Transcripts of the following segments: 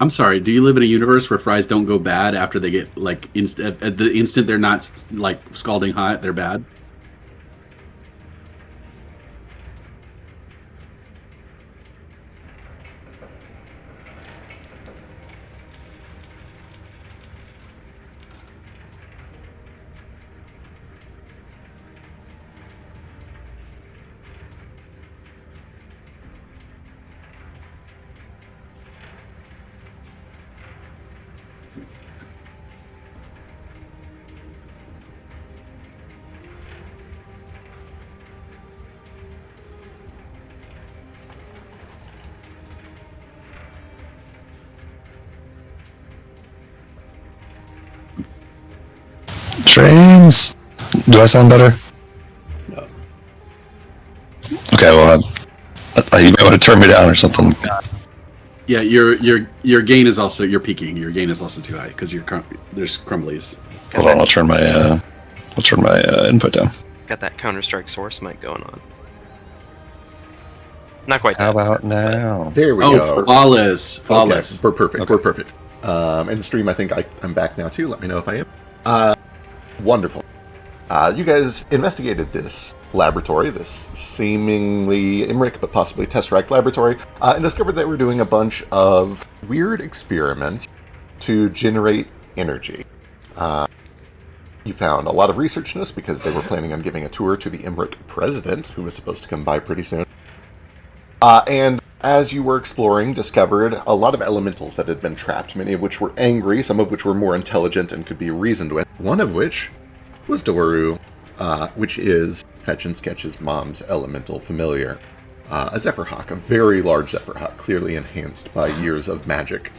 I'm sorry. Do you live in a universe where fries don't go bad after they get like at the instant they're not like scalding hot, they're bad? Trains. Do I sound better? No. Okay, well, you might want to turn me down or something. Yeah, your gain is also you're peaking. Your gain is also too high because there's crumblies. Hold on, I'll turn my input down. Got that Counter-Strike source mic going on. Not quite How that. about now? There we go. Flawless. Okay, we're perfect. Okay. We're perfect. And the stream, I think I'm back now too. Let me know if I am. Wonderful. You guys investigated this laboratory, this seemingly Imric but possibly Tesseract laboratory, and discovered that we're doing a bunch of weird experiments to generate energy. You found a lot of research notes because they were planning on giving a tour to the Imric president, who was supposed to come by pretty soon. And as you were exploring, discovered a lot of elementals that had been trapped, many of which were angry, some of which were more intelligent and could be reasoned with. One of which was Doru, which is Fetch and Sketch's mom's elemental familiar. A Zephyrhawk, a very large Zephyrhawk, clearly enhanced by years of magic.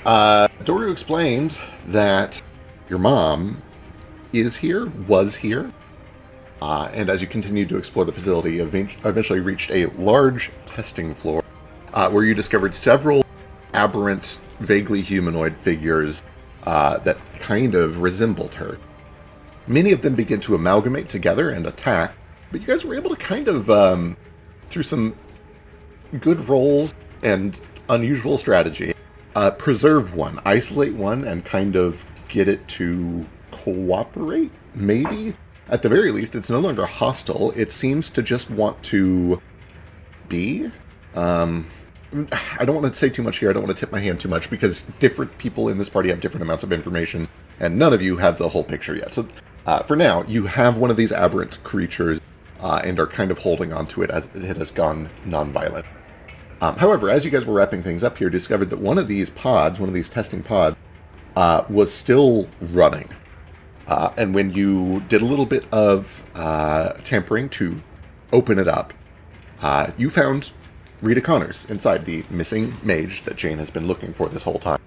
Doru explained that your mom is here, was here, and as you continued to explore the facility, eventually reached a large testing floor where you discovered several aberrant, vaguely humanoid figures that kind of resembled her. Many of them begin to amalgamate together and attack, but you guys were able to kind of, through some good rolls and unusual strategy, preserve one, isolate one, and kind of get it to cooperate, maybe? At the very least, it's no longer hostile. It seems to just want to be. I don't want to say too much here. I don't want to tip my hand too much because different people in this party have different amounts of information, and none of you have the whole picture yet. So for now, you have one of these aberrant creatures and are kind of holding on to it as it has gone non-violent. However, as you guys were wrapping things up here, discovered that one of these pods, one of these testing pods, was still running. And when you did a little bit of tampering to open it up, you found Rita Connors inside, the missing mage that Jane has been looking for this whole time.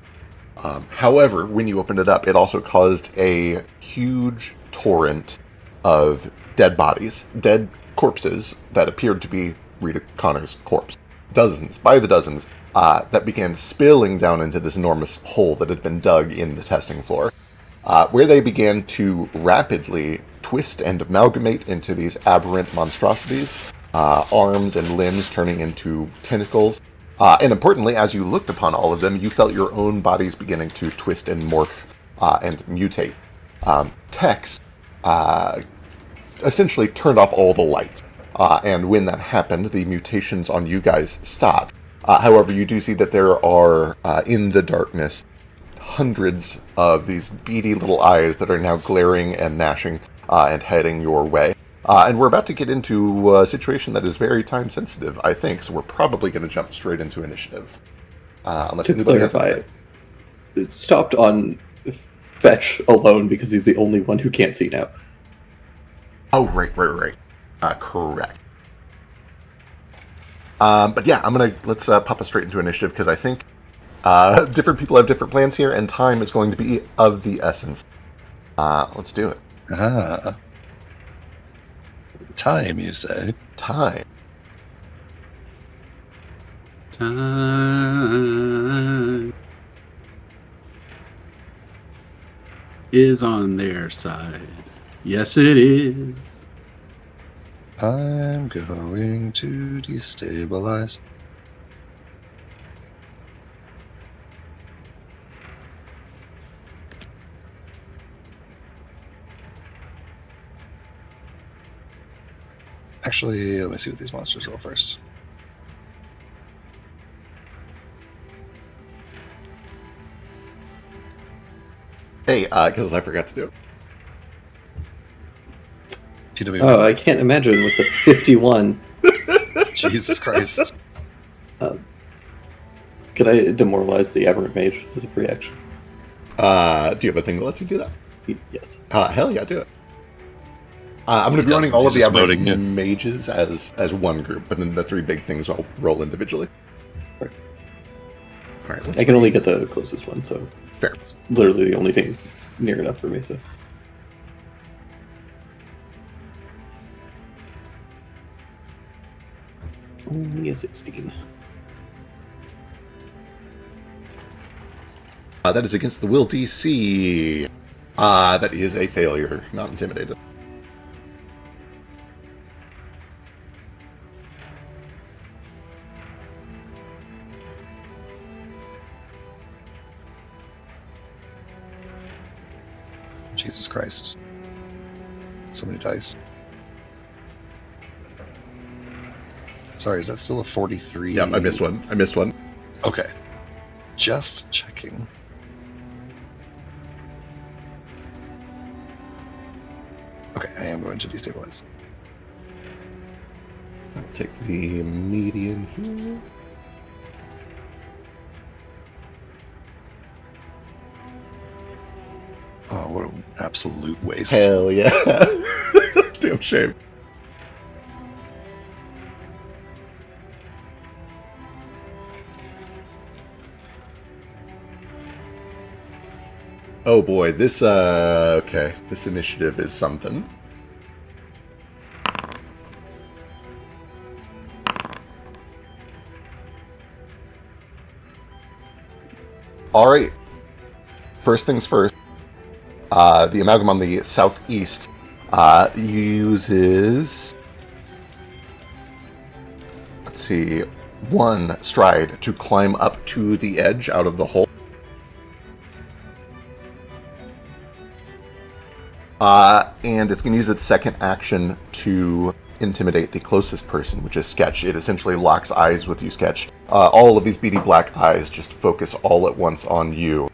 However, when you opened it up, it also caused a huge torrent of dead bodies, dead corpses that appeared to be Rita Connors' corpse. Dozens, by the dozens, that began spilling down into this enormous hole that had been dug in the testing floor, where they began to rapidly twist and amalgamate into these aberrant monstrosities, arms and limbs turning into tentacles. And importantly, as you looked upon all of them, you felt your own bodies beginning to twist and morph and mutate. Tex essentially turned off all the lights. And when that happened, the mutations on you guys stopped. However, you do see that there are, in the darkness, hundreds of these beady little eyes that are now glaring and gnashing and heading your way. And we're about to get into a situation that is very time sensitive, I think, so we're probably going to jump straight into initiative. Unless To anybody has clarify, something. it stopped on Fetch alone because he's the only one who can't see now. Oh, right. Correct. But yeah, let's pop us straight into initiative, because I think different people have different plans here, and time is going to be of the essence. Let's do it. Time, you say? Time. Time is on their side. Yes, it is. I'm going to destabilize. Actually, let me see what these monsters roll first. Hey, because I forgot to do it. PW. Oh, I can't imagine with the 51. Jesus Christ. Could I demoralize the aberrant mage as a free action? Do you have a thing that lets you do that? Yes. Hell yeah, do it. I'm going to be running doesn't, all he's of the just aberrant voting, yeah. mages as one group, but then the three big things I'll roll individually. Right. All right, let's I can only get the closest one, so fair. it's literally the only thing near enough for me. So only a 16. That is against the will DC. That is a failure. Not intimidated. Jesus Christ. So many dice. Sorry, is that still a 43? Yeah, I missed one. Okay. Just checking. Okay, I am going to destabilize. I'll take the median here. Oh, what an absolute waste. Hell yeah. Damn shame. Oh boy, this okay. This initiative is something. All right. First things first. The amalgam on the southeast uses, let's see, one stride to climb up to the edge out of the hole. And it's going to use its second action to intimidate the closest person, which is Sketch. It essentially locks eyes with you, Sketch. All of these beady black eyes just focus all at once on you.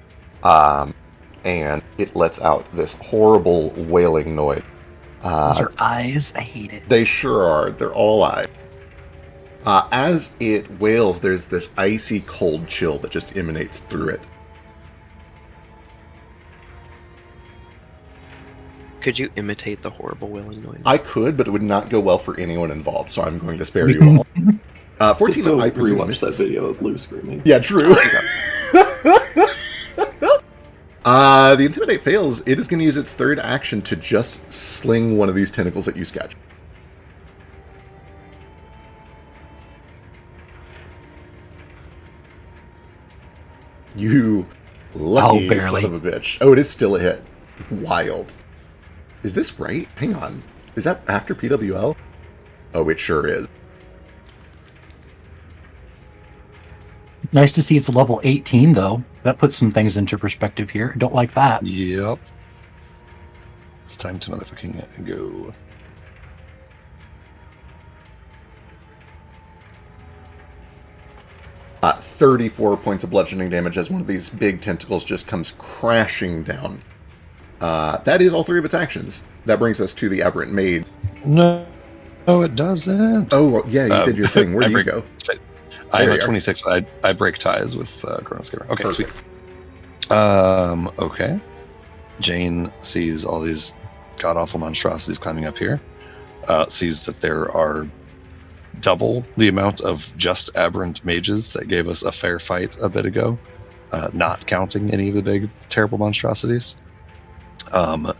And it lets out this horrible wailing noise. Those are eyes. I hate it. They sure are. They're all eyes. As it wails, there's this icy cold chill that just emanates through it. Could you imitate the horrible wailing noise? I could, but it would not go well for anyone involved, so I'm going to spare you all. 14, Go I presume. rewatch that video of Lou screaming. Yeah, true. The Intimidate fails. It is going to use its third action to just sling one of these tentacles at you, Sketch. You lucky barely. son of a bitch. Oh, it is still a hit. Wild. Is this right? Hang on. Is that after PWL? Oh, it sure is. Nice to see it's level 18, though. That puts some things into perspective here. Don't like that. Yep. It's time to motherfucking go. Uh, 34 points of bludgeoning damage as one of these big tentacles just comes crashing down. That is all three of its actions. That brings us to the Aberrant Maid. No, it doesn't. Oh, yeah, you did your thing. Where do you go? I am There at you are. 26, but I break ties with Chronoscaper. Okay, Perfect. sweet. Okay. Jane sees all these god-awful monstrosities climbing up here. Sees that there are double the amount of just aberrant mages that gave us a fair fight a bit ago, not counting any of the big, terrible monstrosities. Well,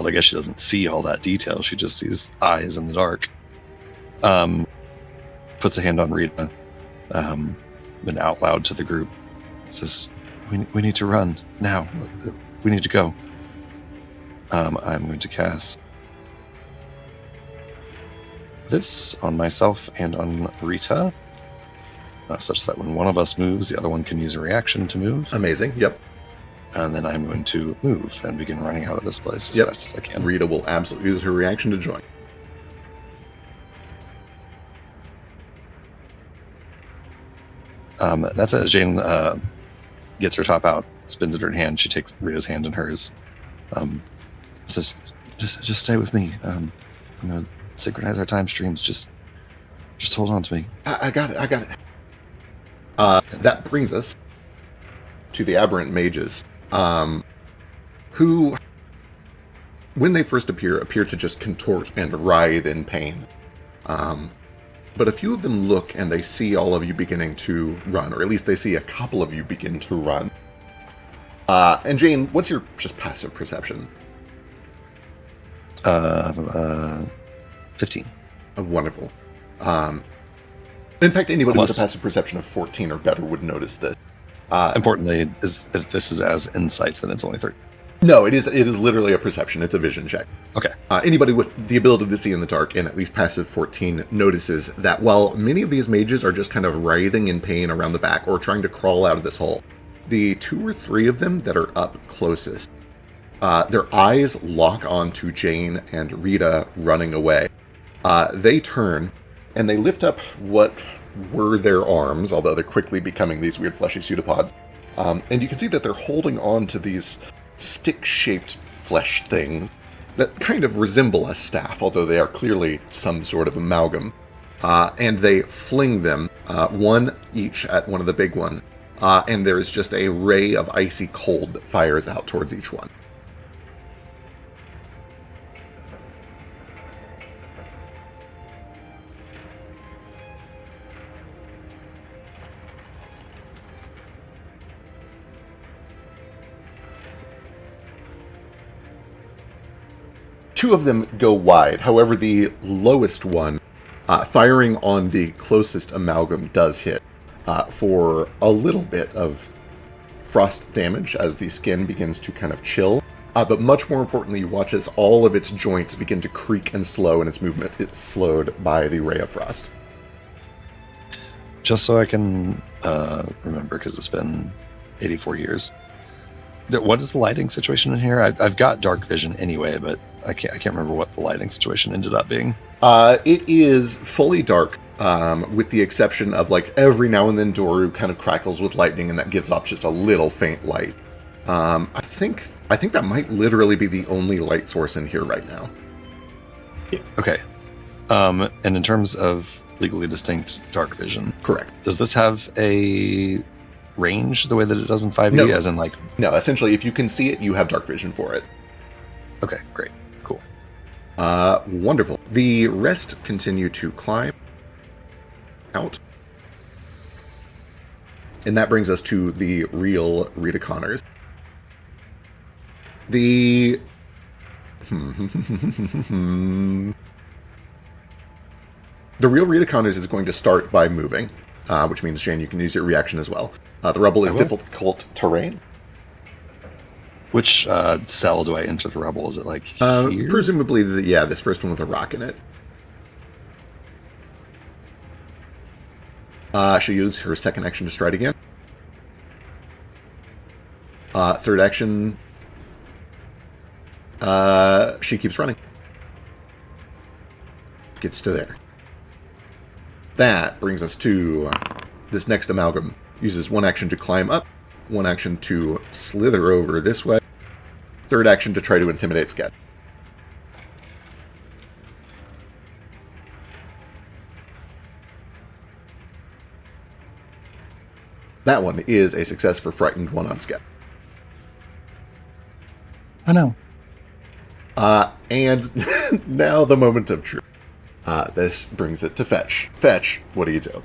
I guess she doesn't see all that detail. She just sees eyes in the dark. Puts a hand on Rita, and out loud to the group says, we need to run now. We need to go. I'm going to cast this on myself and on Rita, such that when one of us moves, the other one can use a reaction to move. Amazing. Yep. And then I'm going to move and begin running out of this place as Yep. fast as I can. Rita will absolutely use her reaction to join. That's it. As Jane gets her top out, spins it in her hand. She takes Rita's hand in hers. Says, just stay with me. I'm going to synchronize our time streams. Just hold on to me. I got it. That brings us to the aberrant mages, who, when they first appear to just contort and writhe in pain. But a few of them look and they see all of you beginning to run, or at least they see a couple of you begin to run. And Jane, what's your just passive perception? 15. Wonderful. In fact, anybody with a passive perception of 14 or better would notice this. Importantly, if this is as insight, then it's only 30. No, it is literally a perception. It's a vision check. Okay. Anybody with the ability to see in the dark and at least passive 14 notices that while many of these mages are just kind of writhing in pain around the back or trying to crawl out of this hole, the 2 or 3 of them that are up closest, their eyes lock onto Jane and Rita running away. They turn and they lift up what were their arms, although they're quickly becoming these weird fleshy pseudopods. And you can see that they're holding on to these stick-shaped flesh things that kind of resemble a staff, although they are clearly some sort of amalgam. And they fling them, one each at one of the big ones. And there is just a ray of icy cold that fires out towards each one. Two of them go wide. However, the lowest one, firing on the closest amalgam, does hit for a little bit of frost damage as the skin begins to kind of chill. But much more importantly, you watch as all of its joints begin to creak and slow in its movement. It's slowed by the ray of frost. Just so I can remember, because it's been 84 years. What is the lighting situation in here? I've got dark vision anyway, but I can't remember what the lighting situation ended up being. It is fully dark, with the exception of like every now and then Doru kind of crackles with lightning, and that gives off just a little faint light. I think that might literally be the only light source in here right now. Yeah. Okay. And in terms of legally distinct dark vision, Correct. Does this have a range the way that it does in 5e? No. As in like... No, essentially, if you can see it, you have dark vision for it. Okay, great. Cool. Wonderful. The rest continue to climb out. And that brings us to the real Rita Connors. The... The real Rita Connors is going to start by moving, which means, Shane, you can use your reaction as well. The rubble is difficult terrain. Which cell do I enter the rubble? Is it like here? Presumably, this first one with a rock in it. She'll use her second action to stride again. Third action, she keeps running. Gets to there. That brings us to this next amalgam. Uses one action to climb up, one action to slither over this way, third action to try to intimidate Sketch. That one is a success for Frightened 1 on Sketch. I know. And now the moment of truth. This brings it to Fetch. Fetch, what do you do?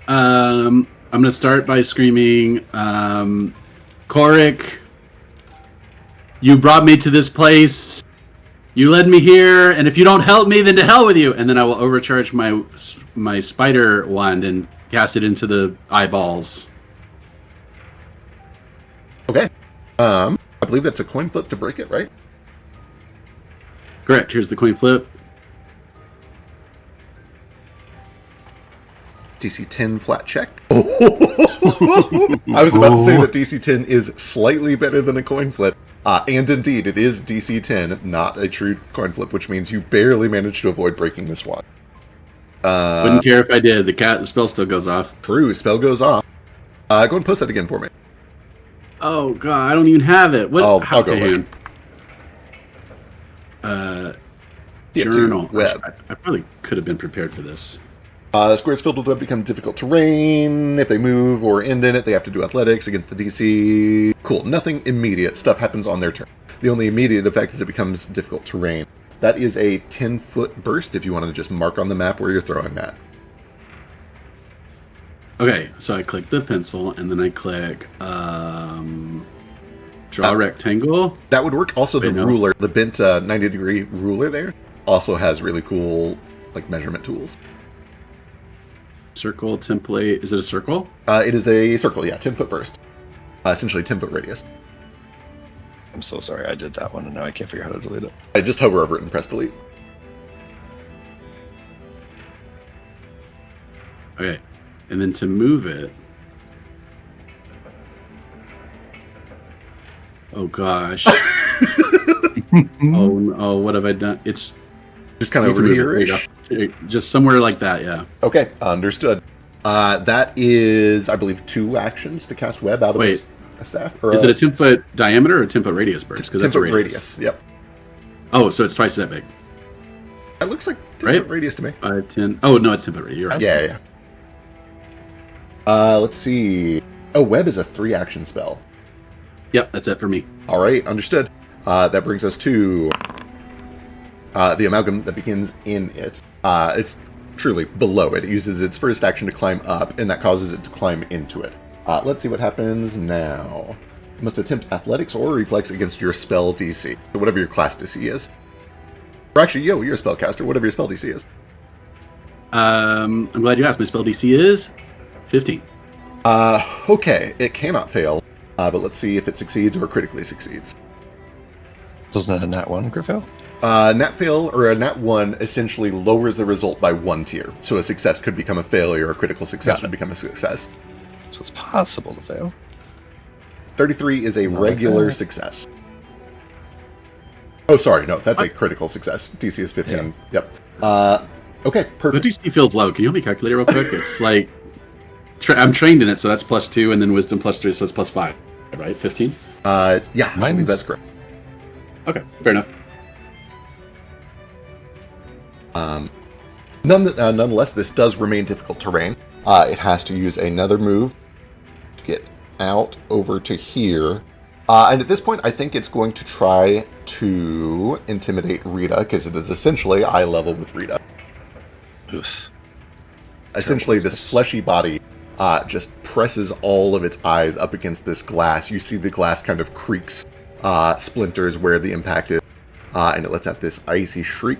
I'm going to start by screaming, Korik, you brought me to this place. You led me here, and if you don't help me, then to hell with you. And then I will overcharge my spider wand and cast it into the eyeballs. Okay. I believe that's a coin flip to break it, right? Correct. Here's the coin flip. DC 10 flat check. I was about to say that DC 10 is slightly better than a coin flip. And indeed, it is DC 10, not a true coin flip, which means you barely managed to avoid breaking this wand. Wouldn't care if I did. The spell still goes off. True, spell goes off. Go ahead and post that again for me. Oh god, I don't even have it. What? I'll go okay, look. You have to Journal. web. I probably could have been prepared for this. Squares filled with web become difficult terrain. If they move or end in it, they have to do athletics against the DC. Cool. Nothing immediate. Stuff happens on their turn. The only immediate effect is it becomes difficult terrain. That is a 10-foot burst if you want to just mark on the map where you're throwing that. Okay, so I click the pencil, and then I click draw rectangle. That would work. Also, Wait, the no. ruler, the bent 90-degree ruler there, also has really cool like measurement tools. Circle template. Is it a circle? It is a circle, yeah, 10-foot burst. Essentially 10-foot radius. I'm so sorry I did that one, and now I can't figure out how to delete it. I just hover over it and press delete. Okay, and then to move it. Oh gosh. Oh, what have I done? It's Just kind of you over can move it. here-ish. There you go. Just somewhere like that, yeah. Okay, understood. That is, I believe, 2 actions to cast web out of Wait. a staff. Or Is it a 10-foot diameter or a 10-foot radius burst? Because that's a 10-foot radius. Yep. Oh, so it's twice that big. It looks like 10-foot Right? radius to me. 5, 10. Oh no, it's 10-foot radius. You're right. Yeah. Let's see. Oh, web is a 3-action spell. Yep, that's it for me. All right, understood. That brings us to the amalgam that begins in it. It's truly below it. It uses its first action to climb up, and that causes it to climb into it. Let's see what happens now. You must attempt athletics or reflex against your spell DC. So whatever your class DC is. Or actually, you're a spellcaster. Whatever your spell DC is. I'm glad you asked. My spell DC is 15. Okay, it cannot fail. But let's see if it succeeds or critically succeeds. Doesn't a nat 1 crit fail? Nat fail or a nat 1 essentially lowers the result by 1 tier. So a success could become a failure, a critical success would become a success. So it's possible to fail. 33 is a Not regular bad. success. Oh, sorry, no, that's a critical success. DC is 15. Yep. Okay, The perfect. DC feels low. Can you help me calculate it real quick? It's like I'm trained in it, so that's +2, and then wisdom +3, so it's +5. Right? 15. Yeah, I Mine's- believe that's correct. Okay, fair enough. Nonetheless, this does remain difficult terrain. It has to use another move to get out over to here. And at this point, I think it's going to try to intimidate Rita, because it is essentially eye level with Rita. Oof. Essentially, this business. fleshy body just presses all of its eyes up against this glass. You see the glass kind of creaks, splinters where the impact is, and it lets out this icy shriek.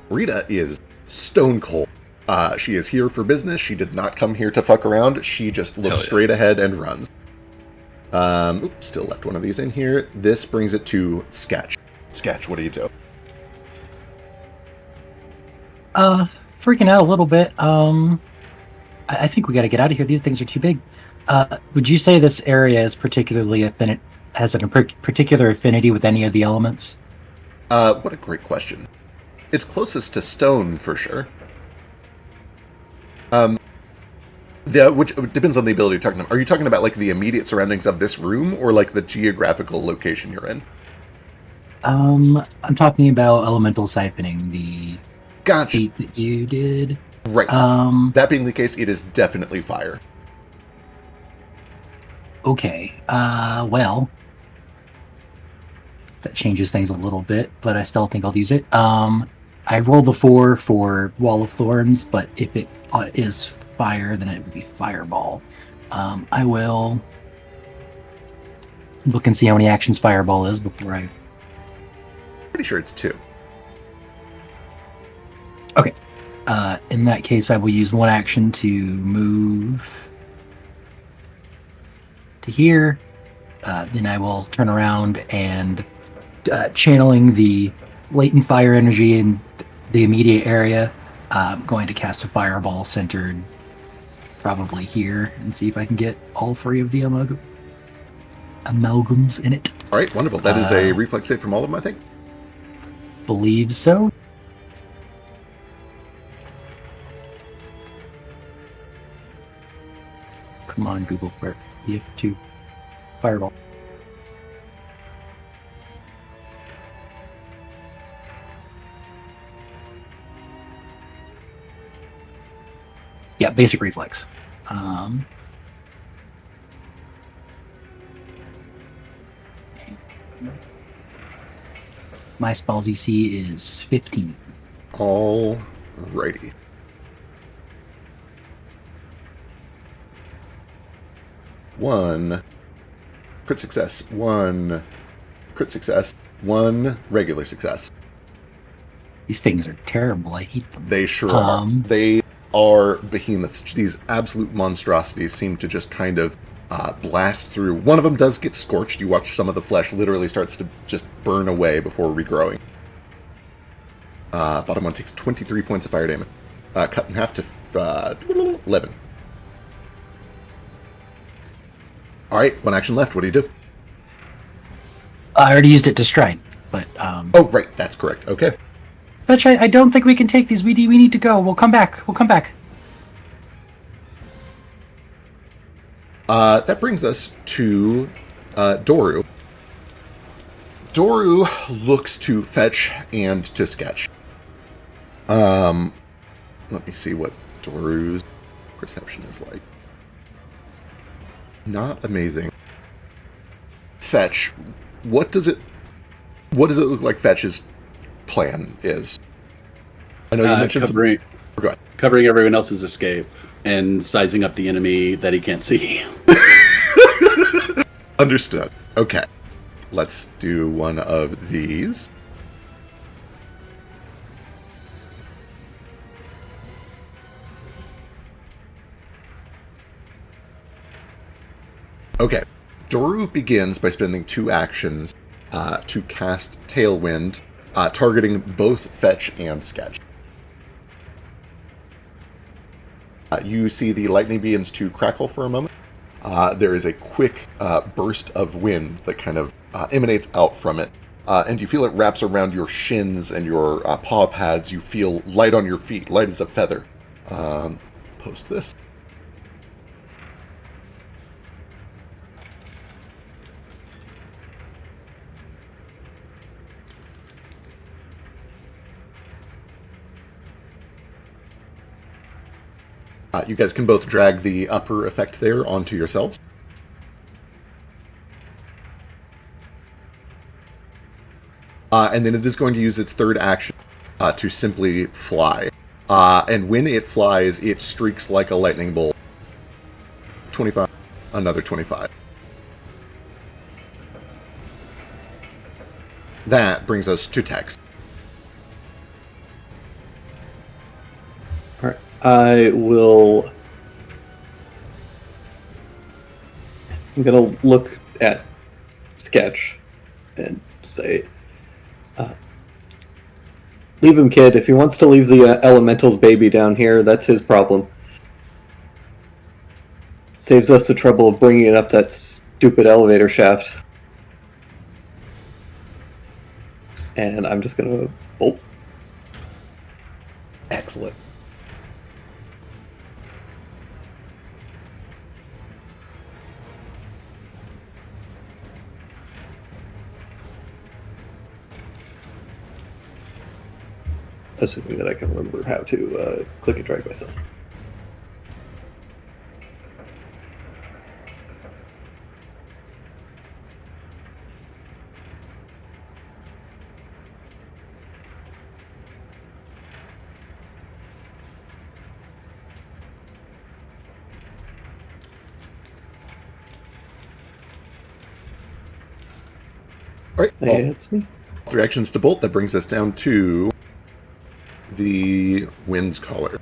Rita is stone cold. She is here for business. She did not come here to fuck around. She just looks Hell yeah. straight ahead and runs. Oops, still left one of these in here. This brings it to Sketch. Sketch, what do you do? Freaking out a little bit. I think we got to get out of here. These things are too big. Would you say this area is particularly has a particular affinity with any of the elements? What a great question. It's closest to stone for sure. Which depends on the ability you're talking about. Are you talking about like the immediate surroundings of this room, or like the geographical location you're in? I'm talking about elemental siphoning, the Gotcha. feat that you did. Right. That being the case, it is definitely fire. Okay. Well, that changes things a little bit, but I still think I'll use it. I rolled the 4 for Wall of Thorns, but if it is fire, then it would be Fireball. I will look and see how many actions Fireball is before I... Pretty sure it's 2. Okay. In that case, I will use 1 action to move to here. Then I will turn around and channeling the latent fire energy in the immediate area. I'm going to cast a fireball centered probably here and see if I can get all 3 of the amalgams in it. All right, wonderful. That is a reflex save from all of them, I think. Believe so. Come on, Google, where you have to fireball. Yeah, basic reflex. My spell DC is 15. All righty. One crit success, one crit success, one regular success. These things are terrible. I hate them. They sure are. They are behemoths. These absolute monstrosities seem to just kind of blast through. One of them does get scorched. You watch some of the flesh literally starts to just burn away before regrowing. Bottom one takes 23 points of fire damage. Cut in half to 11. All right, one action left. What do you do? I already used it to strike, but Oh, right, that's correct. Okay. Fetch, I don't think we can take these. We need to go. We'll come back. That brings us to Doru. Doru looks to Fetch and to Sketch. Let me see what Doru's perception is like. Not amazing. Fetch, what does it look like Fetch's plan is? I know you mentioned covering everyone else's escape and sizing up the enemy that he can't see. Understood. Okay. Let's do one of these. Okay. Doru begins by spending 2 actions to cast Tailwind, targeting both Fetch and Sketch. You see the lightning begins to crackle for a moment. There is a quick burst of wind that kind of emanates out from it. And you feel it wraps around your shins and your paw pads. You feel light on your feet, light as a feather. Post this. You guys can both drag the upper effect there onto yourselves. And then it is going to use its third action to simply fly. And when it flies, it streaks like a lightning bolt. 25, another 25. That brings us to Tex. All right. I'm going to look at Sketch and say, leave him, kid. If he wants to leave the Elemental's baby down here, that's his problem. Saves us the trouble of bringing it up that stupid elevator shaft. And I'm just going to bolt. Excellent. Assuming that I can remember how to click and drag myself. All right. Well, That's me. 3 actions to bolt. That brings us down to the Wind's Caller.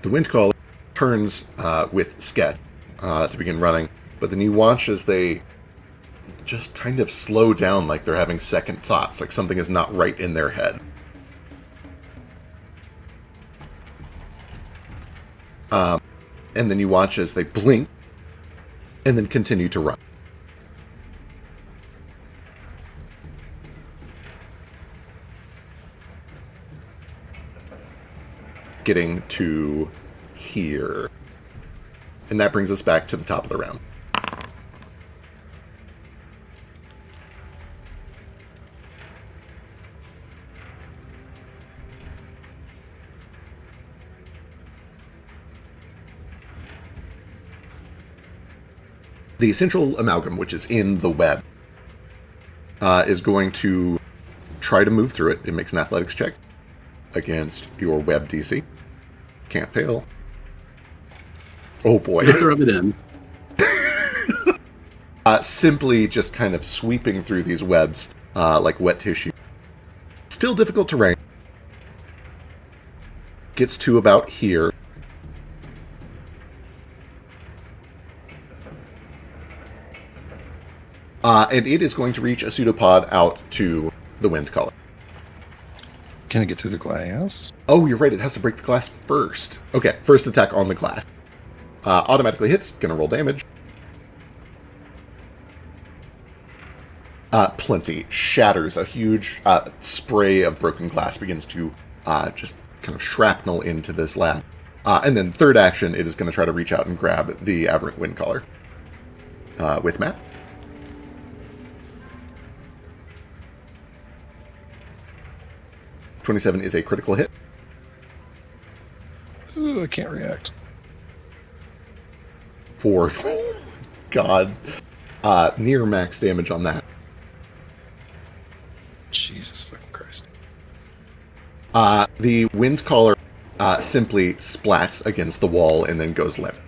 The Wind Caller turns with Sketch to begin running, but then you watch as they just kind of slow down like they're having second thoughts, like something is not right in their head. And then you watch as they blink and then continue to run. getting to here. And that brings us back to the top of the round. The central amalgam, which is in the web, is going to try to move through it. It makes an athletics check against your web DC. Can't fail. Oh boy. You have to rub it in. Simply just kind of sweeping through these webs like wet tissue. Still difficult to rank. Gets to about here. And it is going to reach a pseudopod out to the wind collar. Can I get through the glass? Oh, you're right. It has to break the glass first. Okay, first attack on the glass. Automatically hits. Gonna roll damage. Plenty. Shatters. A huge spray of broken glass begins to just kind of shrapnel into this lab. And then third action, it is going to try to reach out and grab the aberrant wind collar. With Matt. .27 is a critical hit. Ooh, I can't react. For God, near max damage on that. Jesus fucking Christ. The wind collar simply splats against the wall and then goes limp.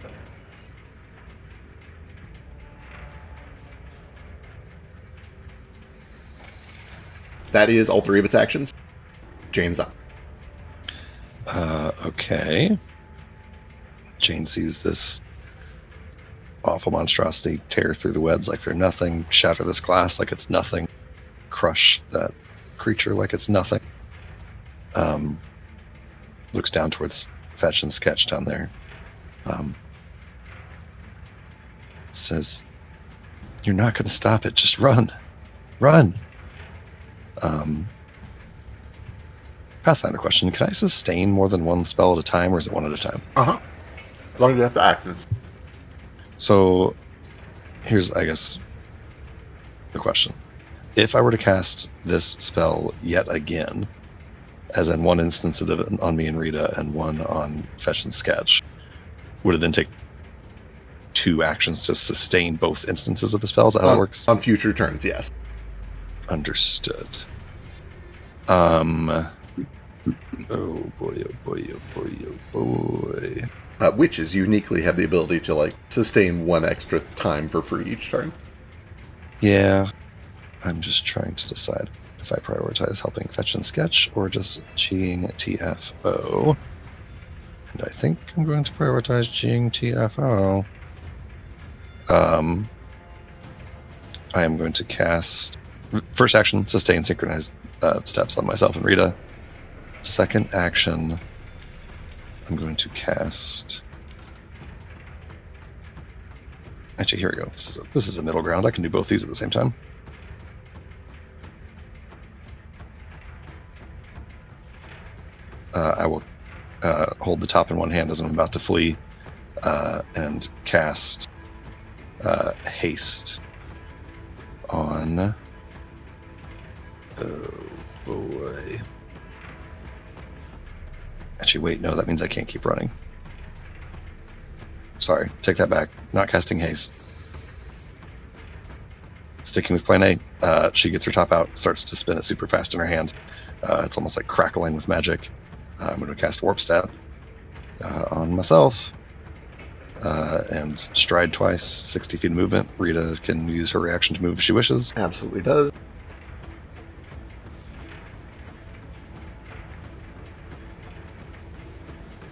That is all three of its actions. Jane's up. Okay. Jane sees this awful monstrosity tear through the webs like they're nothing, shatter this glass like it's nothing, crush that creature like it's nothing. Looks down towards Fetch and Sketch down there. Says, "You're not going to stop it. Just run. Run." Pathfinder question. Can I sustain more than one spell at a time, or is it one at a time? Uh-huh. As long as you have to action. So, here's, I guess, the question. If I were to cast this spell yet again, as in one instance of it on me and Rita and one on Fetch and Sketch, would it then take 2 actions to sustain both instances of the spell? Is that how it works? On future turns, yes. Understood. Oh boy, oh boy, oh boy, oh boy. Witches uniquely have the ability to, like, sustain 1 extra time for free each turn. Yeah. I'm just trying to decide if I prioritize helping Fetch and Sketch or just G'ing TFO. And I think I'm going to prioritize G'ing TFO. I am going to cast... First action, sustain synchronized steps on myself and Rita. Second action, I'm going to cast... Actually, here we go. This is a middle ground. I can do both these at the same time. I will hold the top in one hand as I'm about to flee and cast haste on... Oh boy. Actually, wait, no, that means I can't keep running. Sorry, take that back. Not casting haste. Sticking with plan A, she gets her top out, starts to spin it super fast in her hand. It's almost like crackling with magic. I'm going to cast Warp Stab on myself. And stride twice, 60 feet of movement. Rita can use her reaction to move if she wishes. Absolutely does.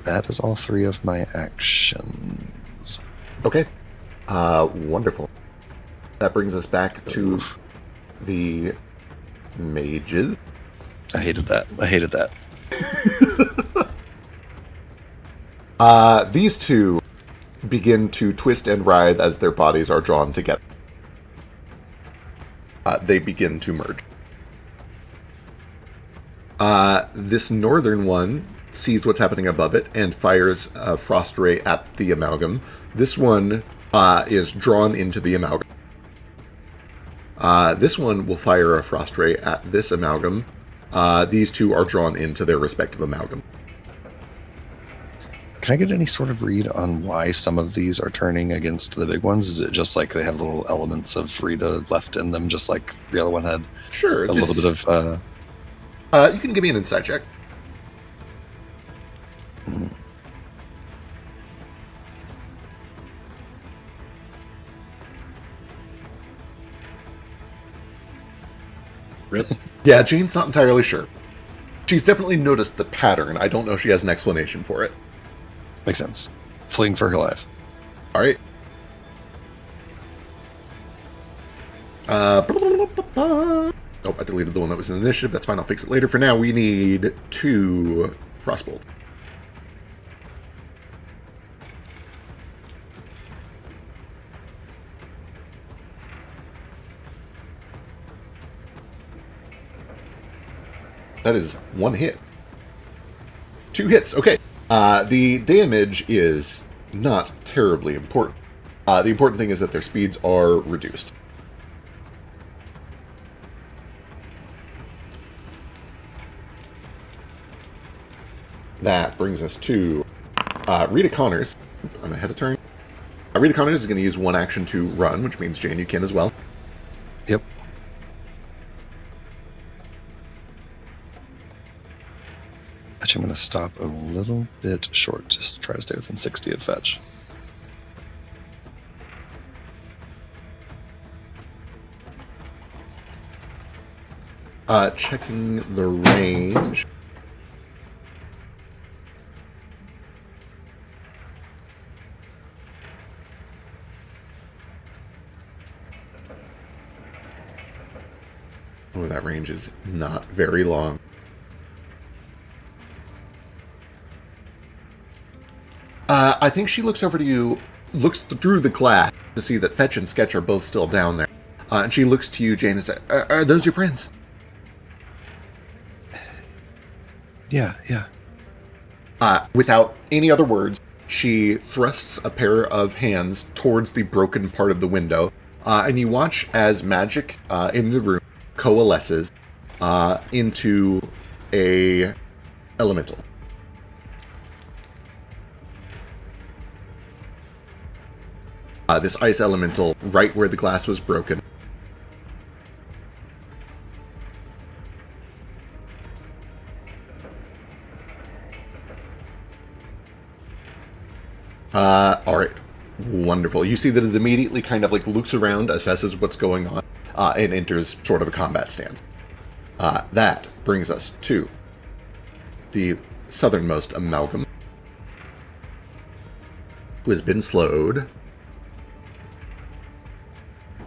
That is all 3 of my actions. Okay. Wonderful. That brings us back to the mages. I hated that. These two begin to twist and writhe as their bodies are drawn together. They begin to merge. This northern one sees what's happening above it and fires a frost ray at the amalgam. This one is drawn into the amalgam. This one will fire a frost ray at this amalgam. These two are drawn into their respective amalgam. Can I get any sort of read on why some of these are turning against the big ones? Is it just like they have little elements of Rita left in them, just like the other one had? Sure. A little bit of... you can give me an insight check. Rip. Yeah, Jane's not entirely sure. She's definitely noticed the pattern. I don't know if she has an explanation for it. Makes sense. Fleeing for her life. All right. Oh, I deleted the one that was in initiative. That's fine. I'll fix it later. For now, we need 2 Frostbolt. That is 1 hit. 2 hits. Okay. The damage is not terribly important. The important thing is that their speeds are reduced. That brings us to Rita Connors. I'm ahead of turn. Rita Connors is going to use 1 action to run, which means, Jane, you can as well. Yep. Actually, I'm going to stop a little bit short, just to try to stay within 60 of fetch. Checking the range. Oh, that range is not very long. I think she looks over to you, looks through the glass to see that Fetch and Sketch are both still down there. And she looks to you, Jane, and says, are those your friends? Yeah. Without any other words, she thrusts a pair of hands towards the broken part of the window, and you watch as magic in the room coalesces into a elemental. This ice elemental right where the glass was broken. Alright. Wonderful. You see that it immediately kind of like looks around, assesses what's going on, and enters sort of a combat stance. That brings us to the southernmost amalgam, who has been slowed.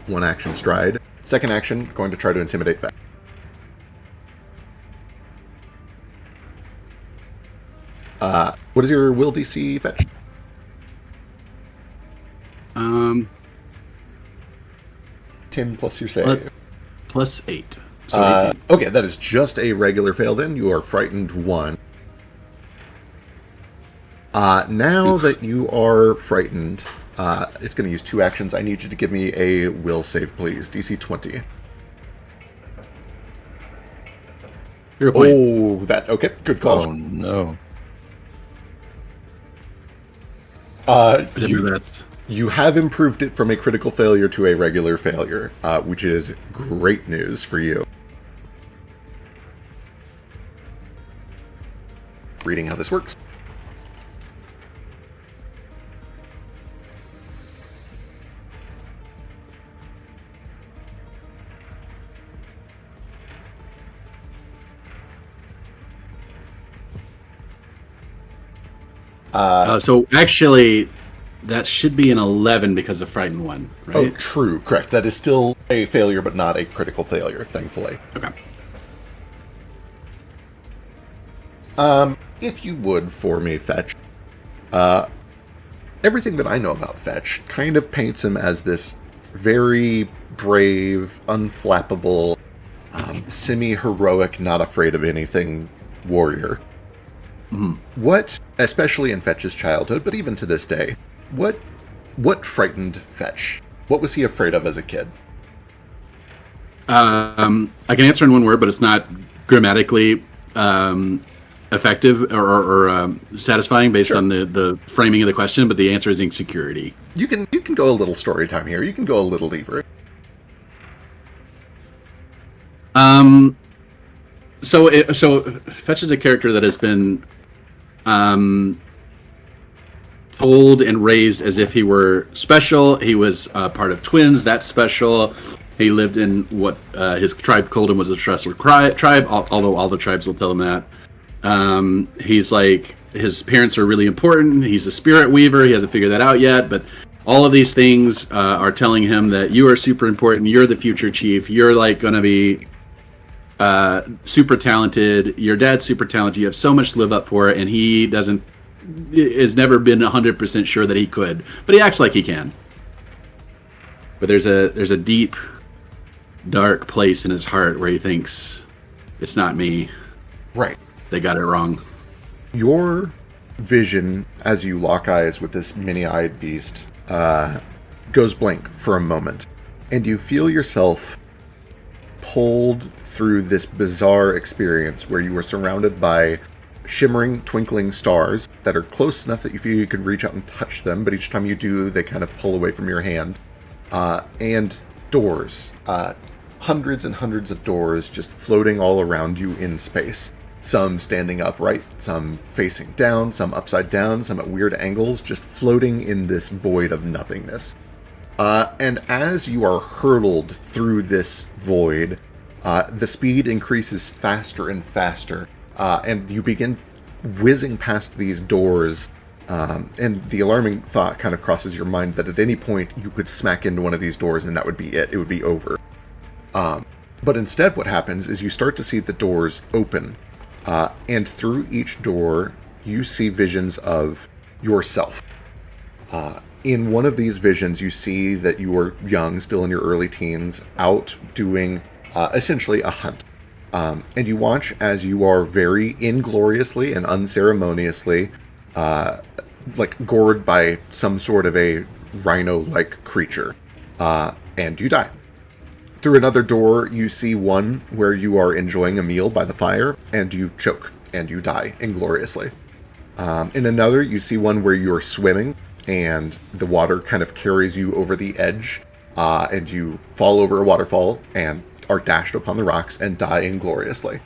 1 action stride. 2nd action, going to try to intimidate Fetch. What is your will DC, Fetch? 10 plus your save. Plus 8. So 18. Okay, that is just a regular fail then. You are frightened 1. Now that you are frightened, it's going to use 2 actions. I need you to give me a will save, please. DC 20. Your point. Oh, that... Okay, good call. Oh, no. You have improved it from a critical failure to a regular failure, which is great news for you. Reading how this works. So actually, that should be an 11 because of Frightened 1, right? Oh, true. Correct. That is still a failure, but not a critical failure, thankfully. Okay. If you would, for me, Fetch. Everything that I know about Fetch kind of paints him as this very brave, unflappable, semi-heroic, not afraid of anything warrior. What, especially in Fetch's childhood, but even to this day, what frightened Fetch? What was he afraid of as a kid? I can answer in one word, but it's not grammatically effective or satisfying based on the framing of the question. But the answer is insecurity. You can go a little story time here. You can go a little deeper. So Fetch is a character that has been told and raised as if he were special. He was part of twins. That's special. He lived in what his tribe called him was a trusted tribe, although all the tribes will tell him that. He's like, his parents are really important. He's a spirit weaver. He hasn't figured that out yet, but all of these things are telling him that you are super important. You're the future chief. You're like going to be super talented. Your dad's super talented. You have so much to live up for, and he has never been 100% sure that he could, but he acts like he can. But there's a deep, dark place in his heart where he thinks it's not me. Right. They got it wrong. Your vision, as you lock eyes with this mini-eyed beast, goes blank for a moment, and you feel yourself pulled through this bizarre experience where you are surrounded by shimmering, twinkling stars that are close enough that you feel you could reach out and touch them, but each time you do, they kind of pull away from your hand. And doors. Hundreds and hundreds of doors just floating all around you in space. Some standing upright, some facing down, some upside down, some at weird angles, just floating in this void of nothingness. And as you are hurtled through this void, the speed increases faster and faster, and you begin whizzing past these doors, and the alarming thought kind of crosses your mind that at any point you could smack into one of these doors and that would be it. It would be over. But instead what happens is you start to see the doors open, and through each door you see visions of yourself. In one of these visions, you see that you are young, still in your early teens, out doing essentially a hunt. And you watch as you are very ingloriously and unceremoniously gored by some sort of a rhino-like creature. And you die. Through another door, you see one where you are enjoying a meal by the fire, and you choke, and you die ingloriously. In another, you see one where you're swimming, and the water kind of carries you over the edge, and you fall over a waterfall and are dashed upon the rocks and die ingloriously.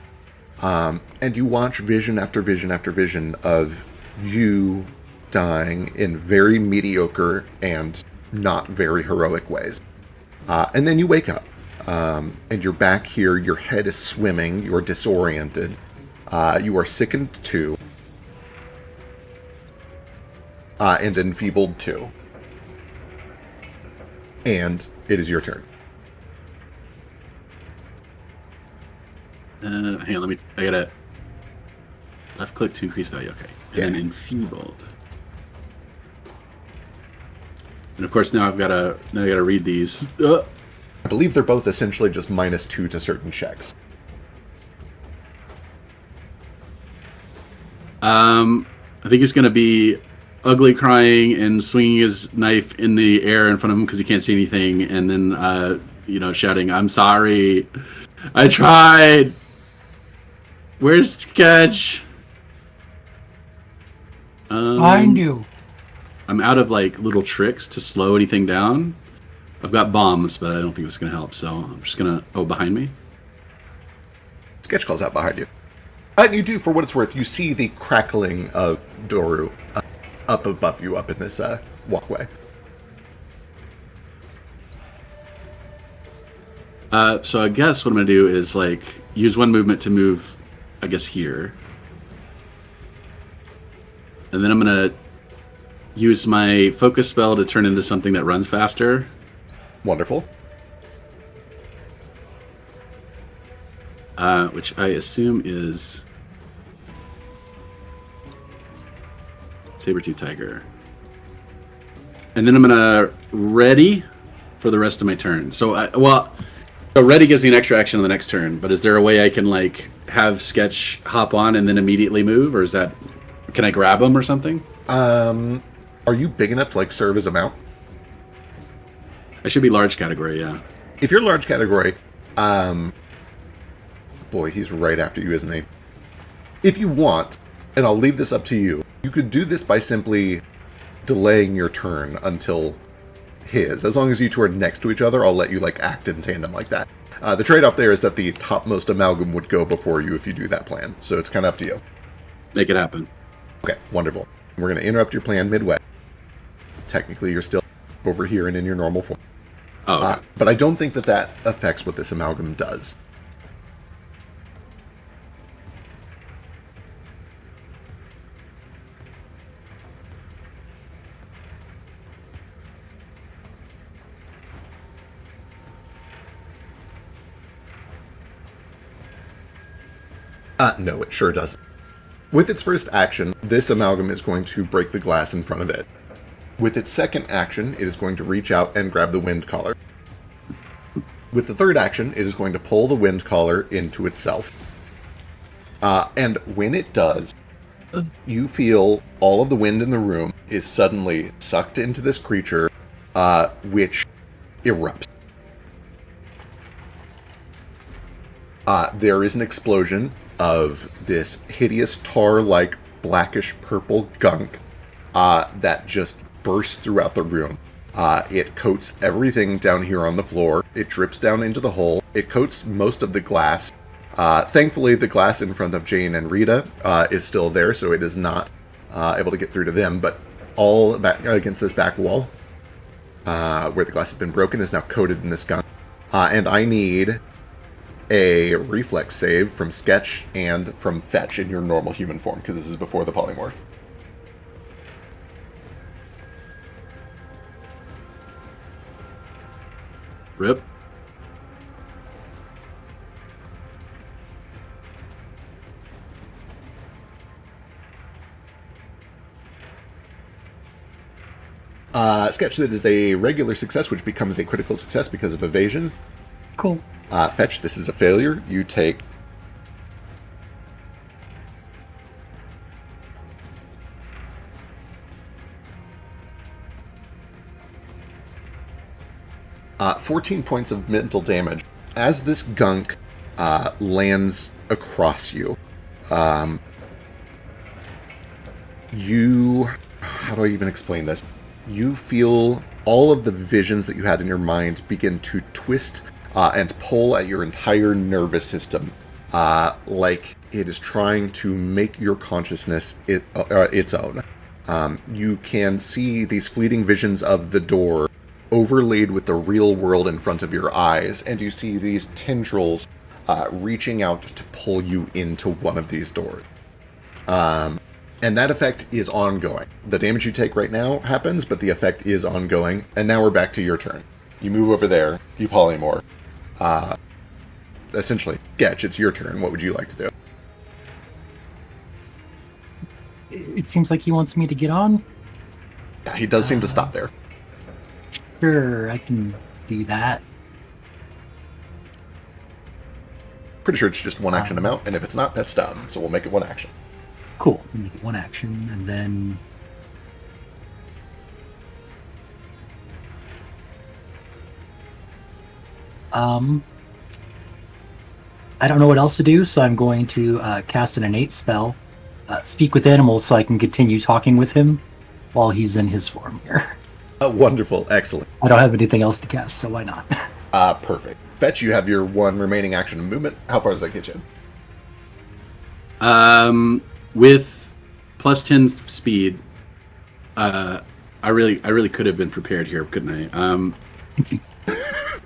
And you watch vision after vision after vision of you dying in very mediocre and not very heroic ways. And then you wake up, and you're back here, your head is swimming, you're disoriented, you are sickened too, and enfeebled too. And it is your turn. Hang on, I gotta left click to increase value, okay. And then enfeebled. And of course now I gotta read these. I believe they're both essentially just -2 to certain checks. I think he's gonna be ugly crying and swinging his knife in the air in front of him because he can't see anything, and then shouting, "I'm sorry, I tried. Where's Sketch?" Behind you. I'm out of little tricks to slow anything down. I've got bombs, but I don't think this is gonna help, so I'm just gonna behind me. Sketch calls out behind you. And you do, for what it's worth, you see the crackling of Doru up above you, up in this walkway. So I guess what I'm gonna do is use one movement to move, I guess here, and then I'm gonna use my focus spell to turn into something that runs faster. Wonderful. Which I assume is Saber-tooth Tiger. And then I'm gonna ready for the rest of my turn. So ready gives me an extra action on the next turn, but is there a way I can have Sketch hop on and then immediately move, or is that Can I grab them or something? Are you big enough to like serve as a mount? I should be large category, yeah. If you're large category, boy, he's right after you, isn't he? If you want, and I'll leave this up to you, you could do this by simply delaying your turn until his. As long as you two are next to each other, I'll let you like act in tandem like that. The trade-off there is that the topmost amalgam would go before you if you do that plan. So it's kind of up to you. Make it happen. Okay, wonderful. We're going to interrupt your plan midway. Technically, you're still over here and in your normal form. Oh, okay. But I don't think that that affects what this amalgam does. No, it sure doesn't. With its first action, this amalgam is going to break the glass in front of it. With its second action, it is going to reach out and grab the wind collar. With the third action, it is going to pull the wind collar into itself. And when it does, you feel all of the wind in the room is suddenly sucked into this creature, which erupts. There is an explosion of this hideous tar-like blackish purple gunk that just bursts throughout the room. It coats everything down here on the floor. It drips down into the hole. It coats most of the glass. Thankfully, the glass in front of Jane and Rita is still there, so it is not able to get through to them, but all back against this back wall, where the glass has been broken, is now coated in this gunk. And I need a reflex save from Sketch and from Fetch in your normal human form, because this is before the polymorph. Rip. Sketch, that is a regular success, which becomes a critical success because of evasion. Cool. Fetch, this is a failure. You take 14 points of mental damage. As this gunk lands across you, how do I even explain this? You feel all of the visions that you had in your mind begin to twist and pull at your entire nervous system, like it is trying to make your consciousness its own. You can see these fleeting visions of the door overlaid with the real world in front of your eyes, and you see these tendrils reaching out to pull you into one of these doors. And that effect is ongoing. The damage you take right now happens, but the effect is ongoing. And now we're back to your turn. You move over there, you polymorph. Essentially, Sketch, it's your turn. What would you like to do? It seems like he wants me to get on. Yeah, he does seem to stop there. Sure, I can do that. Pretty sure it's just one action amount, and if it's not, that's done. So we'll make it one action. Cool. Make it one action, and then I don't know what else to do, so I'm going to cast an innate spell, speak with animals, so I can continue talking with him while he's in his form here. Wonderful, excellent. I don't have anything else to cast, so why not? Perfect. Fetch, you have your one remaining action and movement. How far does that get you? With plus 10 speed, I really could have been prepared here, couldn't I?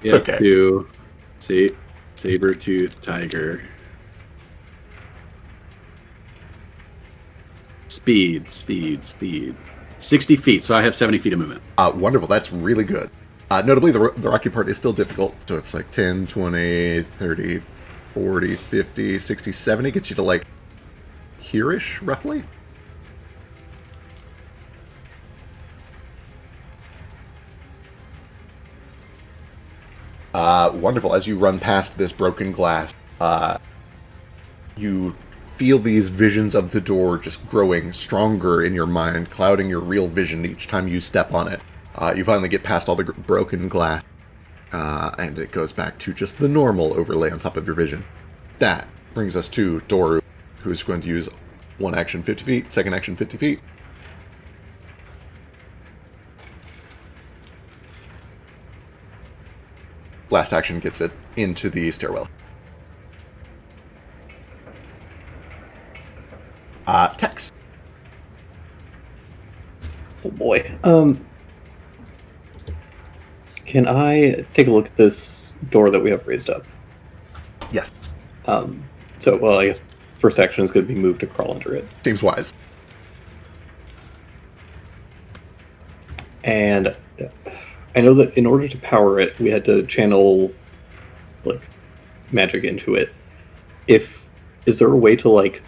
It's okay. To see saber-tooth tiger. Speed. 60 feet, so I have 70 feet of movement. Wonderful, that's really good. Notably, the rocky part is still difficult, so it's like 10, 20, 30, 40, 50, 60, 70. Gets you to like here-ish, roughly. Wonderful. As you run past this broken glass, you feel these visions of the door just growing stronger in your mind, clouding your real vision each time you step on it. You finally get past all the broken glass, and it goes back to just the normal overlay on top of your vision. That brings us to Doru, who's going to use one action 50 feet, second action 50 feet. Last action gets it into the stairwell. Tex. Oh boy. Can I take a look at this door that we have raised up? Yes. I guess first action is going to be move to crawl under it. Seems wise. And I know that in order to power it, we had to channel like magic into it. Is there a way to like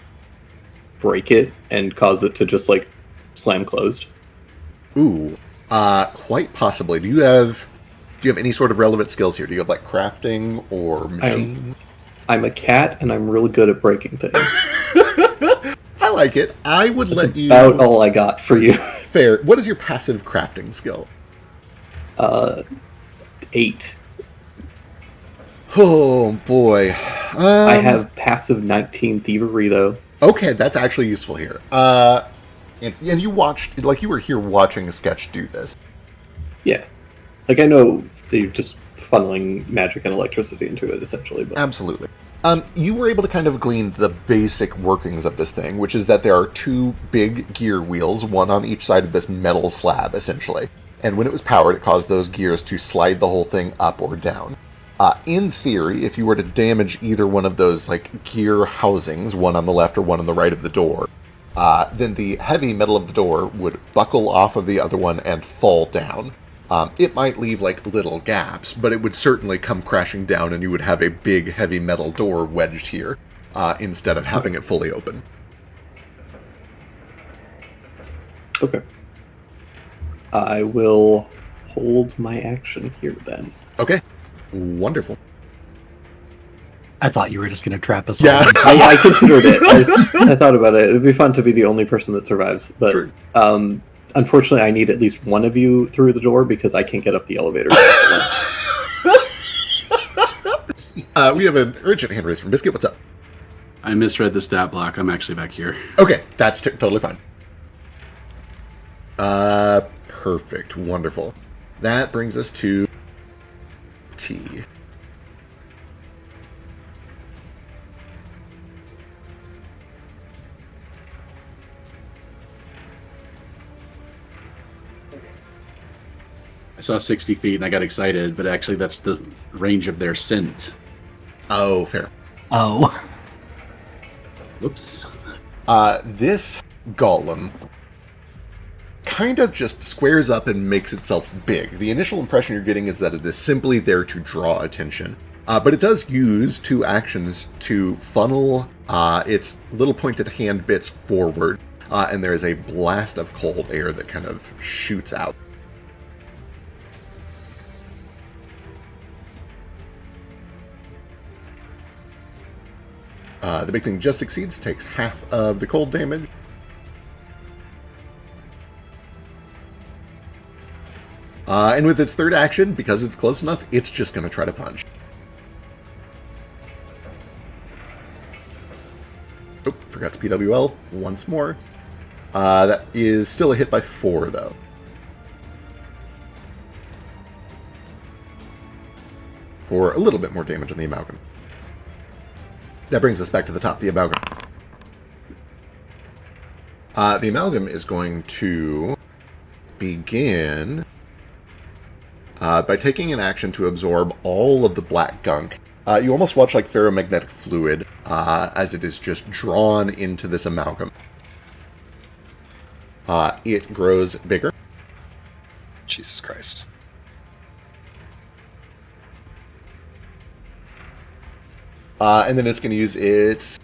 break it and cause it to just like slam closed? Ooh, quite possibly. Do you have any sort of relevant skills here? Do you have like crafting or machine? I'm a cat and I'm really good at breaking things. I like it. I would let you. About all I got for you. Fair. What is your passive crafting skill? 8. Oh boy. I have passive 19 thievery though. Okay, that's actually useful here. And you watched, like you were here watching a sketch do this. Yeah. Like I know that you're just funneling magic and electricity into it essentially, but Absolutely. You were able to kind of glean the basic workings of this thing, which is that there are 2 big gear wheels, one on each side of this metal slab, essentially. And when it was powered, it caused those gears to slide the whole thing up or down. In theory, if you were to damage either one of those like gear housings, one on the left or one on the right of the door, then the heavy metal of the door would buckle off of the other one and fall down. It might leave like little gaps, but it would certainly come crashing down and you would have a big heavy metal door wedged here, instead of having it fully open. okay. I will hold my action here then. Okay. Wonderful. I thought you were just going to trap us Yeah. all. I considered it. I thought about it. It'd be fun to be the only person that survives. But True. Unfortunately, I need at least one of you through the door because I can't get up the elevator. We have an urgent hand raise from Biscuit. What's up? I misread the stat block. I'm actually back here. Okay, that's totally fine. Perfect. Wonderful. That brings us to T. I saw 60 feet and I got excited, but actually that's the range of their scent. Oh, fair. Oh. Whoops. This golem kind of just squares up and makes itself big. The initial impression you're getting is that it is simply there to draw attention. But it does use 2 actions to funnel its little pointed hand bits forward, and there is a blast of cold air that kind of shoots out. The big thing just succeeds, takes half of the cold damage. And with its third action, because it's close enough, it's just going to try to punch. Oh, forgot to PWL once more. That is still a hit by 4, though. For a little bit more damage on the amalgam. That brings us back to the top of the amalgam. The amalgam is going to begin by taking an action to absorb all of the black gunk. You almost watch like ferromagnetic fluid as it is just drawn into this amalgam. It grows bigger. Jesus Christ. And then it's going to use its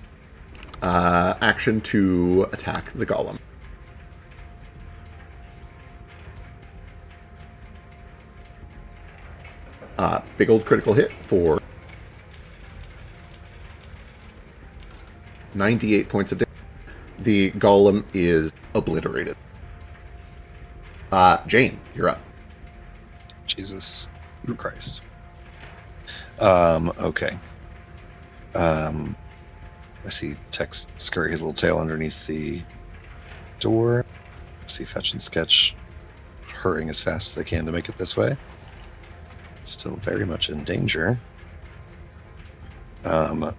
action to attack the golem. Big old critical hit for 98 points of damage. The golem is obliterated. Jane, you're up. Jesus Christ. Okay. I see Tex scurry his little tail underneath the door. I see Fetch and Sketch hurrying as fast as they can to make it this way. Still very much in danger. I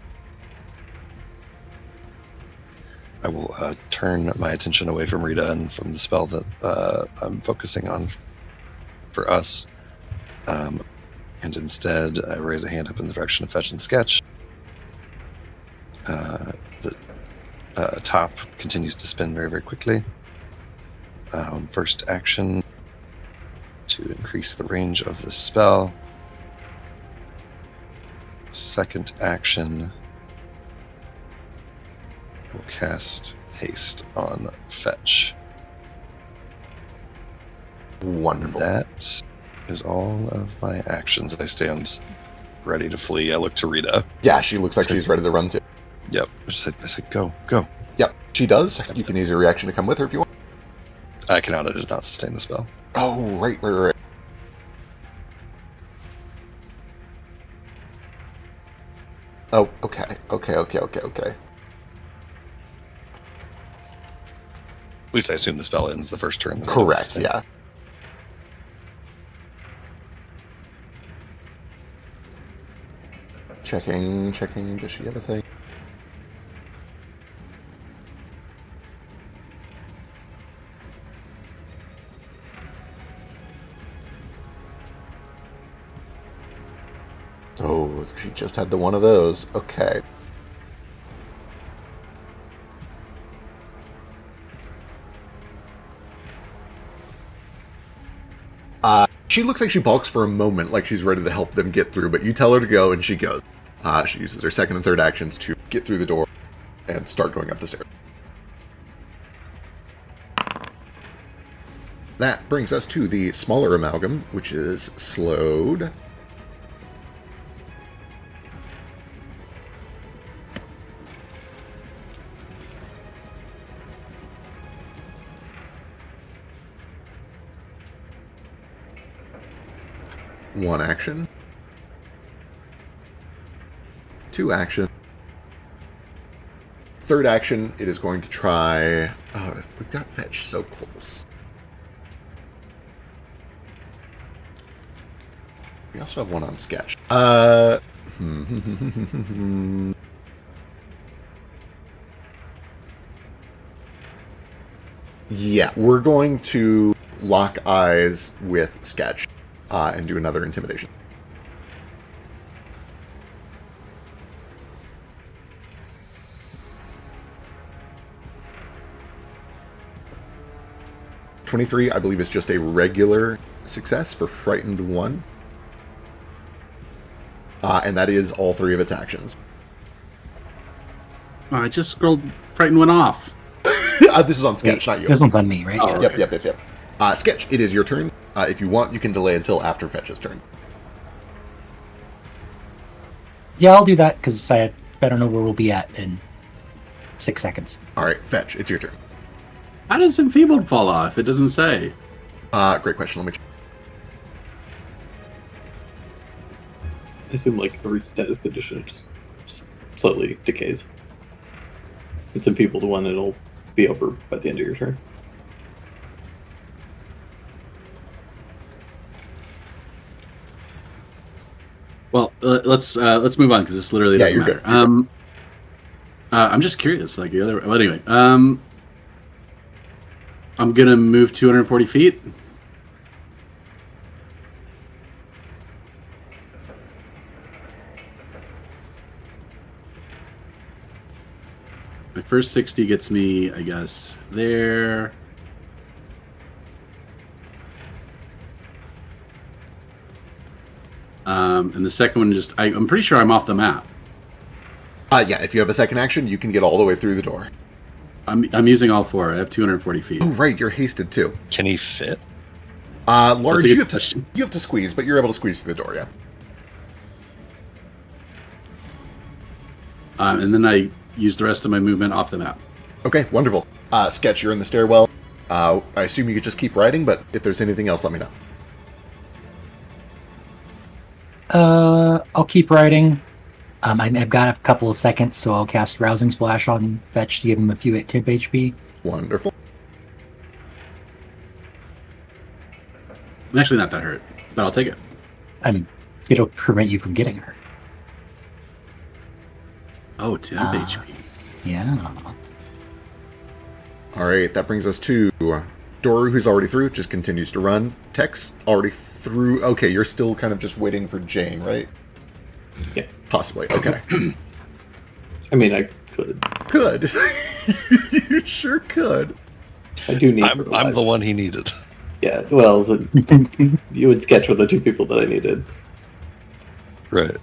will turn my attention away from Rita and from the spell that I'm focusing on for us. And instead, I raise a hand up in the direction of Fetch and Sketch. The top continues to spin very, very quickly. First action to increase the range of the spell. Second action will cast haste on Fetch. Wonderful. That is all of my actions. I stand ready to flee. I look to Rita. Yeah, she looks like she's ready to run too. Yep. I said, go. Yep, she does. You can use your reaction to come with her if you want. I did not sustain the spell. Oh, right. Oh, okay. At least I assume the spell ends the first turn. Correct, yeah. Checking. Does she have a thing? Oh, she just had the one of those. Okay. She looks like she balks for a moment, like she's ready to help them get through, but you tell her to go, and she goes. She uses her second and third actions to get through the door and start going up the stairs. That brings us to the smaller amalgam, which is slowed. One action. Two action. Third action, it is going to try... Oh, we've got Fetch so close. We also have one on Sketch. Yeah, we're going to lock eyes with Sketch and do another intimidation. .23, I believe, is just a regular success for Frightened 1. And that is all three of its actions. Oh, I just scrolled Frightened one off. This is on Sketch, not you. This one's on me, right? Oh, Yeah. Yep. Sketch, it is your turn. If you want, you can delay until after Fetch's turn. Yeah, I'll do that because I don't know where we'll be at in 6 seconds. All right, Fetch, it's your turn. How does Enfeebled fall off? It doesn't say. Great question. Let me check. I assume like every status condition it just slowly decays. It's in people to one, it'll be over by the end of your turn. Well, let's move on because this literally doesn't matter. Good. I'm just curious, like the other. Well, anyway, I'm gonna move 240 feet. My first 60 gets me, I guess, there. And the second one I'm pretty sure I'm off the map. Yeah, if you have a second action, you can get all the way through the door. I'm using all four. I have 240 feet. Oh, right, you're hasted too. Can he fit? Large, That's a you good have question. you have to squeeze, but you're able to squeeze through the door, yeah. And then I use the rest of my movement off the map. Okay, wonderful. Sketch, you're in the stairwell. I assume you could just keep riding, but if there's anything else, let me know. I'll keep riding. I've got a couple of seconds, so I'll cast Rousing Splash on Fetch to give him a few temp HP. Wonderful. I'm actually not that hurt, but I'll take it. It'll prevent you from getting hurt. Oh, temp HP. Yeah. All right, that brings us to Doru, who's already through, just continues to run. Tex, already through. Okay, you're still kind of just waiting for Jane, right? Yeah. Possibly. Okay. I mean, I could. Could. You sure could. I do need. I'm the one he needed. Yeah. Well, you and Sketch were the two people that I needed. Right.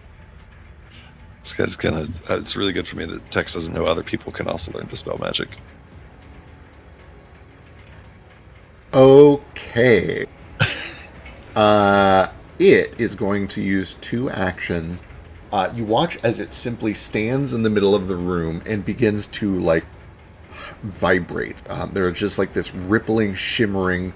This guy's gonna. It's really good for me that Tex doesn't know other people can also learn Dispel Magic. Okay. It is going to use 2 actions. You watch as it simply stands in the middle of the room and begins to, like, vibrate. There's just, like, this rippling, shimmering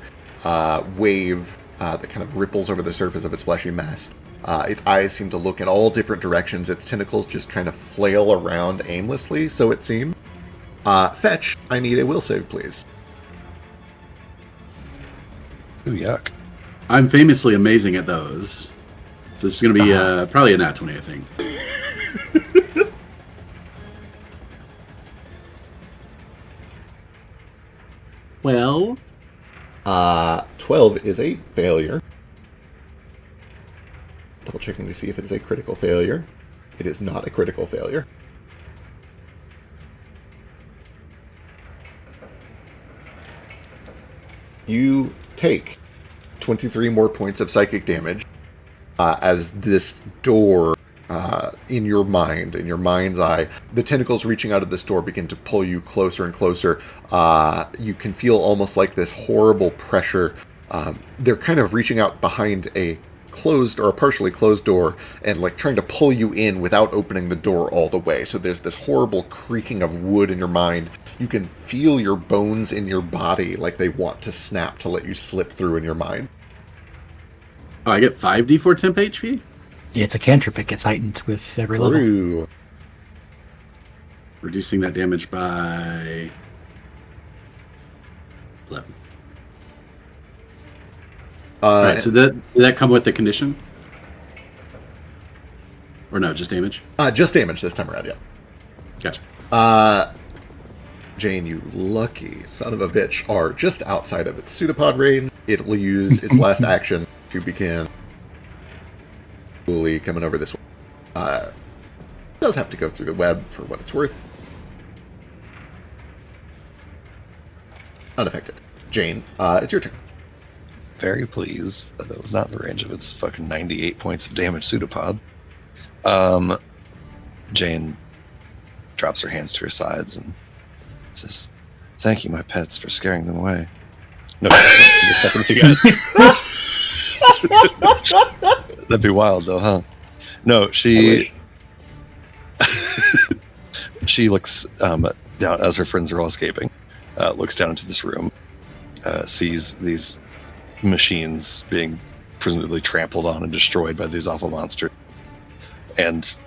wave that kind of ripples over the surface of its fleshy mass. Its eyes seem to look in all different directions. Its tentacles just kind of flail around aimlessly, so it seems. Fetch, I need a will save, please. Ooh, yuck. I'm famously amazing at those. So this is going to be probably a nat 20, I think. Well, 12 is a failure. Double checking to see if it is a critical failure. It is not a critical failure. You take 23 more points of psychic damage as this door in your mind, in your mind's eye, the tentacles reaching out of this door begin to pull you closer and closer. You can feel almost like this horrible pressure. They're kind of reaching out behind a closed or a partially closed door and like trying to pull you in without opening the door all the way. So there's this horrible creaking of wood in your mind. You can feel your bones in your body like they want to snap to let you slip through in your mind. Oh, I get 5d4 temp HP? Yeah, it's a cantrip. It gets heightened with every level. True. Reducing that damage by 11. Right, so did that come with the condition? Or no, just damage? Just damage this time around, yeah. Gotcha. Jane, you lucky son of a bitch, are just outside of its pseudopod range. It will use its last action to begin coming over this way. Does have to go through the web for what it's worth. Unaffected. Jane, it's your turn. Very pleased that it was not in the range of its fucking 98 points of damage pseudopod. Jane drops her hands to her sides and says, "Thank you, my pets, for scaring them away." No, with you guys. That'd be wild, though, huh? No, she she looks down as her friends are all escaping. Looks down into this room, sees these machines being presumably trampled on and destroyed by these awful monsters, and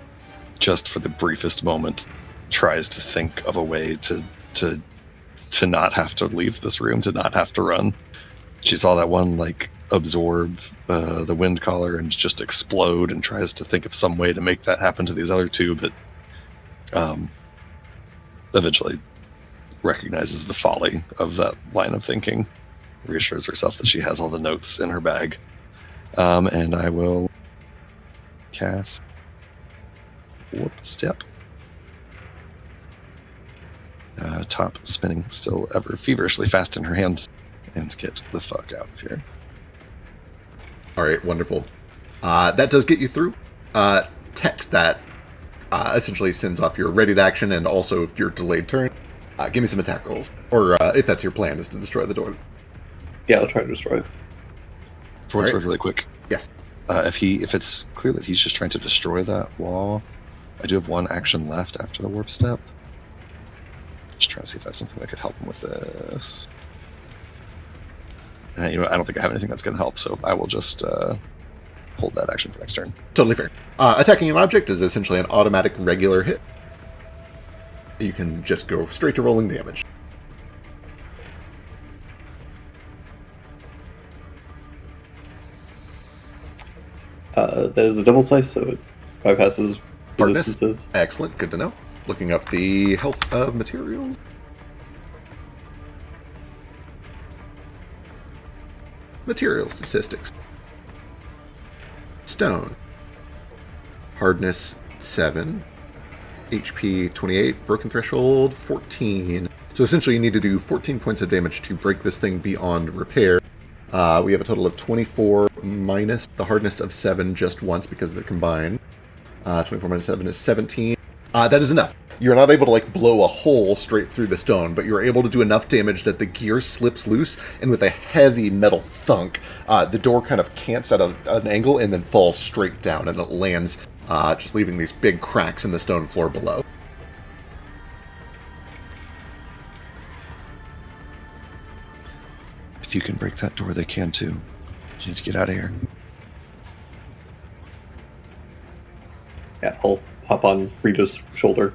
just for the briefest moment tries to think of a way to not have to leave this room, to not have to run. She saw that one like absorb the wind collar and just explode, and tries to think of some way to make that happen to these other two, but eventually recognizes the folly of that line of thinking, reassures herself that she has all the notes in her bag, and I will cast Warp Step. Top spinning still ever feverishly fast in her hand, and get the fuck out of here. All right, wonderful. That does get you through. Text that essentially sends off your ready to action and also your delayed turn. Give me some attack rolls, or if that's your plan, is to destroy the door. Yeah, I'll try to destroy it. For what's All right. worth, really quick. Yes. If it's clear that he's just trying to destroy that wall, I do have one action left after the warp step. trying to see if I have something that could help him with this. I don't think I have anything that's going to help, so I will just hold that action for next turn. Totally fair. Attacking an object is essentially an automatic regular hit. You can just go straight to rolling damage. That is a double slice, so it bypasses Hardness. resistances. Excellent. Good to know. Looking up the health of materials. Material statistics. Stone. Hardness 7. HP 28. Broken threshold 14. So essentially you need to do 14 points of damage to break this thing beyond repair. We have a total of 24 minus the hardness of 7 just once because they're combined. 24 minus 7 is 17. That is enough. You're not able to blow a hole straight through the stone, but you're able to do enough damage that the gear slips loose, and with a heavy metal thunk, the door kind of cants at an angle and then falls straight down, and it lands, just leaving these big cracks in the stone floor below. If you can break that door, they can too. You need to get out of here. Yeah, I'll hop on Rita's shoulder.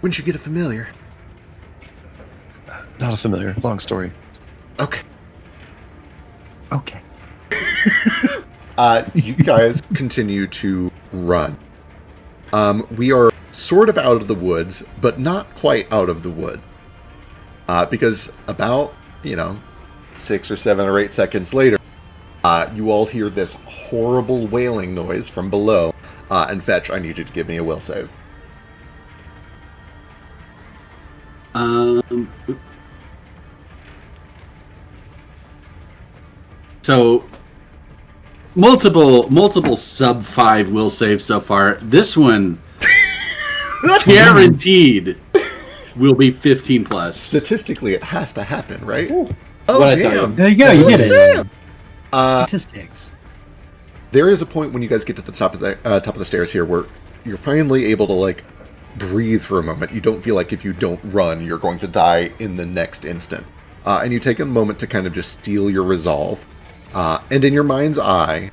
When'd you get a familiar? Not a familiar. Long story. Okay. Okay. You guys continue to run. We are sort of out of the woods, but not quite out of the wood. Because about, 6 or 7 or 8 seconds later, you all hear this horrible wailing noise from below. And Fetch, I need you to give me a will save. So multiple sub 5 will saves so far. This one guaranteed will be 15 plus. Statistically, it has to happen, right? Ooh. Oh, What'd I tell damn. you? There you go. You did it. Damn. Statistics. There is a point when you guys get to the top of the stairs here where you're finally able to breathe for a moment. You don't feel like if you don't run, you're going to die in the next instant. And you take a moment to kind of just steel your resolve. And in your mind's eye,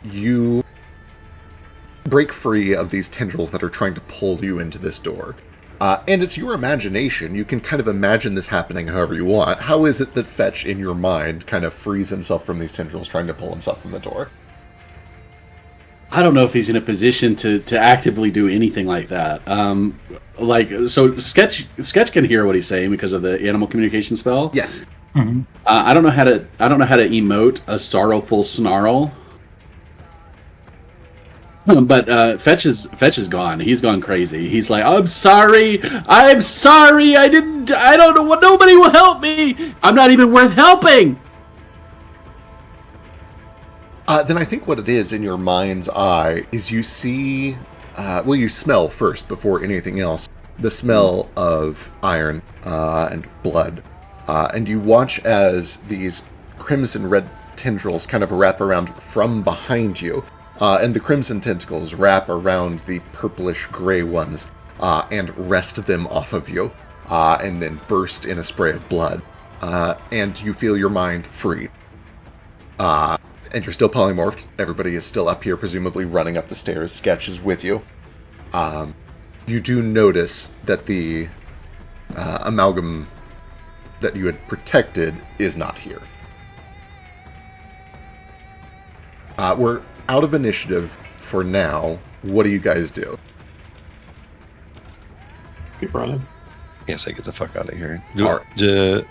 you break free of these tendrils that are trying to pull you into this door. And it's your imagination. You can kind of imagine this happening however you want. How is it that Fetch, in your mind, kind of frees himself from these tendrils trying to pull himself from the door? I don't know if he's in a position to actively do anything like that. So Sketch can hear what he's saying because of the animal communication spell. Yes. Mm-hmm. I don't know how to emote a sorrowful snarl. But Fetch is gone. He's gone crazy. He's like, I'm sorry. I don't know what. Nobody will help me. I'm not even worth helping. Then I think what it is in your mind's eye is you see, you smell first before anything else, the smell of iron and blood. And you watch as these crimson red tendrils kind of wrap around from behind you. And the crimson tentacles wrap around the purplish gray ones and wrest them off of you, and then burst in a spray of blood. And you feel your mind free. And you're still polymorphed. Everybody is still up here, presumably running up the stairs. Sketch is with you. You do notice that the amalgam that you had protected is not here. We're out of initiative for now. What do you guys do? Keep running. Yes, I get the fuck out of here. All right.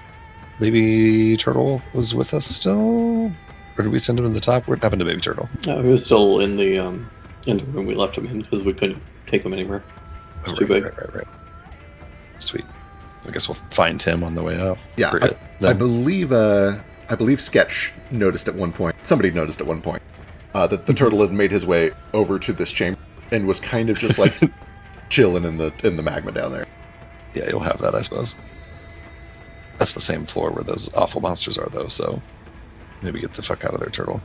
Baby Turtle was with us still? Or did we send him to the top? What happened to Baby Turtle? He was still in the room we left him in because we couldn't take him anywhere. It's too big. Right. Sweet. I guess we'll find him on the way out. Yeah, I believe Sketch noticed at one point. Somebody noticed at one point that the turtle had made his way over to this chamber and was kind of just chilling in the magma down there. Yeah, you'll have that, I suppose. That's the same floor where those awful monsters are, though. So maybe get the fuck out of there, turtle.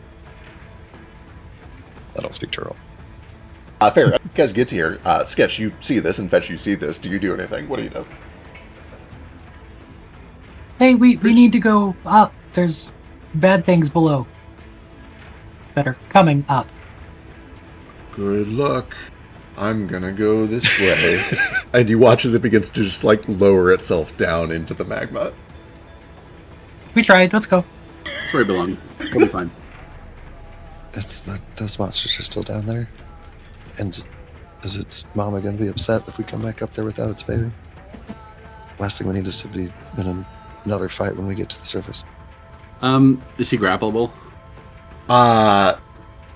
I don't speak turtle. Fair. You guys get here. Sketch, you see this, and Fetch, you see this. Do you do anything? What do you do? Hey, we need to go up. There's bad things below that are coming up. Good luck. I'm gonna go this way. And you watch as it begins to just, like, lower itself down into the magma. We tried. Let's go. That's where I belong. We'll be fine. Those monsters are still down there. And is its mama going to be upset if we come back up there without its baby? Last thing we need is to be in another fight when we get to the surface. Is he grappleable?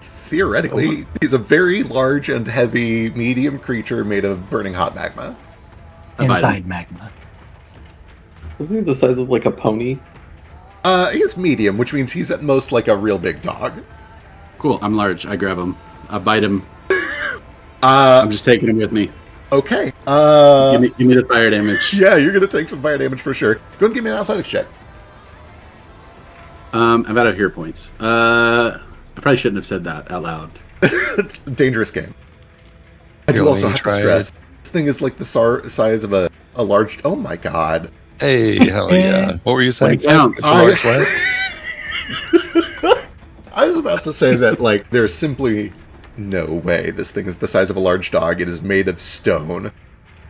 Theoretically, he's a very large and heavy medium creature made of burning hot magma. Inside magma. Isn't he the size of like a pony? He's medium, which means he's at most like a real big dog. Cool. I'm large. I grab him. I bite him. I'm just taking him with me. Okay. Give me the fire damage. Yeah, you're gonna take some fire damage for sure. Go ahead and give me an athletics check. I'm out of hero points. I probably shouldn't have said that out loud. Dangerous game. I do also have to stress, this thing is like the size of a large... Oh my god. Hey, hell yeah. What were you saying? When it counts. It's a large what? I was about to say that, like, there's simply no way this thing is the size of a large dog. It is made of stone.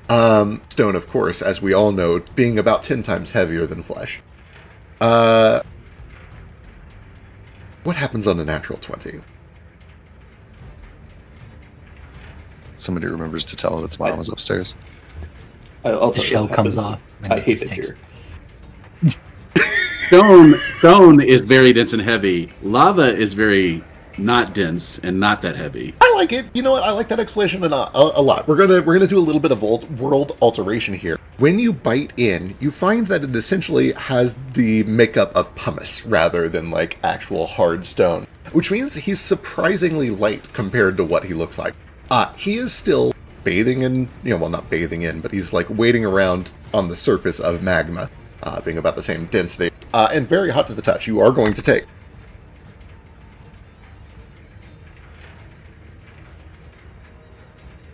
Stone, of course, as we all know, being about 10 times heavier than flesh. What happens on a natural 20? Somebody remembers to tell it its mom is upstairs. I'll The tell you shell what comes happens. off. And I it hate just it takes- here. Stone is very dense and heavy. Lava is very not dense and not that heavy. I like it. You know what? I like that explanation a lot. We're gonna do a little bit of world alteration here. When you bite in, you find that it essentially has the makeup of pumice rather than like actual hard stone, which means he's surprisingly light compared to what he looks like. He is still bathing in, well, not bathing in, but he's like wading around on the surface of magma, being about the same density, and very hot to the touch. You are going to take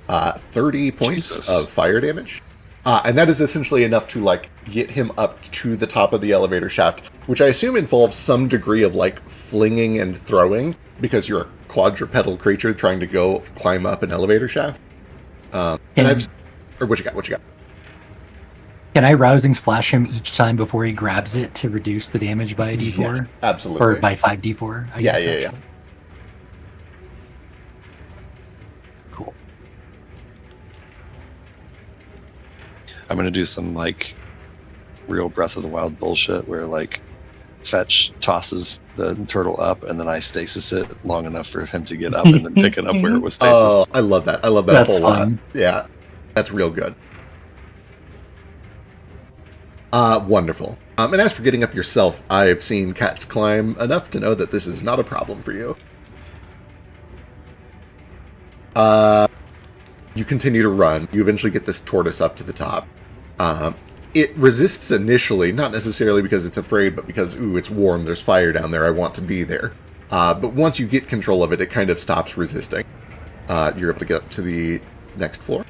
30 points Jesus. of fire damage. And that is essentially enough to, like, get him up to the top of the elevator shaft, which I assume involves some degree of, like, flinging and throwing, because you're a quadrupedal creature trying to go climb up an elevator shaft. Or what you got? Can I rousing splash him each time before he grabs it to reduce the damage by a d4? Yes, absolutely. Or by 5d4? I guess, Yeah. actually. Cool. I'm going to do some, like, real Breath of the Wild bullshit where, like, Fetch tosses the turtle up, and then I stasis it long enough for him to get up and then pick it up where it was stasis. Oh, I love that. I love that That's a whole fun. lot. Yeah, that's real good. Wonderful. And as for getting up yourself, I've seen cats climb enough to know that this is not a problem for you. You continue to run. You eventually get this tortoise up to the top. It resists initially, not necessarily because it's afraid, but because, ooh, it's warm, there's fire down there, I want to be there. But once you get control of it, it kind of stops resisting. You're able to get up to the next floor.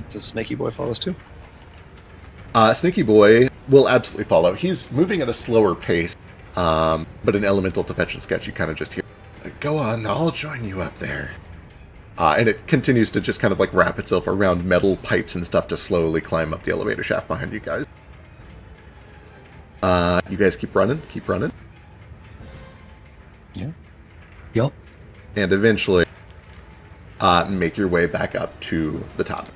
Does Snaky Boy follow us too? Sneaky Boy will absolutely follow. He's moving at a slower pace, but an elemental to Fetch and Sketch, you kind of just hear, go on, I'll join you up there. And it continues to just kind of like wrap itself around metal pipes and stuff to slowly climb up the elevator shaft behind you guys. You guys keep running. Yeah. Yep. And eventually make your way back up to the top.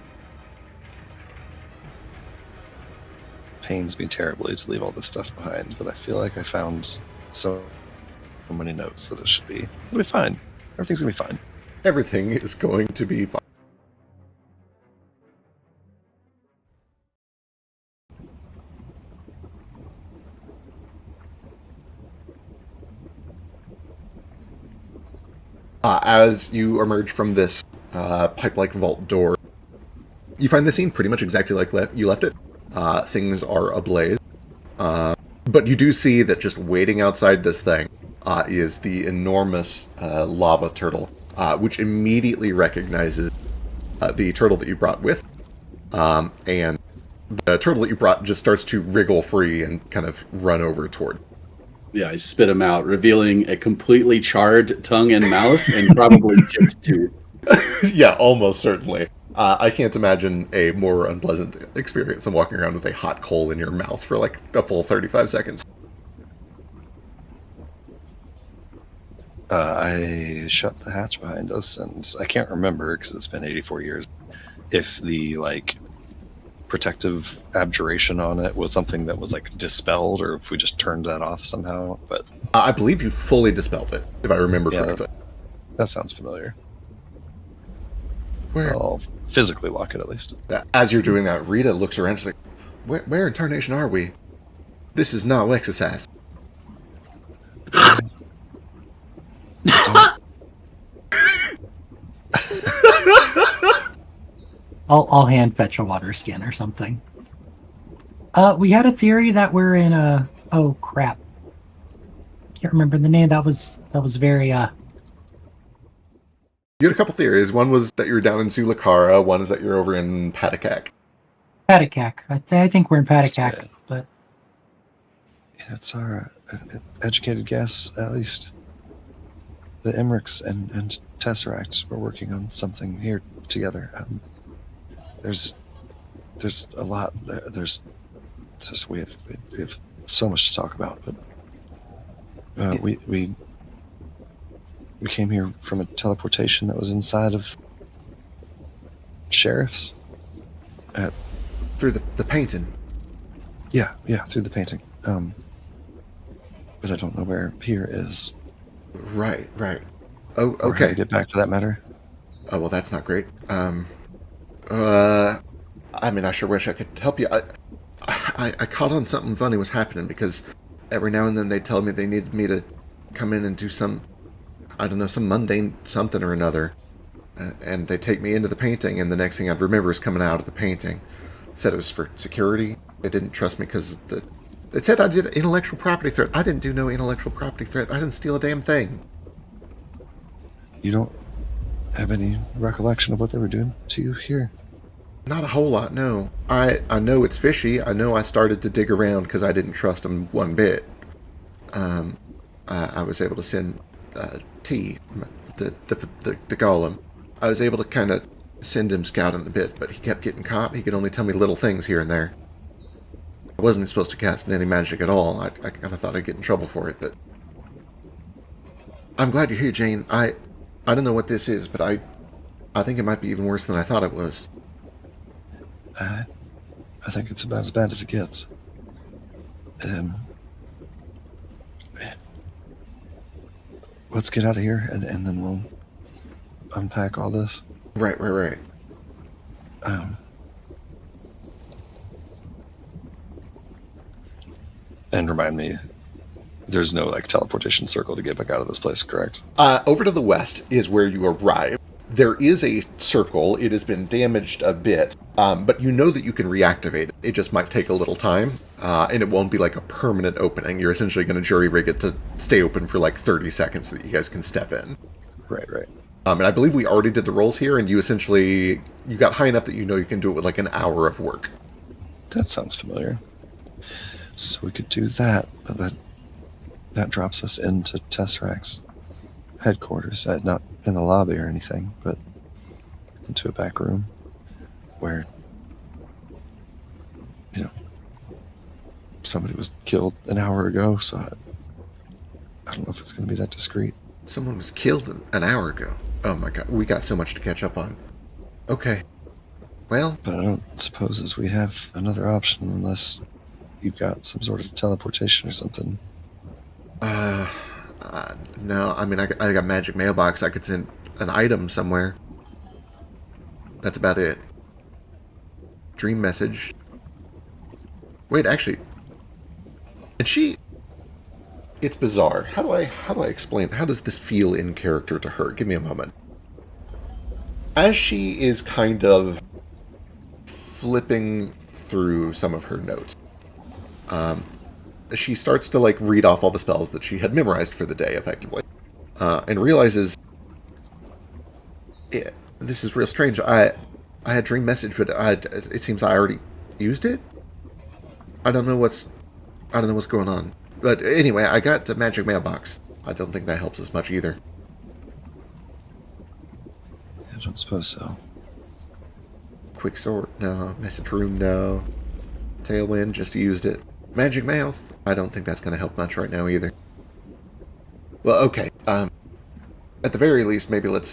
Pains me terribly to leave all this stuff behind, but I feel like I found so many notes that it should be. It'll be fine. Everything's going to be fine. Everything is going to be fine. As you emerge from this pipe-like vault door, you find the scene pretty much exactly like you left it. Things are ablaze. But you do see that just waiting outside this thing is the enormous lava turtle which immediately recognizes the turtle that you brought with. And the turtle that you brought just starts to wriggle free and kind of run over toward. Yeah, I spit him out, revealing a completely charred tongue and mouth and probably chipped tooth. Yeah, almost certainly. I can't imagine a more unpleasant experience than walking around with a hot coal in your mouth for like a full 35 seconds. I shut the hatch behind us, and I can't remember because it's been 84 years. If the like protective abjuration on it was something that was like dispelled, or if we just turned that off somehow. But I believe you fully dispelled it, if I remember correctly. That sounds familiar. Where? I'll physically lock it at least. As you're doing that, Rita looks around. She's like, "Where in tarnation are we? This is not exercise." I'll hand fetch a water skin or something. We had a theory that we're in a. Oh crap! Can't remember the name. That was very You had a couple theories. One was that you're down in Zulakara. One is that you're over in Patakak. Patakak. I think we're in Patakak, but Yeah, it's our educated guess, at least. The Emmerichs and Tesseract were working on something here together. There's a lot. There's just we have so much to talk about, but we came here from a teleportation that was inside of sheriff's. Through the painting. Yeah, through the painting. But I don't know where here is. Right. Oh, Or how to okay. get back to that matter. Oh, well, that's not great. I mean, I sure wish I could help you. I caught on something funny was happening because every now and then they'd tell me they needed me to come in and do some, I don't know, some mundane something or another. And they'd take me into the painting, and the next thing I'd remember is coming out of the painting. Said it was for security. They didn't trust me because it said I did an intellectual property threat. I didn't do no intellectual property threat. I didn't steal a damn thing. You don't have any recollection of what they were doing to you here? Not a whole lot, no. I know it's fishy. I know I started to dig around because I didn't trust them one bit. I was able to send T, the golem. I was able to kind of send him scouting a bit, but he kept getting caught. He could only tell me little things here and there. I wasn't supposed to cast any magic at all. I kind of thought I'd get in trouble for it, but I'm glad you're here, Jane. I don't know what this is, but I think it might be even worse than I thought it was. I think it's about as bad as it gets. Let's get out of here, and then we'll unpack all this. Right. And remind me, there's no like teleportation circle to get back out of this place, correct? Over to the west is where you arrive. There is a circle. It has been damaged a bit, but you know that you can reactivate it. It just might take a little time, and it won't be like a permanent opening. You're essentially going to jury-rig it to stay open for like 30 seconds so that you guys can step in. Right. And I believe we already did the rolls here, and you got high enough that you know you can do it with like an hour of work. That sounds familiar. So we could do that, but that drops us into Tesseract's headquarters. Not in the lobby or anything, but into a back room where, somebody was killed an hour ago, so I don't know if it's going to be that discreet. Someone was killed an hour ago. Oh my god, we got so much to catch up on. Okay. Well... But I don't suppose as we have another option unless you've got some sort of teleportation or something. No, I mean, I got magic mailbox. I could send an item somewhere. That's about it. Dream message. Wait, actually... And she... It's bizarre. How do I explain? How does this feel in character to her? Give me a moment. As she is kind of flipping through some of her notes, she starts to like read off all the spells that she had memorized for the day, effectively, and realizes Yeah, this is real strange. I had dream message, but it seems I already used it. I don't know what's going on. But anyway, I got the magic mailbox. I don't think that helps us much either. I don't suppose so. Quick sort, no. Message room, no. Tailwind, just used it. Magic mouth, I don't think that's going to help much right now either. Well, okay. At the very least, maybe let's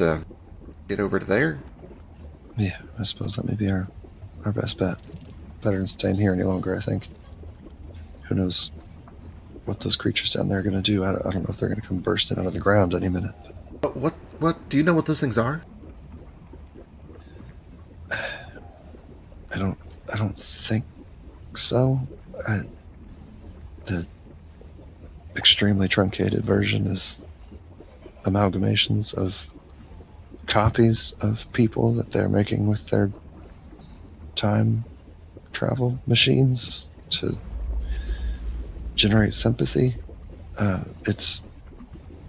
get over to there. Yeah, I suppose that may be our best bet. Better than staying here any longer, I think. Who knows what those creatures down there are going to do. I don't know if they're going to come bursting out of the ground any minute. What? Do you know what those things are? I don't think so. The extremely truncated version is amalgamations of copies of people that they're making with their time travel machines to generate sympathy.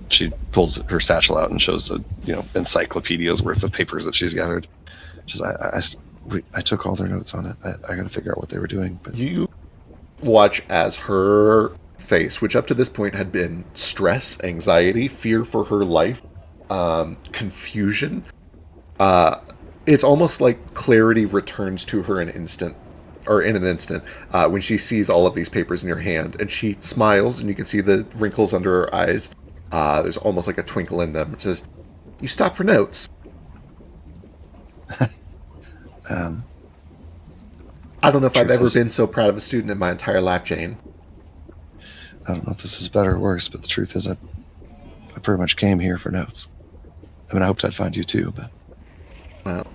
She pulls her satchel out and shows a encyclopedia's worth of papers that she's gathered. I took all their notes on it. I got to figure out what they were doing. But You watch as her face, which up to this point had been stress, anxiety, fear for her life, confusion. It's almost like clarity returns to her in an instant when she sees all of these papers in your hand, and she smiles, and you can see the wrinkles under her eyes. There's almost like a twinkle in them. It says, "You stop for notes." I don't know if I've ever been so proud of a student in my entire life, Jane. I don't know if this is better or worse, but the truth is I pretty much came here for notes. I mean, I hoped I'd find you too, but... Well,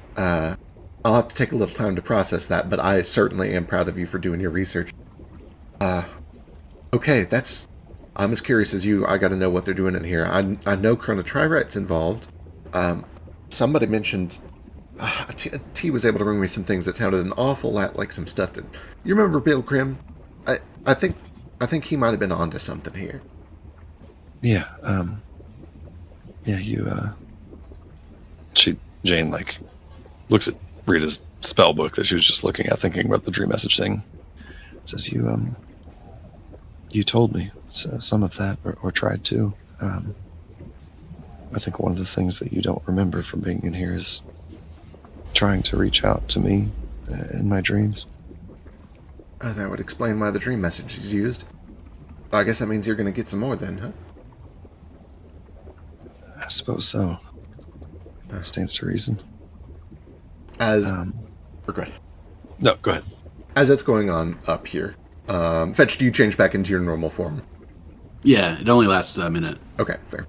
I'll have to take a little time to process that, but I certainly am proud of you for doing your research. Okay, I'm as curious as you. I gotta know what they're doing in here. I know Chronotrirete's involved. Somebody mentioned... T was able to bring me some things that sounded an awful lot like some stuff that... You remember Bill Grimm? I think he might have been onto something here. Yeah, Jane, looks at Rita's spell book that she was just looking at, thinking about the dream message thing. It says, you told me some of that, or tried to. I think one of the things that you don't remember from being in here is trying to reach out to me in my dreams. That would explain why the dream message is used. I guess that means you're going to get some more then, huh? I suppose so. That stands to reason. Go ahead. No, go ahead. As that's going on up here, Fetch, do you change back into your normal form? Yeah, it only lasts a minute. Okay, fair.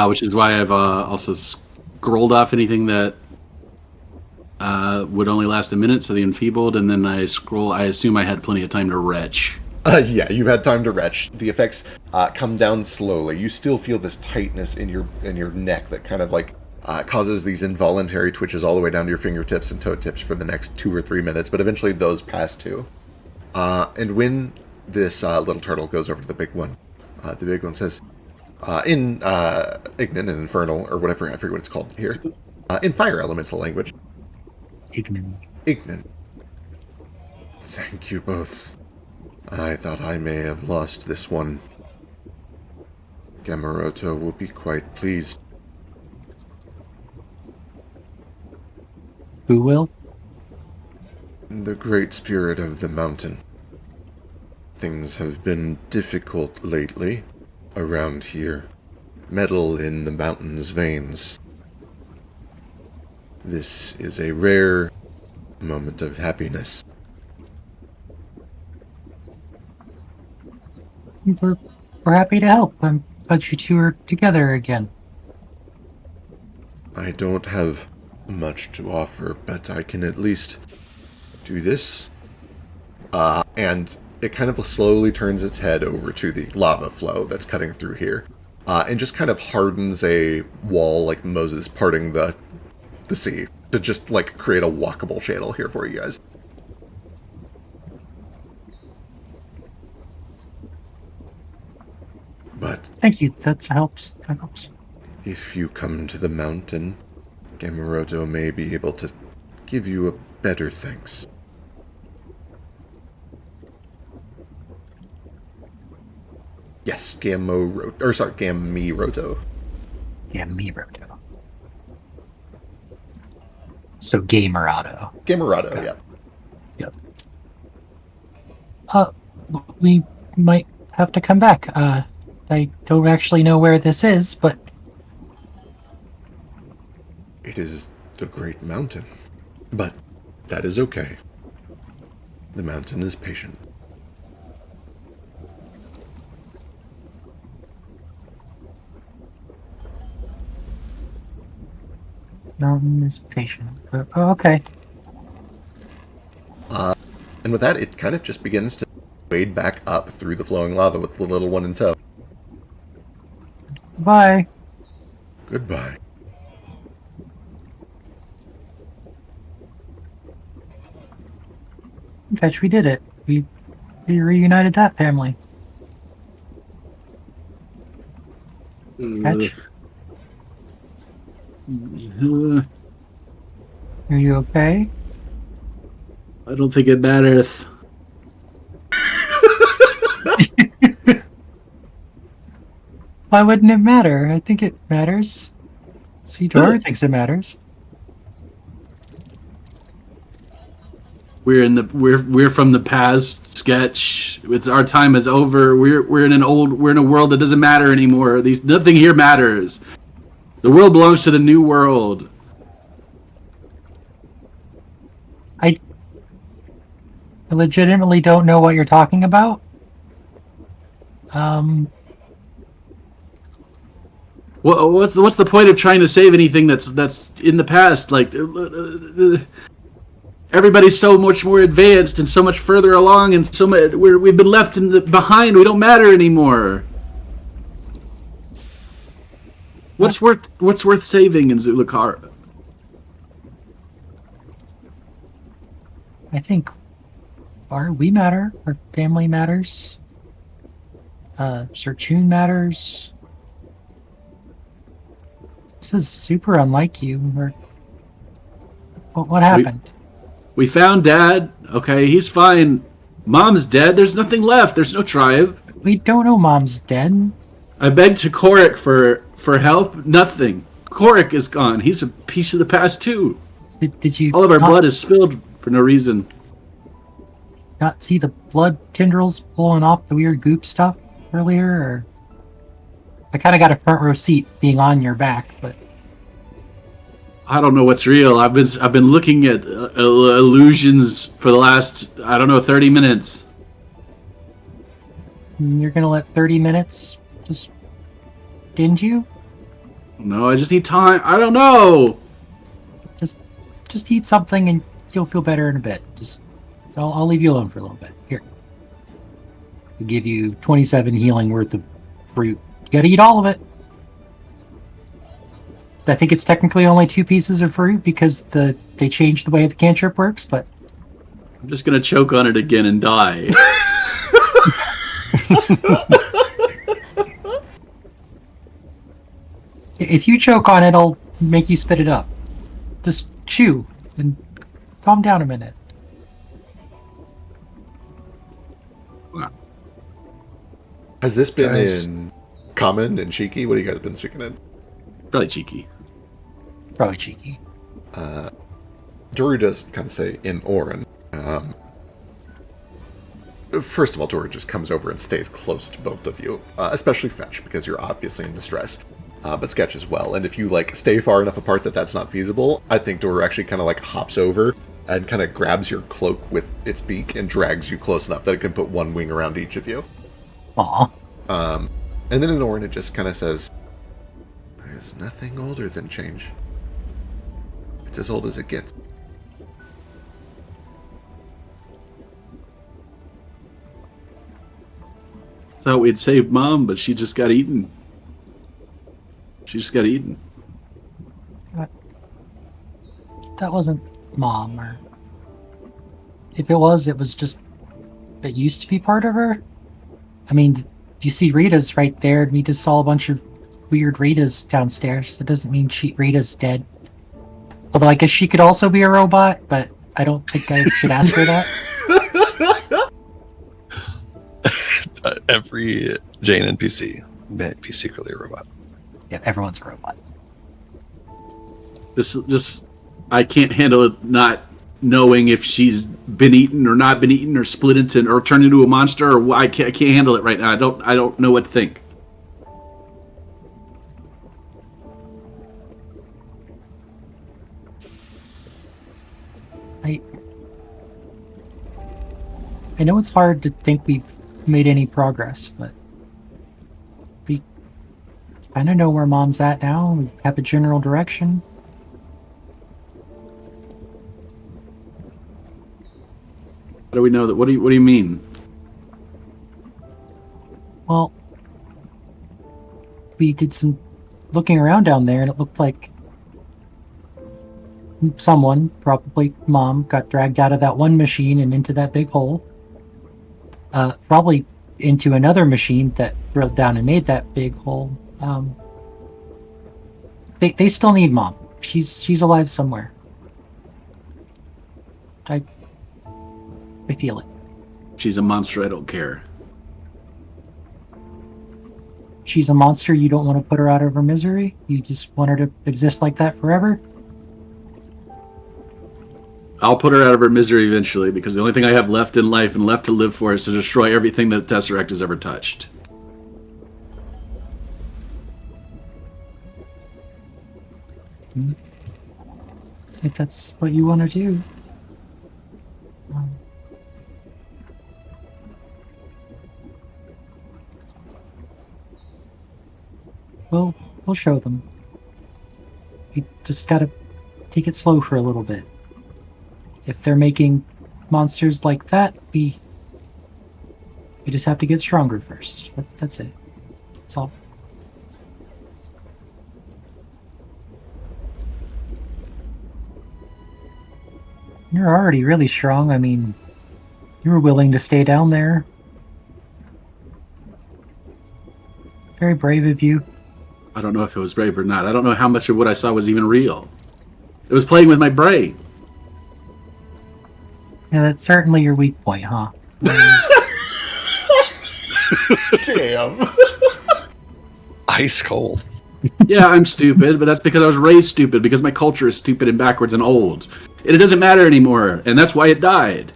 Which is why I've also scrolled off anything that would only last a minute, so the enfeebled, and then I assume I had plenty of time to retch. Yeah, you've had time to retch. The effects come down slowly. You still feel this tightness in your neck that kind of causes these involuntary twitches all the way down to your fingertips and toe tips for the next 2 or 3 minutes, but eventually those pass too. And when this little turtle goes over to the big one says, in Ignan and Infernal, or whatever, I forget what it's called here, in fire elemental language. Ignan. Thank you both. I thought I may have lost this one. Gameroto will be quite pleased. Who will? The great spirit of the mountain. Things have been difficult lately around here. Metal in the mountain's veins. This is a rare moment of happiness. We're happy to help. I'm glad you two are together again. I don't have much to offer, but I can at least do this. And it kind of slowly turns its head over to the lava flow that's cutting through here. And just kind of hardens a wall like Moses parting the sea to just create a walkable channel here for you guys. But thank you. That helps. if you come to the mountain, Gamuroto may be able to give you a better thanks. Yes, Gamiroto. Yeah, me, Roto. So Gamerado. Gamuroto, Okay. yeah. Yep. We might have to come back. I don't actually know where this is, but It is the Great Mountain. But that is okay. The mountain is patient. mountain is patient. Okay. And with that, it kind of just begins to wade back up through the flowing lava with the little one in tow. Bye. Goodbye. Fetch, we did it. We reunited that family. Fetch, are you okay? I don't think it matters. Why wouldn't it matter? I think it matters. See, Dora thinks it matters. We're from the past. Sketch. It's our time is over. We're in a world that doesn't matter anymore. Nothing here matters. The world belongs to the new world. I legitimately don't know what you're talking about. What's the point of trying to save anything that's in the past? Like everybody's so much more advanced and so much further along, and we've been left behind. We don't matter anymore. What's worth saving in Zulukara? I think we matter. Our family matters. Sir Chun matters. This is super unlike you. What happened? We found Dad. Okay, he's fine. Mom's dead. There's nothing left. There's no tribe. We don't know Mom's dead. I begged to Korik for help. Nothing. Korik is gone. He's a piece of the past too. Did you? All of our blood is spilled for no reason. Not see the blood tendrils pulling off the weird goop stuff earlier? Or I kind of got a front row seat being on your back, but I don't know what's real. I've been looking at illusions for the last 30 minutes. you're gonna let 30 minutes just end you? No, I just need time. I don't know. Just eat something and you'll feel better in a bit. I'll leave you alone for a little bit. Here. I'll give you 27 healing worth of fruit. You gotta eat all of it. I think it's technically only 2 pieces of fruit because they changed the way the cantrip works, but I'm just gonna choke on it again and die. if you choke on it, I'll make you spit it up. Just chew and calm down a minute. Has this been Guys. in common and cheeky? What have you guys been speaking in? Probably cheeky. Probably cheeky. Doru does kind of say in Orin. First of all, Doru just comes over and stays close to both of you, especially Fetch, because you're obviously in distress. But Sketch as well. And if you stay far enough apart that that's not feasible, I think Doru actually kind of hops over and kind of grabs your cloak with its beak and drags you close enough that it can put one wing around each of you. Aw. And then in Orin, it just kind of says, "There's nothing older than change. It's as old as it gets." Thought we'd save Mom, but she just got eaten. She just got eaten. That wasn't Mom, or if it was just it used to be part of her. I mean, you see Rita's right there, and we just saw a bunch of weird Ritas downstairs. That doesn't mean Rita's dead. Although I guess she could also be a robot, but I don't think I should ask her that. Every Jane NPC may be secretly a robot. Yeah, everyone's a robot. Just, I can't handle it not knowing if she's been eaten or not been eaten or split into or turned into a monster or I can't handle it right now. I don't know what to think. I know it's hard to think we've made any progress, but we kind of know where Mom's at now. We have a general direction. How do we know that? What do you mean? Well, we did some looking around down there, and it looked like someone, probably Mom, got dragged out of that one machine and into that big hole. Probably into another machine that drilled down and made that big hole. They still need Mom. She's alive somewhere. I feel it. She's a monster. I don't care. She's a monster. You don't want to put her out of her misery. You just want her to exist like that forever. I'll put her out of her misery eventually because the only thing I have left in life and left to live for is to destroy everything that Tesseract has ever touched. If that's what you want to do. We'll show them. We just gotta take it slow for a little bit. If they're making monsters like that, we just have to get stronger first. That's it. That's all. You're already really strong. I mean, you were willing to stay down there. Very brave of you. I don't know if it was brave or not. I don't know how much of what I saw was even real. It was playing with my brain. Yeah, that's certainly your weak point, huh? Damn. Ice cold. Yeah, I'm stupid, but that's because I was raised stupid, because my culture is stupid and backwards and old. And it doesn't matter anymore, and that's why it died.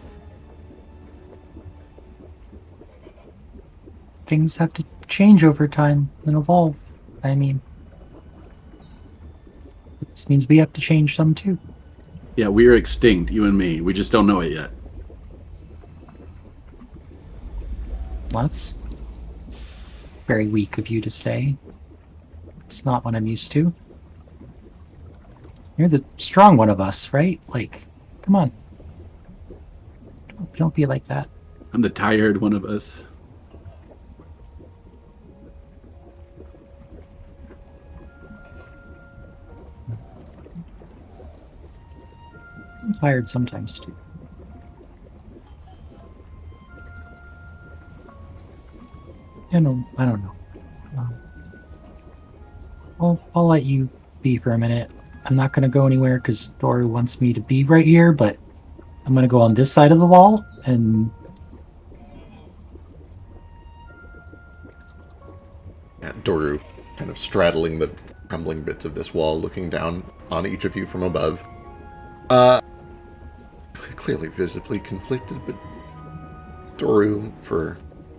Things have to change over time and evolve. I mean, this means we have to change some too. Yeah, we are extinct, you and me. We just don't know it yet. Well, that's very weak of you to say. It's not what I'm used to. You're the strong one of us, right? Like, come on. Don't be like that. I'm the tired one of us. I'm tired sometimes too. I don't know. I'll let you be for a minute. I'm not going to go anywhere because Dory wants me to be right here, but I'm going to go on this side of the wall and... Yeah, Doru kind of straddling the crumbling bits of this wall, looking down on each of you from above. Clearly visibly conflicted, but Doru, for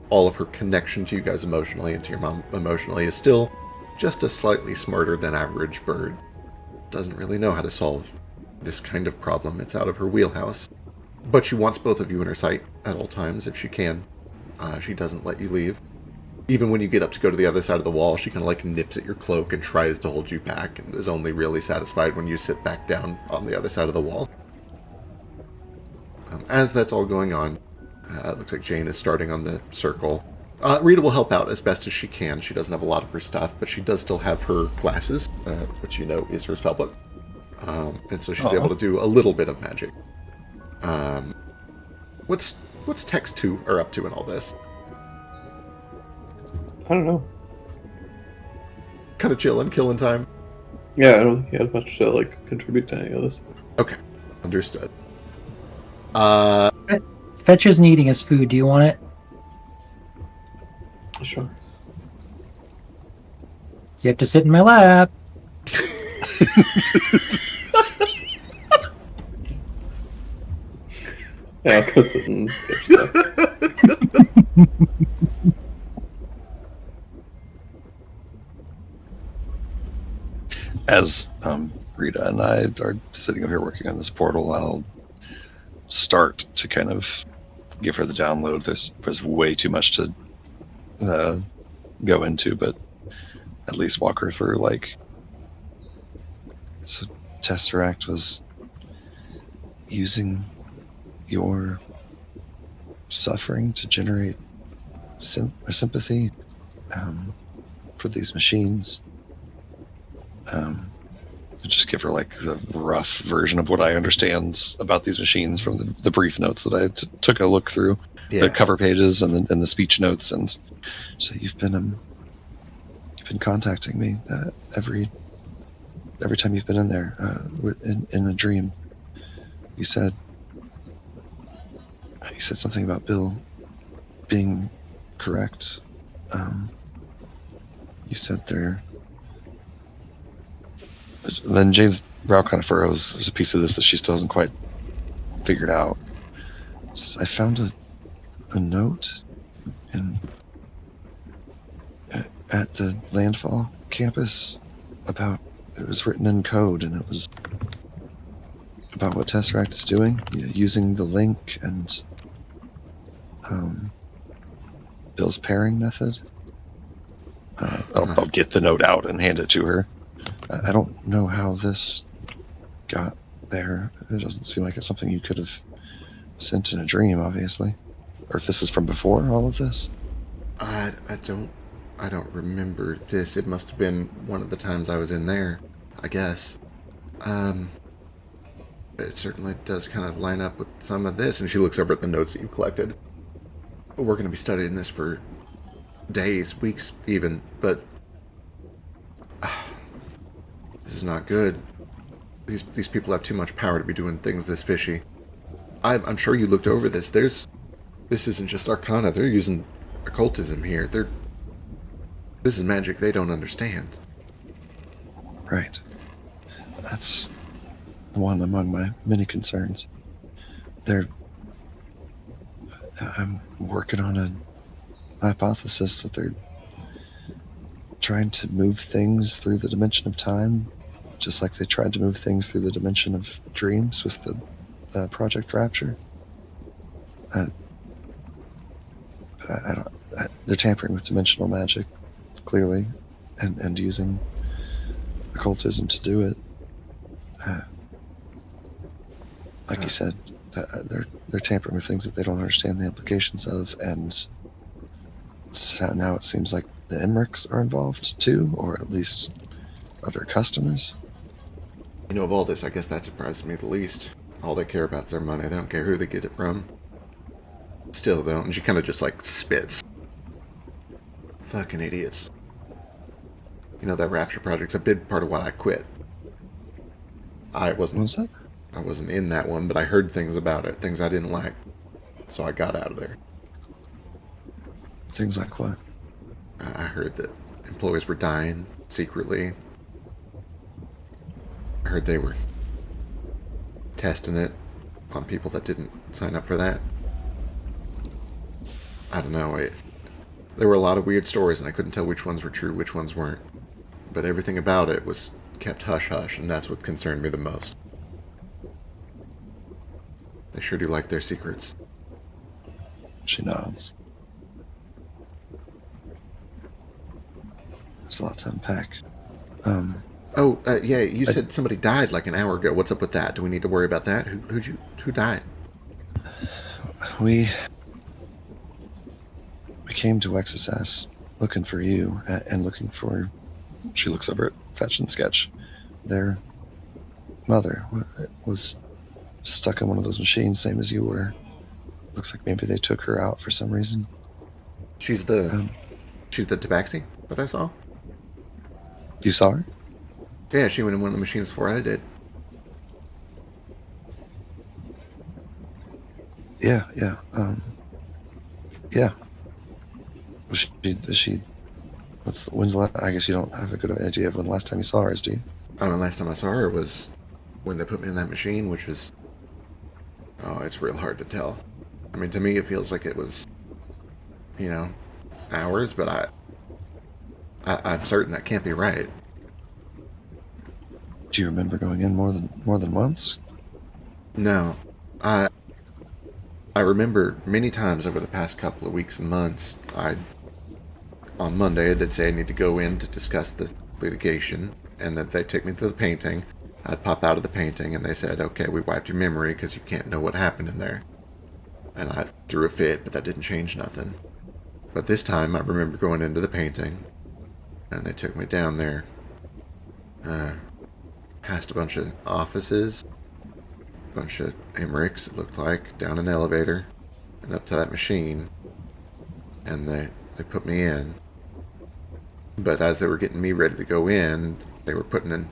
all of her connection to you guys emotionally and to your mom emotionally, is still just a slightly smarter than average bird. Doesn't really know how to solve this kind of problem. It's out of her wheelhouse. But she wants both of you in her sight at all times if she can. She doesn't let you leave. Even when you get up to go to the other side of the wall, she kind of like nips at your cloak and tries to hold you back, and is only really satisfied when you sit back down on the other side of the wall. As that's all going on, it looks like Jane is starting on the circle. Rita will help out as best as she can. She doesn't have a lot of her stuff, but she does still have her glasses, which you know is her spellbook. And so she's able to do a little bit of magic. What's Tex 2 are up to in all this? I don't know. Kind of chilling, killing time. Yeah, I don't think he had much to like contribute to any of this. Okay, understood. Fetch isn't eating his food. Do you want it? Sure. You have to sit in my lap. Yeah, I'll go sit and sketch stuff. As Rita and I are sitting up here working on this portal, I'll start to kind of give her the download. There's way too much to go into, but at least walk her through, like, so Tesseract was using your suffering to generate sympathy for these machines. Just give her like the rough version of what I understand about these machines from the brief notes that I took a look through, the cover pages and the speech notes, and so you've been contacting me every time you've been in there in a dream. You said something about Bill being correct. You said there. Then Jane's brow kind of furrows. There's a piece of this that she still hasn't quite figured out. It says, I found a note at the landfall campus about, it was written in code, and it was about what Tesseract is doing, using the link and Bill's pairing method. I'll get the note out and hand it to her. I don't know how this got there. It doesn't seem like it's something you could have sent in a dream, obviously. Or if this is from before all of this. I don't remember this. It must have been one of the times I was in there, I guess. It certainly does kind of line up with some of this. And she looks over at the notes that you collected. We're going to be studying this for days, weeks even, but this is not good. These people have too much power to be doing things this fishy. I'm sure you looked over this. This isn't just Arcana. They're using occultism here. This is magic they don't understand. Right. That's one among my many concerns. I'm working on a hypothesis that they're trying to move things through the dimension of time, just like they tried to move things through the dimension of dreams with the Project Rapture. They're tampering with dimensional magic, clearly, and using occultism to do it. Like you said, they're tampering with things that they don't understand the implications of, and so now it seems like the Emrics are involved too, or at least other customers. You know, of all this, I guess that surprises me the least. All they care about is their money. They don't care who they get it from. Still, though, and she kind of just, like, spits. Fucking idiots. You know, that Rapture Project's a big part of why I quit. What was that? I wasn't in that one, but I heard things about it, things I didn't like. So I got out of there. Things like what? I heard that employees were dying secretly. I heard they were testing it on people that didn't sign up for that. I don't know. There were a lot of weird stories, and I couldn't tell which ones were true, which ones weren't. But everything about it was kept hush-hush, and that's what concerned me the most. They sure do like their secrets. She nods. There's a lot to unpack. Yeah, you said somebody died like an hour ago. What's up with that? Do we need to worry about that? Who died? We came to XSS looking for you and looking for... She looks over at Fetch and Sketch. Their mother was stuck in one of those machines, same as you were. Looks like maybe they took her out for some reason. She's the tabaxi that I saw? You saw her? Yeah, she went in one of the machines before I did. Yeah, yeah. Yeah. Is she? When's the last? I guess you don't have a good idea of when the last time you saw her is, do you? I don't know, last time I saw her was when they put me in that machine, which was... Oh, it's real hard to tell. I mean, to me, it feels like it was, hours, but I'm certain that can't be right. Do you remember going in more than once? No. I remember many times over the past couple of weeks and months, on Monday, they'd say I need to go in to discuss the litigation, and that they'd take me to the painting. I'd pop out of the painting, and they said, okay, we wiped your memory because you can't know what happened in there. And I threw a fit, but that didn't change nothing. But this time, I remember going into the painting, and they took me down there, past a bunch of offices, a bunch of Emmerichs, it looked like, down an elevator, and up to that machine, and they put me in. But as they were getting me ready to go in, they were putting in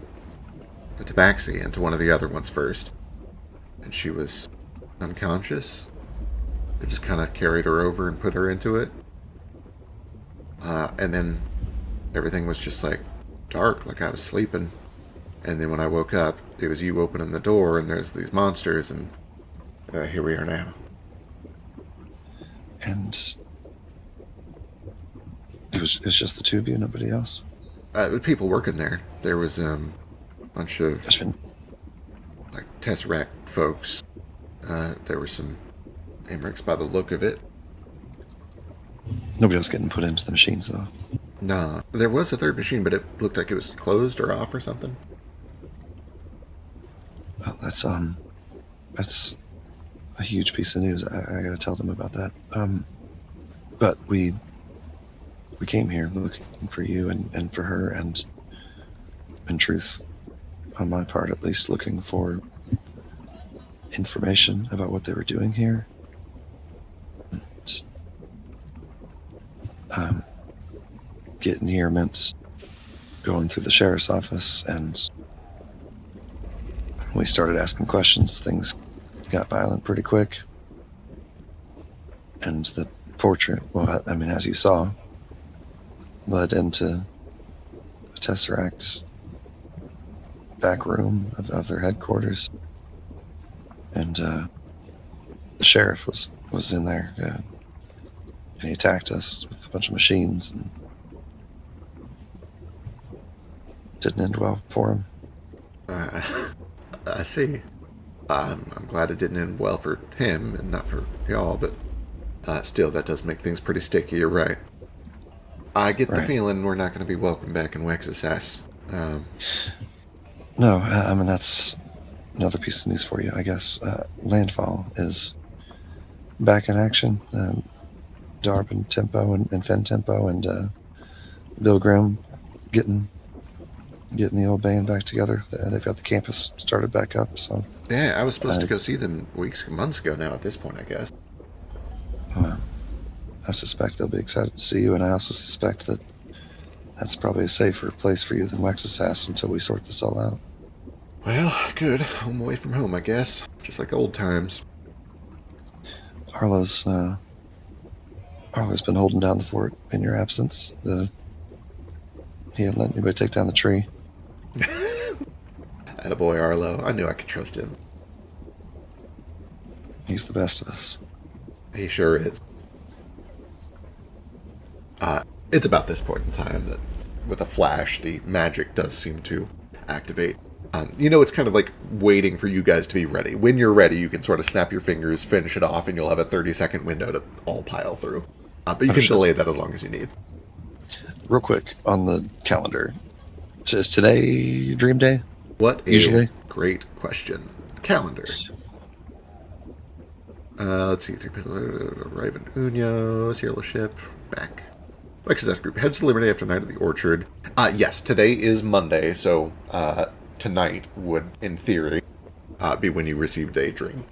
a tabaxi into one of the other ones first. And she was unconscious. They just kind of carried her over and put her into it. And then everything was just like dark, like I was sleeping. And then when I woke up, it was you opening the door, and there's these monsters, and here we are now. And it was just the two of you, nobody else? People working there. There was a bunch of like Tesseract folks. There were some Emmerichs by the look of it. Nobody else getting put into the machines, though? Nah. There was a third machine, but it looked like it was closed or off or something. Well, that's a huge piece of news. I gotta tell them about that. But we came here looking for you and for her, and in truth, on my part at least, looking for information about what they were doing here. And, getting here meant going through the sheriff's office, and when we started asking questions, things got violent pretty quick. And the portrait, well, I mean, as you saw, led into the Tesseract's back room of their headquarters. And the sheriff was in there, and he attacked us with a bunch of machines, and didn't end well for him. I see. I'm glad it didn't end well for him and not for y'all, but still, that does make things pretty sticky. You're right. I get the feeling we're not going to be welcome back in Wex's ass. No, I mean, that's another piece of news for you, I guess. Landfall is back in action. Darb and Tempo and Fen Tempo and Bill Grimm getting the old band back together. They've got the campus started back up. So yeah, I was supposed to go see them months ago now at this point, I guess. I suspect they'll be excited to see you, and I also suspect that that's probably a safer place for you than Wex's ass until we sort this all out. Well, good. Home away from home, I guess. Just like old times. Arlo's been holding down the fort in your absence. He hadn't let anybody take down the tree. Attaboy Arlo. I knew I could trust him. He's the best of us. He sure is. It's about this point in time that, with a flash, the magic does seem to activate. It's kind of like waiting for you guys to be ready. When you're ready, you can sort of snap your fingers, finish it off, and you'll have a 30-second window to all pile through. But you can delay that as long as you need. Real quick, on the calendar, is today your dream day? What Usually? a great question. Calendar. Let's see. 3 people arrive in Unos, Hero Ship, back. XSS Group heads to Liberty after night at the Orchard. Yes, today is Monday, so tonight would, in theory, be when you received a dream.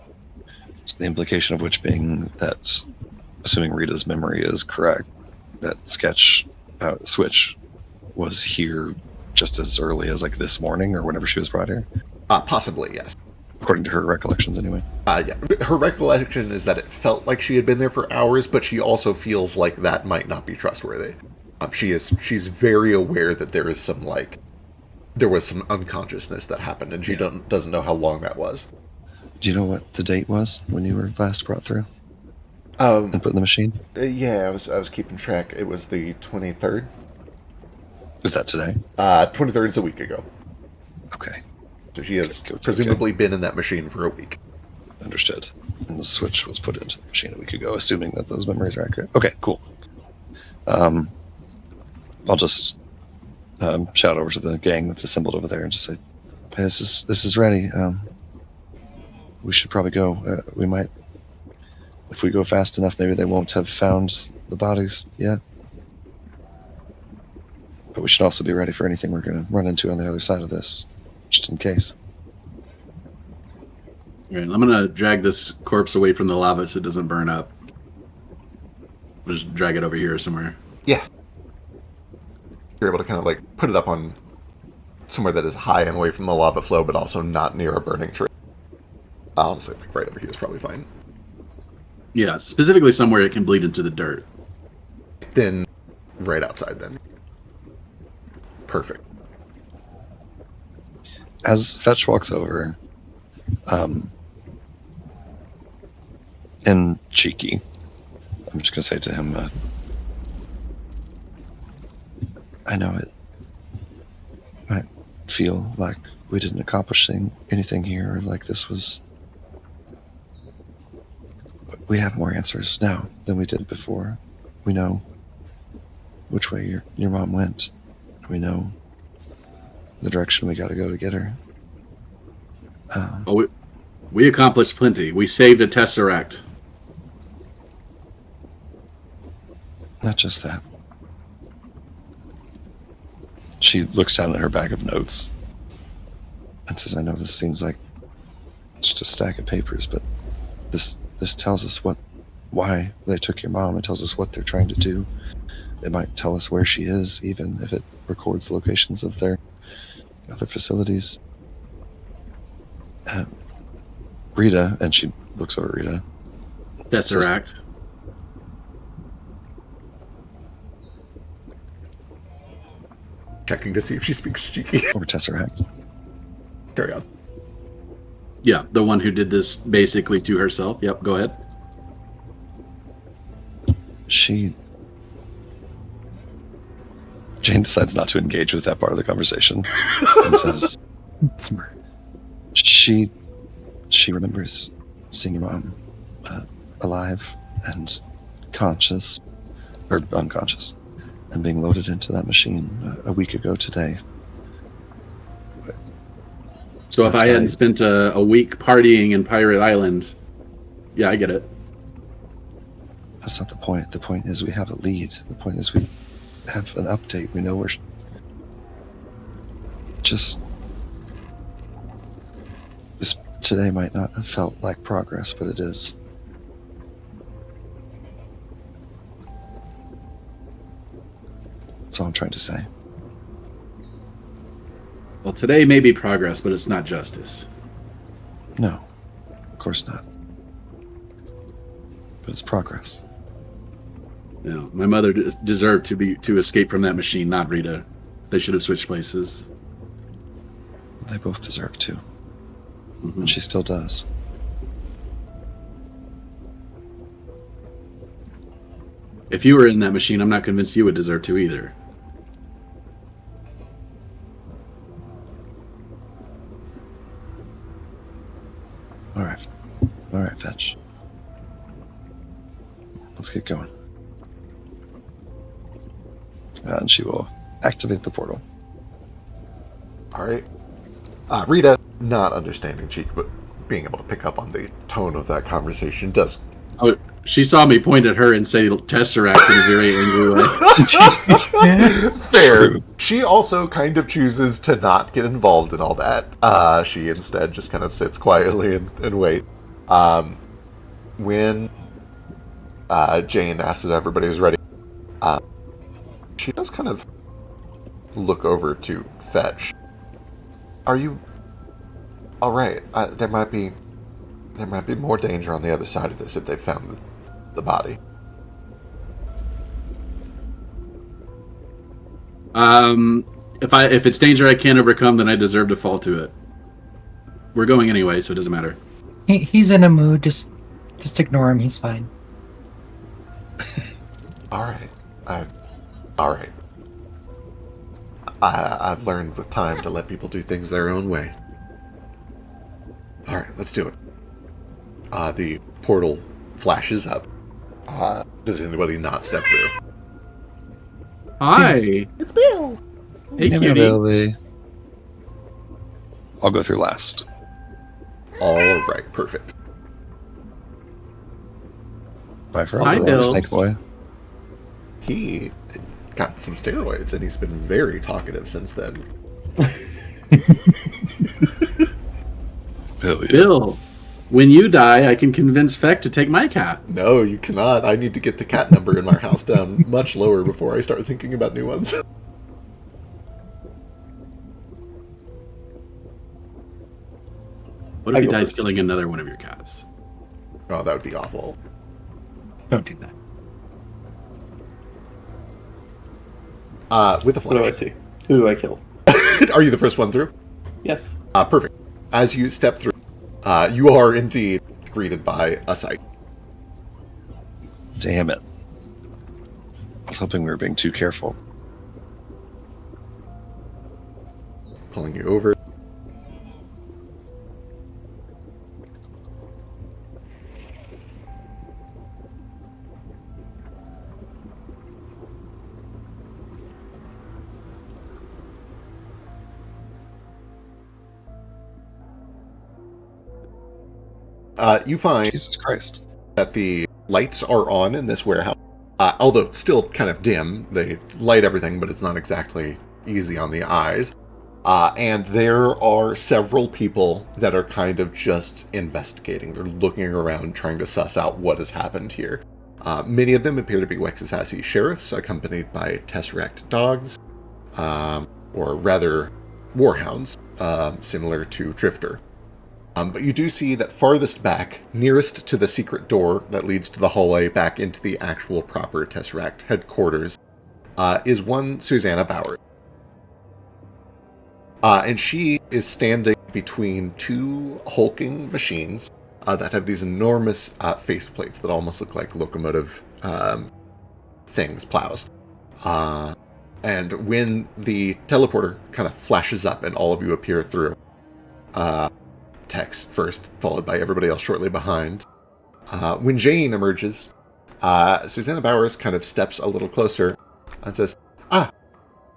The implication of which being that, assuming Rita's memory is correct, that Switch was here just as early as like this morning or whenever she was brought here? Possibly, yes. According to her recollections, anyway. Yeah. Her recollection is that it felt like she had been there for hours, but she also feels like that might not be trustworthy. She's very aware that there was some unconsciousness that happened, and she doesn't know how long that was. Do you know what the date was when you were last brought through And put in the machine? Yeah, I was keeping track. It was the 23rd. Is that today? 23rd is a week ago. Okay. So she has presumably been in that machine for a week. Understood. And the switch was put into the machine a week ago, assuming that those memories are accurate. Okay, cool. I'll just shout over to the gang that's assembled over there and just say, "Hey, this is ready. We should probably go. We might, if we go fast enough, maybe they won't have found the bodies yet. But we should also be ready for anything we're going to run into on the other side of this, just in case." All right, I'm gonna drag this corpse away from the lava so it doesn't burn up. Just drag it over here somewhere. Yeah. You're able to kind of like put it up on somewhere that is high and away from the lava flow, but also not near a burning tree. Honestly, like right over here is probably fine. Yeah, specifically somewhere it can bleed into the dirt. Then, right outside then. Perfect. As Fetch walks over, and cheeky, I'm just going to say to him, I know it might feel like we didn't accomplish anything here, or like this was... But we have more answers now than we did before. We know which way your mom went. We know the direction we got to go to get her. We accomplished plenty. We saved a Tesseract. Not just that. She looks down at her bag of notes and says, I know this seems like just a stack of papers, but this tells us why they took your mom. It tells us what they're trying to do. It might tell us where she is, even if it records the locations of their other facilities. Rita, and she looks over at Rita. Tesseract. Checking to see if she speaks cheeky. Or Tesseract. Carry on. Yeah, the one who did this basically to herself. Yep, go ahead. Jane decides not to engage with that part of the conversation and says, she remembers seeing your mom alive and conscious, or unconscious, and being loaded into that machine a week ago today. So if I hadn't spent a week partying in Pirate Island, yeah, I get it. That's not the point. The point is we have a lead. The point is we have an update. We know we're just... This today might not have felt like progress, but it is. That's all I'm trying to say. Well, today may be progress, but it's not justice. No, of course not. But it's progress. Yeah, my mother deserved to escape from that machine, not Rita. They should have switched places. They both deserve to. Mm-hmm. And she still does. If you were in that machine, I'm not convinced you would deserve to either. All right, Fetch. Let's get going. And she will activate the portal. All right. Rita, not understanding cheek, but being able to pick up on the tone of that conversation does. Oh, she saw me point at her and say Tesseract in a very angry way. Fair. She also kind of chooses to not get involved in all that. She instead just kind of sits quietly and wait. When Jane asks if everybody is ready, she does kind of look over to Fetch. Are you all right? There might be more danger on the other side of this if they found the body. If it's danger I can't overcome, then I deserve to fall to it. We're going anyway, so it doesn't matter. He's in a mood. Just ignore him. He's fine. All right. All right. I've learned with time to let people do things their own way. All right, let's do it. The portal flashes up. Does anybody not step through? Hi. It's Bill. Hey, Maybe cutie. Billy. I'll go through last. All right, perfect. Bye for Hi, all Bill. Snake Boy. He got some steroids, and he's been very talkative since then. Hell yeah. Bill, when you die, I can convince Feck to take my cat. No, you cannot. I need to get the cat number in my house down much lower before I start thinking about new ones. What if he dies killing another one of your cats? Oh, that would be awful. Don't do that. With a What do I flash. see? Who do I kill? Are you the first one through? Yes. Perfect. As you step through, you are indeed greeted by a sight. Damn it. I was hoping we were being too careful. Pulling you over. You find Jesus Christ. that the lights are on in this warehouse. Although still kind of dim. They light everything, but it's not exactly easy on the eyes. And there are several people that are kind of just investigating. They're looking around, trying to suss out what has happened here. Many of them appear to be Wexasassy sheriffs, accompanied by Tesseract dogs, or rather, warhounds, similar to Drifter. But you do see that farthest back, nearest to the secret door that leads to the hallway back into the actual proper Tesseract headquarters, is one Susanna Bauer. And she is standing between two hulking machines that have these enormous faceplates that almost look like locomotive things, plows. And when the teleporter kind of flashes up and all of you appear through, Tex first, followed by everybody else shortly behind. When Jane emerges, Susanna Bowers kind of steps a little closer and says,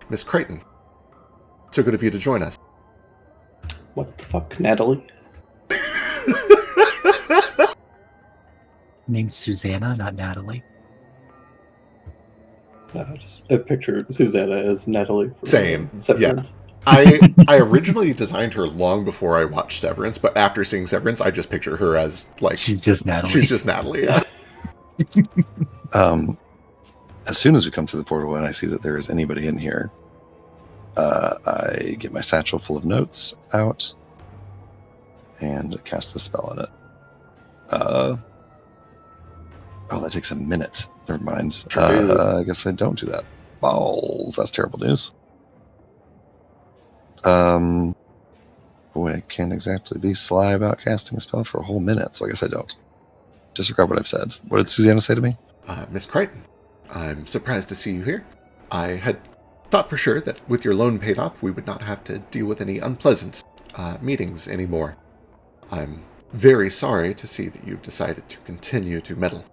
Miss Crichton, so good of you to join us. What the fuck, Natalie? Name's Susanna, not Natalie. Just I picture Susanna as Natalie. From Same, Severance. I originally designed her long before I watched Severance, but after seeing Severance, I just picture her as, like... She's just Natalie. She's just Natalie, yeah. As soon as we come to the portal and I see that there is anybody in here, I get my satchel full of notes out and cast a spell on it. That takes a minute. Never mind. I guess I don't do that. Balls. That's terrible news. Boy, I can't exactly be sly about casting a spell for a whole minute, so I guess I don't. Disregard what I've said. What did Susanna say to me? Miss Crichton, I'm surprised to see you here. I had thought for sure that with your loan paid off, we would not have to deal with any unpleasant meetings anymore. I'm very sorry to see that you've decided to continue to meddle.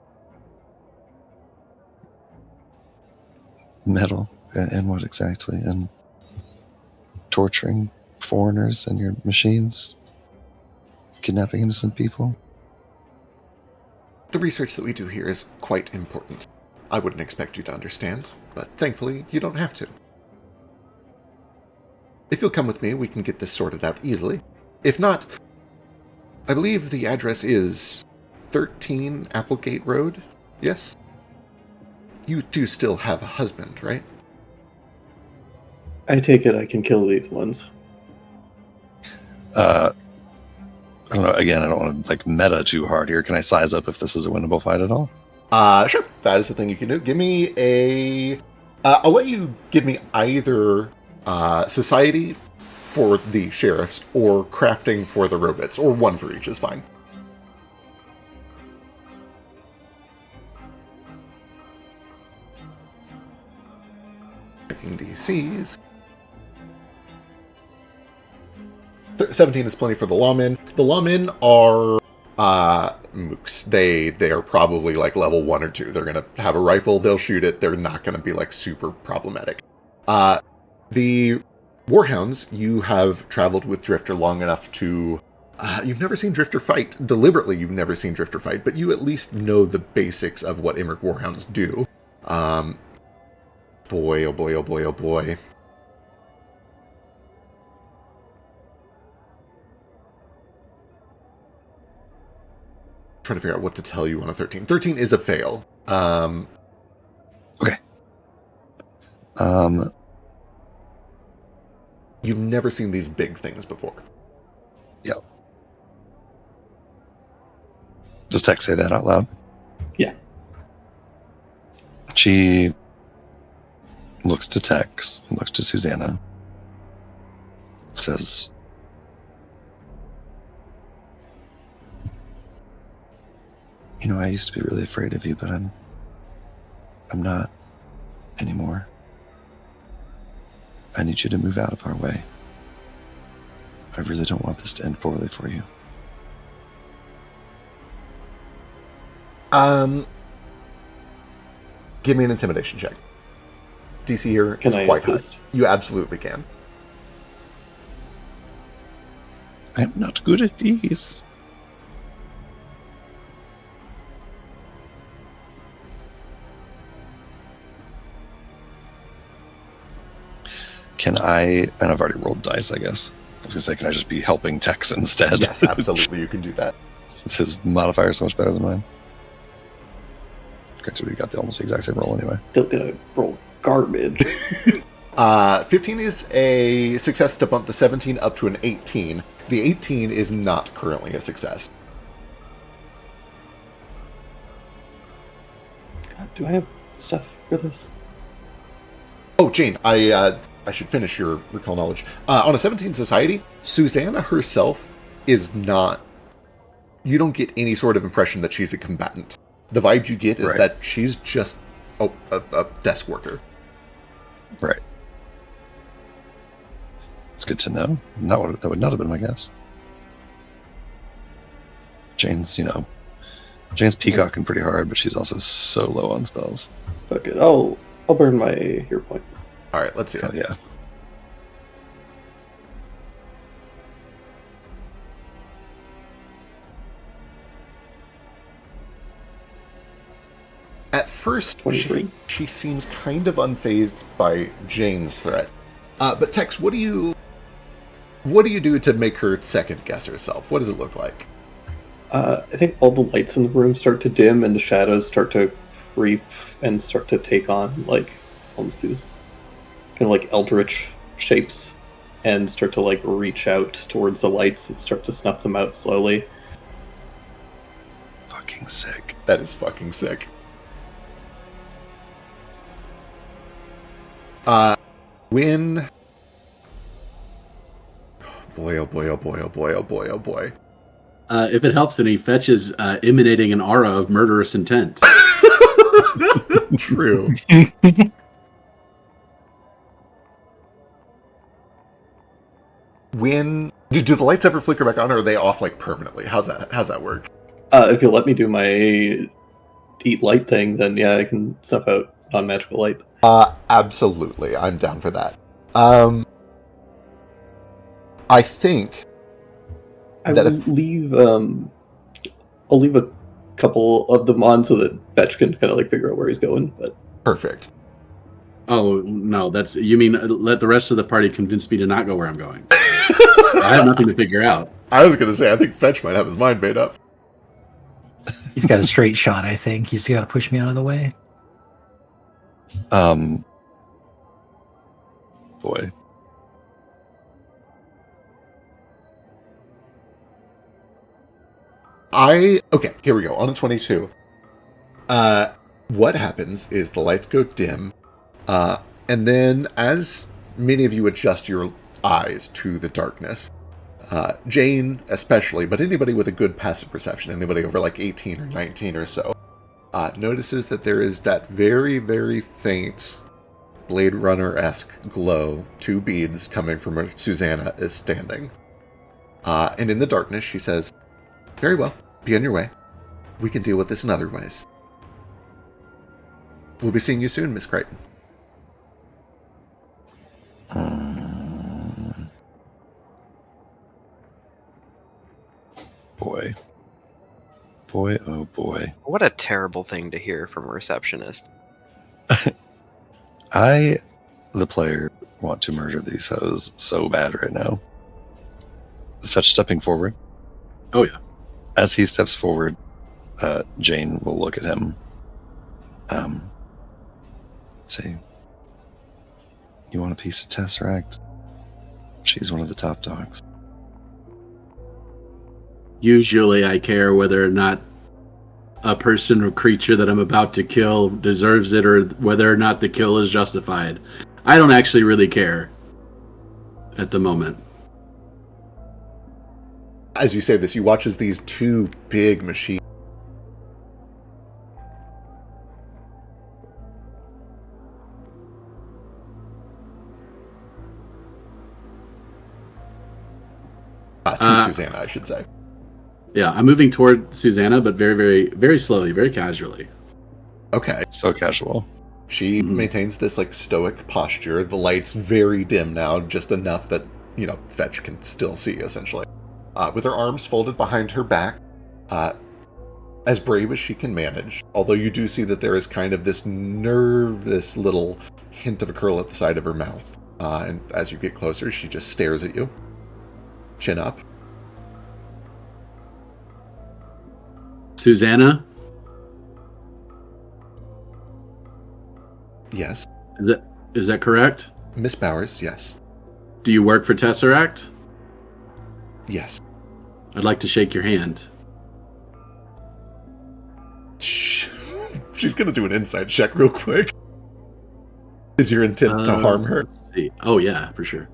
Meddle? And what exactly? And torturing foreigners and your machines? Kidnapping innocent people? The research that we do here is quite important. I wouldn't expect you to understand, but thankfully you don't have to. If you'll come with me, we can get this sorted out easily. If not, I believe the address is 13 Applegate Road, yes? You do still have a husband, right? I take it I can kill these ones. I don't know. Again, I don't want to like meta too hard here. Can I size up if this is a winnable fight at all? Sure. That is the thing you can do. Give me a... I'll let you give me either society for the sheriffs or crafting for the robots, or one for each is fine. Checking DCs. 17 is plenty for the lawmen. The lawmen are mooks. They are probably like level 1 or 2. They're going to have a rifle, they'll shoot it. They're not going to be like super problematic. The Warhounds, you have traveled with Drifter long enough to... you've never seen Drifter fight. Deliberately, you've never seen Drifter fight, but you at least know the basics of what Imric Warhounds do. Boy, oh boy, oh boy, oh boy. Trying to figure out what to tell you on a 13. 13 is a fail. Okay. You've never seen these big things before. Yeah. Does Tex say that out loud? Yeah. She looks to Tex, looks to Susanna. Says, "You know, I used to be really afraid of you, but I'm not anymore. I need you to move out of our way. I really don't want this to end poorly for you." Give me an intimidation check. DC here is Can I quite assist? high. You absolutely can. I'm not good at these. Can I, and I've already rolled dice, I guess. I was going to say, can I just be helping Tex instead? Yes, absolutely, you can do that. Since his modifier is so much better than mine. Okay, so we got the almost exact same roll anyway. Still gonna roll garbage. 15 is a success to bump the 17 up to an 18. The 18 is not currently a success. God, do I have stuff for this? Oh, Jane, I should finish your recall knowledge. On a 17 society, Susanna herself is not... You don't get any sort of impression that she's a combatant. The vibe you get is Right. that she's just a desk worker. Right. It's good to know. That would not have been my guess. Jane's peacocking pretty hard, but she's also so low on spells. Fuck it. I'll burn my hero point. All right, let's see. Oh, yeah. At first, 23. she seems kind of unfazed by Jane's threat. But Tex, what do you do to make her second guess herself? What does it look like? I think all the lights in the room start to dim and the shadows start to creep and start to take on like almost these kind of like eldritch shapes and start to like reach out towards the lights and start to snuff them out slowly. Fucking sick. That is fucking sick. When... Boy, oh boy, oh boy, oh boy, oh boy, oh boy. If it helps any, Fetch is emanating an aura of murderous intent. True. When... Do the lights ever flicker back on, or are they off like permanently? How's that work? If you let me do my eat light thing, then yeah, I can snuff out non-magical light. Absolutely. I'm down for that. I think I that will leave. I'll leave a couple of them on so that Fetch can kind of like figure out where he's going. But perfect. Oh, no, you mean let the rest of the party convince me to not go where I'm going. I have nothing to figure out. I was going to say, I think Fetch might have his mind made up. He's got a straight shot, I think. He's got to push me out of the way. Boy. Okay, here we go. On a 22. What happens is the lights go dim, and then as many of you adjust your eyes to the darkness, Jane especially, but anybody with a good passive perception, anybody over like 18 or 19 or so, notices that there is that very, very faint Blade Runner-esque glow, 2 beads coming from where Susanna is standing. And in the darkness, she says, "Very well, be on your way. We can deal with this in other ways. We'll be seeing you soon, Miss Crichton." Boy. Boy, oh boy. What a terrible thing to hear from a receptionist. I, the player, want to murder these hoes so bad right now. Is Fetch stepping forward? Oh, yeah. As he steps forward, Jane will look at him. Say, "You want a piece of Tesseract?" She's one of the top dogs. Usually I care whether or not a person or creature that I'm about to kill deserves it or whether or not the kill is justified. I don't actually really care at the moment. As you say this, you watch as these 2 big machines to Susanna, I should say. Yeah, I'm moving toward Susanna, but very, very, very slowly, very casually. Okay. So casual. She maintains this like stoic posture. The light's very dim now, just enough that, Fetch can still see, essentially. With her arms folded behind her back, as brave as she can manage. Although you do see that there is kind of this nervous little hint of a curl at the side of her mouth. And as you get closer, she just stares at you. Chin up. Susanna? Yes. Is that correct? Miss Bowers, yes. Do you work for Tesseract? Yes. I'd like to shake your hand. Shh. She's gonna do an insight check real quick. Is your intent to harm her? Let's see. Oh, yeah, for sure.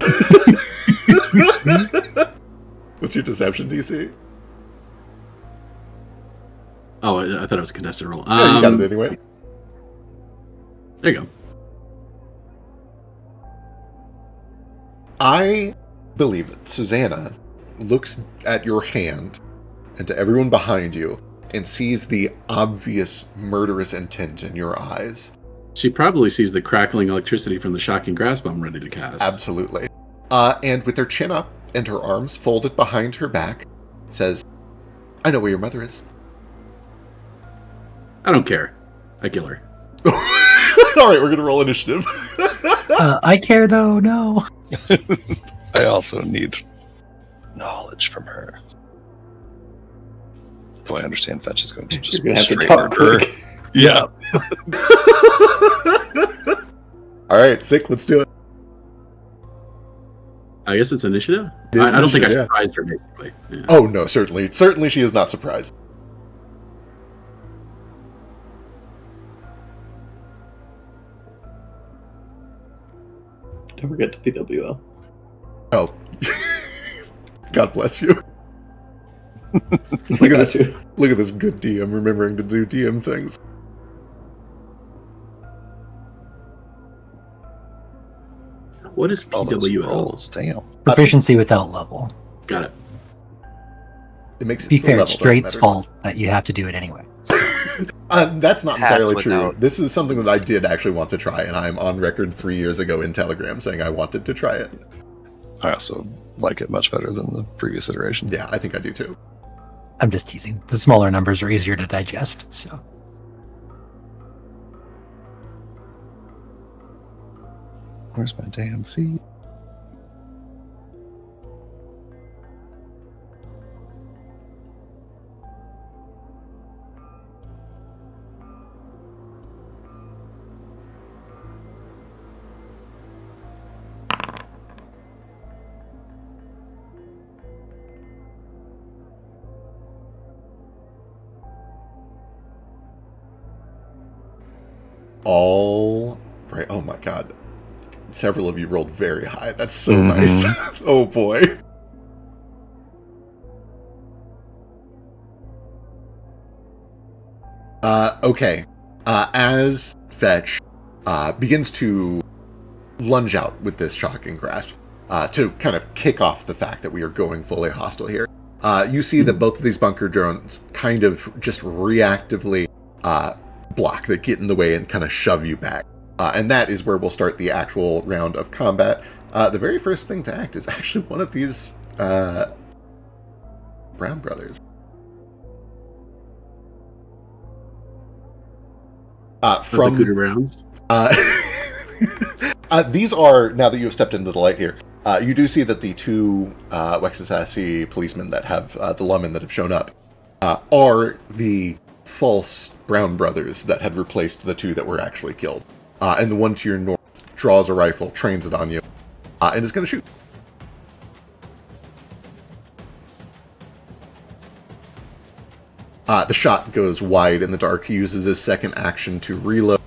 What's your deception DC? Oh, I thought it was a contested roll. Yeah, you got it anyway. There you go. I believe that Susanna looks at your hand and to everyone behind you and sees the obvious murderous intent in your eyes. She probably sees the crackling electricity from the shocking grasp I'm ready to cast. Absolutely. And with her chin up and her arms folded behind her back, says, "I know where your mother is." I don't care. I kill her. All right, we're going to roll initiative. I care though. No. I also need knowledge from her. So I understand Fetch is going to just You're gonna have to straight talk murder her. quick. Yeah. All right, sick, let's do it. I guess it's initiative? It is I don't think I initiative, yeah. surprised her, basically. Yeah. Oh, no, certainly. Certainly she is not surprised. Don't forget to PWL. Oh. God bless you. Look at this. Look at this good DM remembering to do DM things. What is All those PWL? rolls, damn. Proficiency without level. Got it. It makes To it be so fair, level it's doesn't Straight's matter. fault that you have to do it anyway. So, That's not Path entirely true. without- This is something that I did actually want to try, and I'm on record 3 years ago in Telegram saying I wanted to try it. I also like it much better than the previous iteration. Yeah, I think I do too. I'm just teasing. The smaller numbers are easier to digest. So Where's my damn feet? All right. Oh my god. Several of you rolled very high. That's so nice. Oh boy. Okay. As Fetch begins to lunge out with this shocking grasp, to kind of kick off the fact that we are going fully hostile here, you see that both of these bunker drones kind of just reactively block, that get in the way and kind of shove you back. And that is where we'll start the actual round of combat. The very first thing to act is actually one of these Brown brothers. From the Cooter Browns? These are, now that you have stepped into the light here, you do see that the two Wexasasi policemen that have the lawmen that have shown up are the false Brown brothers that had replaced the two that were actually killed. And the one to your north draws a rifle, trains it on you, and is going to shoot. The shot goes wide in the dark. He uses his second action to reload,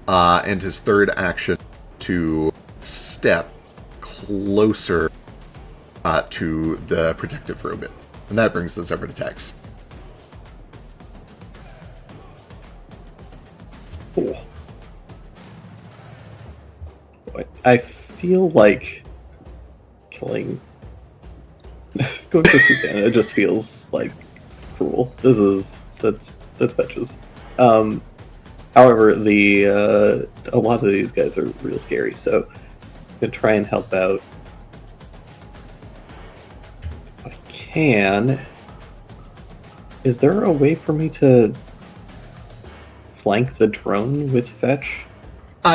and his third action to step closer to the protective robot. And that brings the separate attacks. Cool. Boy, I feel like killing... Going for Susanna just feels like cruel. That's Fetches. However, a lot of these guys are real scary, so I'm gonna try and help out if I can. Is there a way for me to flank the drone with Fetch?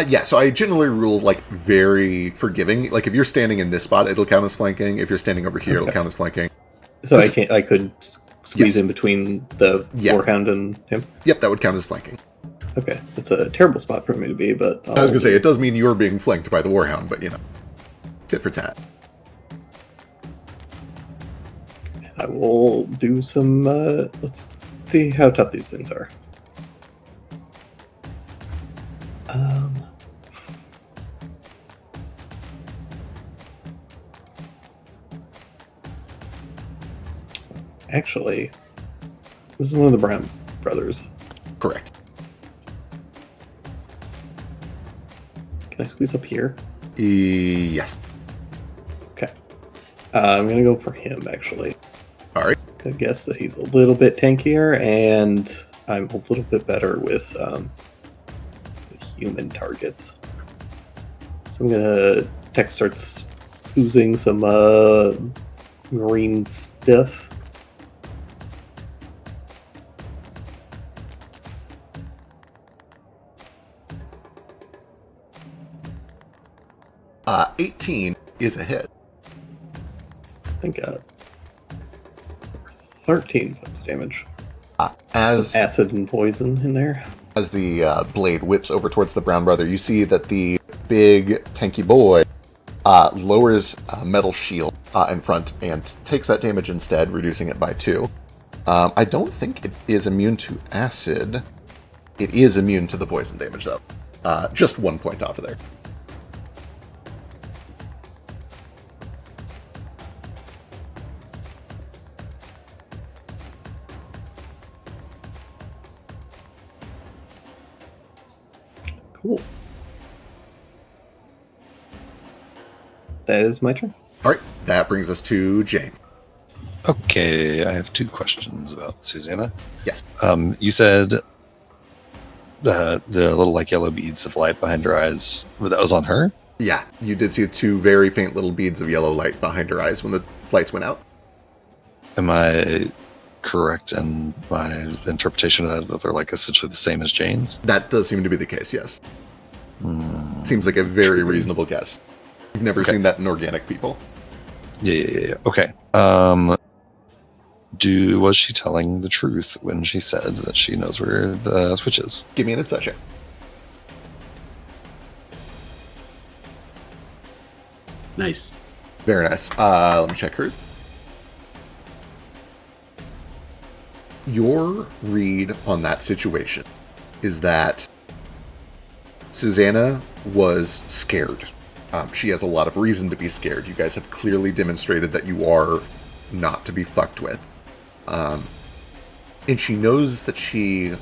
Yeah, so I generally rule, like, very forgiving. Like, if you're standing in this spot, it'll count as flanking. If you're standing over here, it'll count as flanking. So I could squeeze in between the Warhound and him? Yep, that would count as flanking. Okay, it's a terrible spot for me to be, but... I was going to say, it does mean you're being flanked by the Warhound, but, tit for tat. I will do some... let's see how tough these things are. Actually, this is one of the Brown brothers. Correct. Can I squeeze up here? Yes. Okay. I'm going to go for him, actually. All right. I'm going to guess that he's a little bit tankier, and I'm a little bit better with human targets. So I'm going to... Tech starts oozing some green stuff. 18 is a hit. I think 13 points damage. As some acid and poison in there. As the blade whips over towards the Brown brother, you see that the big tanky boy lowers a metal shield in front and takes that damage instead, reducing it by 2. I don't think it is immune to acid. It is immune to the poison damage, though. Just 1 point off of there. Cool. That is my turn. All right, that brings us to Jane. Okay, I have 2 questions about Susanna. Yes. You said the little like yellow beads of light behind her eyes, that was on her? Yeah, you did see 2 very faint little beads of yellow light behind her eyes when the lights went out. Am I correct in my interpretation of that they're like essentially the same as Jane's? That does seem to be the case, yes. Seems like a very reasonable guess. You've never seen that in organic people. Yeah. Okay. Was she telling the truth when she said that she knows where the switch is? Give me an insight check. Nice. Very nice. Let me check hers. Your read on that situation is that Susanna was scared. She has a lot of reason to be scared. You guys have clearly demonstrated that you are not to be fucked with. And she knows that she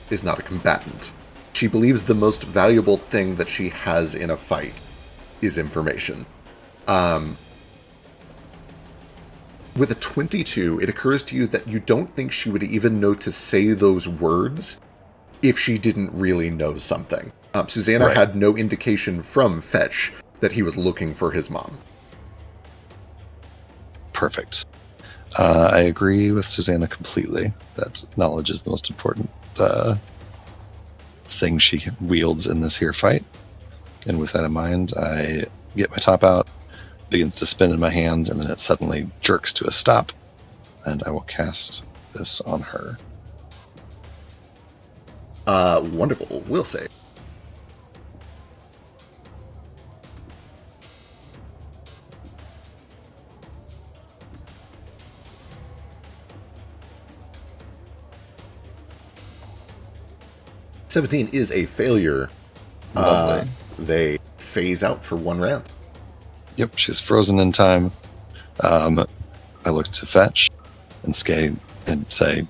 is not a combatant. She believes the most valuable thing that she has in a fight is information. With a 22, it occurs to you that you don't think she would even know to say those words if she didn't really know something. Susanna had no indication from Fetch that he was looking for his mom. Perfect. I agree with Susanna completely that knowledge is the most important thing she wields in this here fight. And with that in mind, I get my top out, begins to spin in my hand, and then it suddenly jerks to a stop, and I will cast this on her. Wonderful. Will save. $17 is a failure. Lovely. They phase out for one round. Yep, she's frozen in time. I look to Fetch and Skay and say,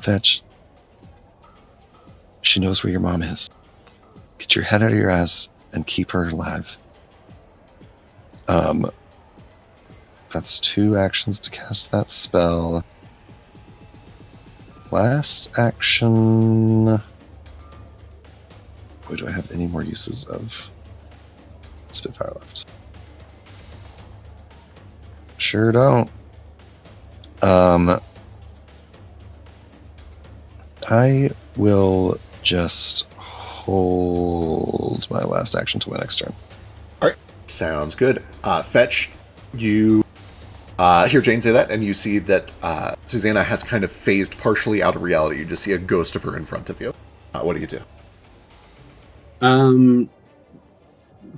Fetch, she knows where your mom is. Get your head out of your ass and keep her alive. That's 2 actions to cast that spell. Last action... Boy, do I have any more uses of Spitfire left? Sure don't. I will just hold my last action to my next turn. All right. Sounds good. Fetch, you hear Jane say that, and you see that Susanna has kind of phased partially out of reality. You just see a ghost of her in front of you. What do you do? Do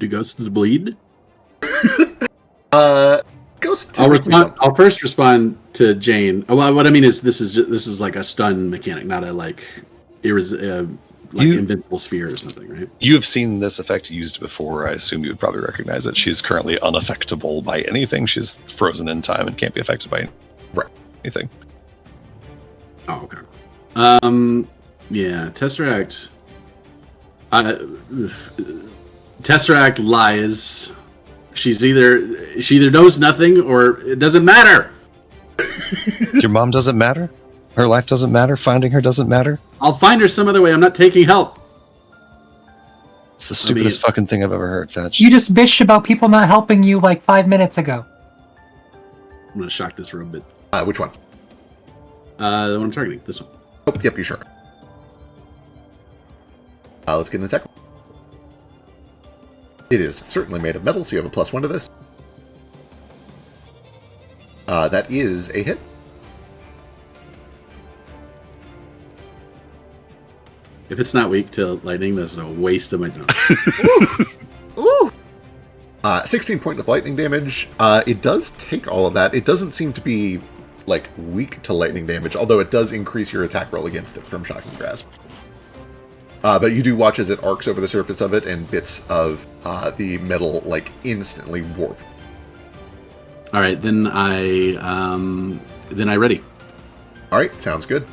ghosts bleed? Ghost. I'll first respond to Jane. Well, what I mean is this is like a stun mechanic, not a like invincible sphere or something, right? You have seen this effect used before. I assume you would probably recognize it. She's currently unaffectable by anything. She's frozen in time and can't be affected by anything. Oh, okay. Yeah, Tesseract. Tesseract lies. She either knows nothing or it doesn't matter. Your mom doesn't matter? Her life doesn't matter? Finding her doesn't matter? I'll find her some other way. I'm not taking help. It's the stupidest fucking thing I've ever heard, Fetch. You just bitched about people not helping you like 5 minutes ago. I'm gonna shock this room a bit. Which one? The one I'm targeting. This one. Oh, yep, you sure. Let's get an attack. It is certainly made of metal, so you have a +1 to this. That is a hit. If it's not weak to lightning, that's a waste of my time. Ooh! 16 point of lightning damage. It does take all of that. It doesn't seem to be, like, weak to lightning damage, although it does increase your attack roll against it from Shocking Grasp. But you do watch as it arcs over the surface of it, and bits of the metal, like, instantly warp. All right, then I ready. All right, sounds good.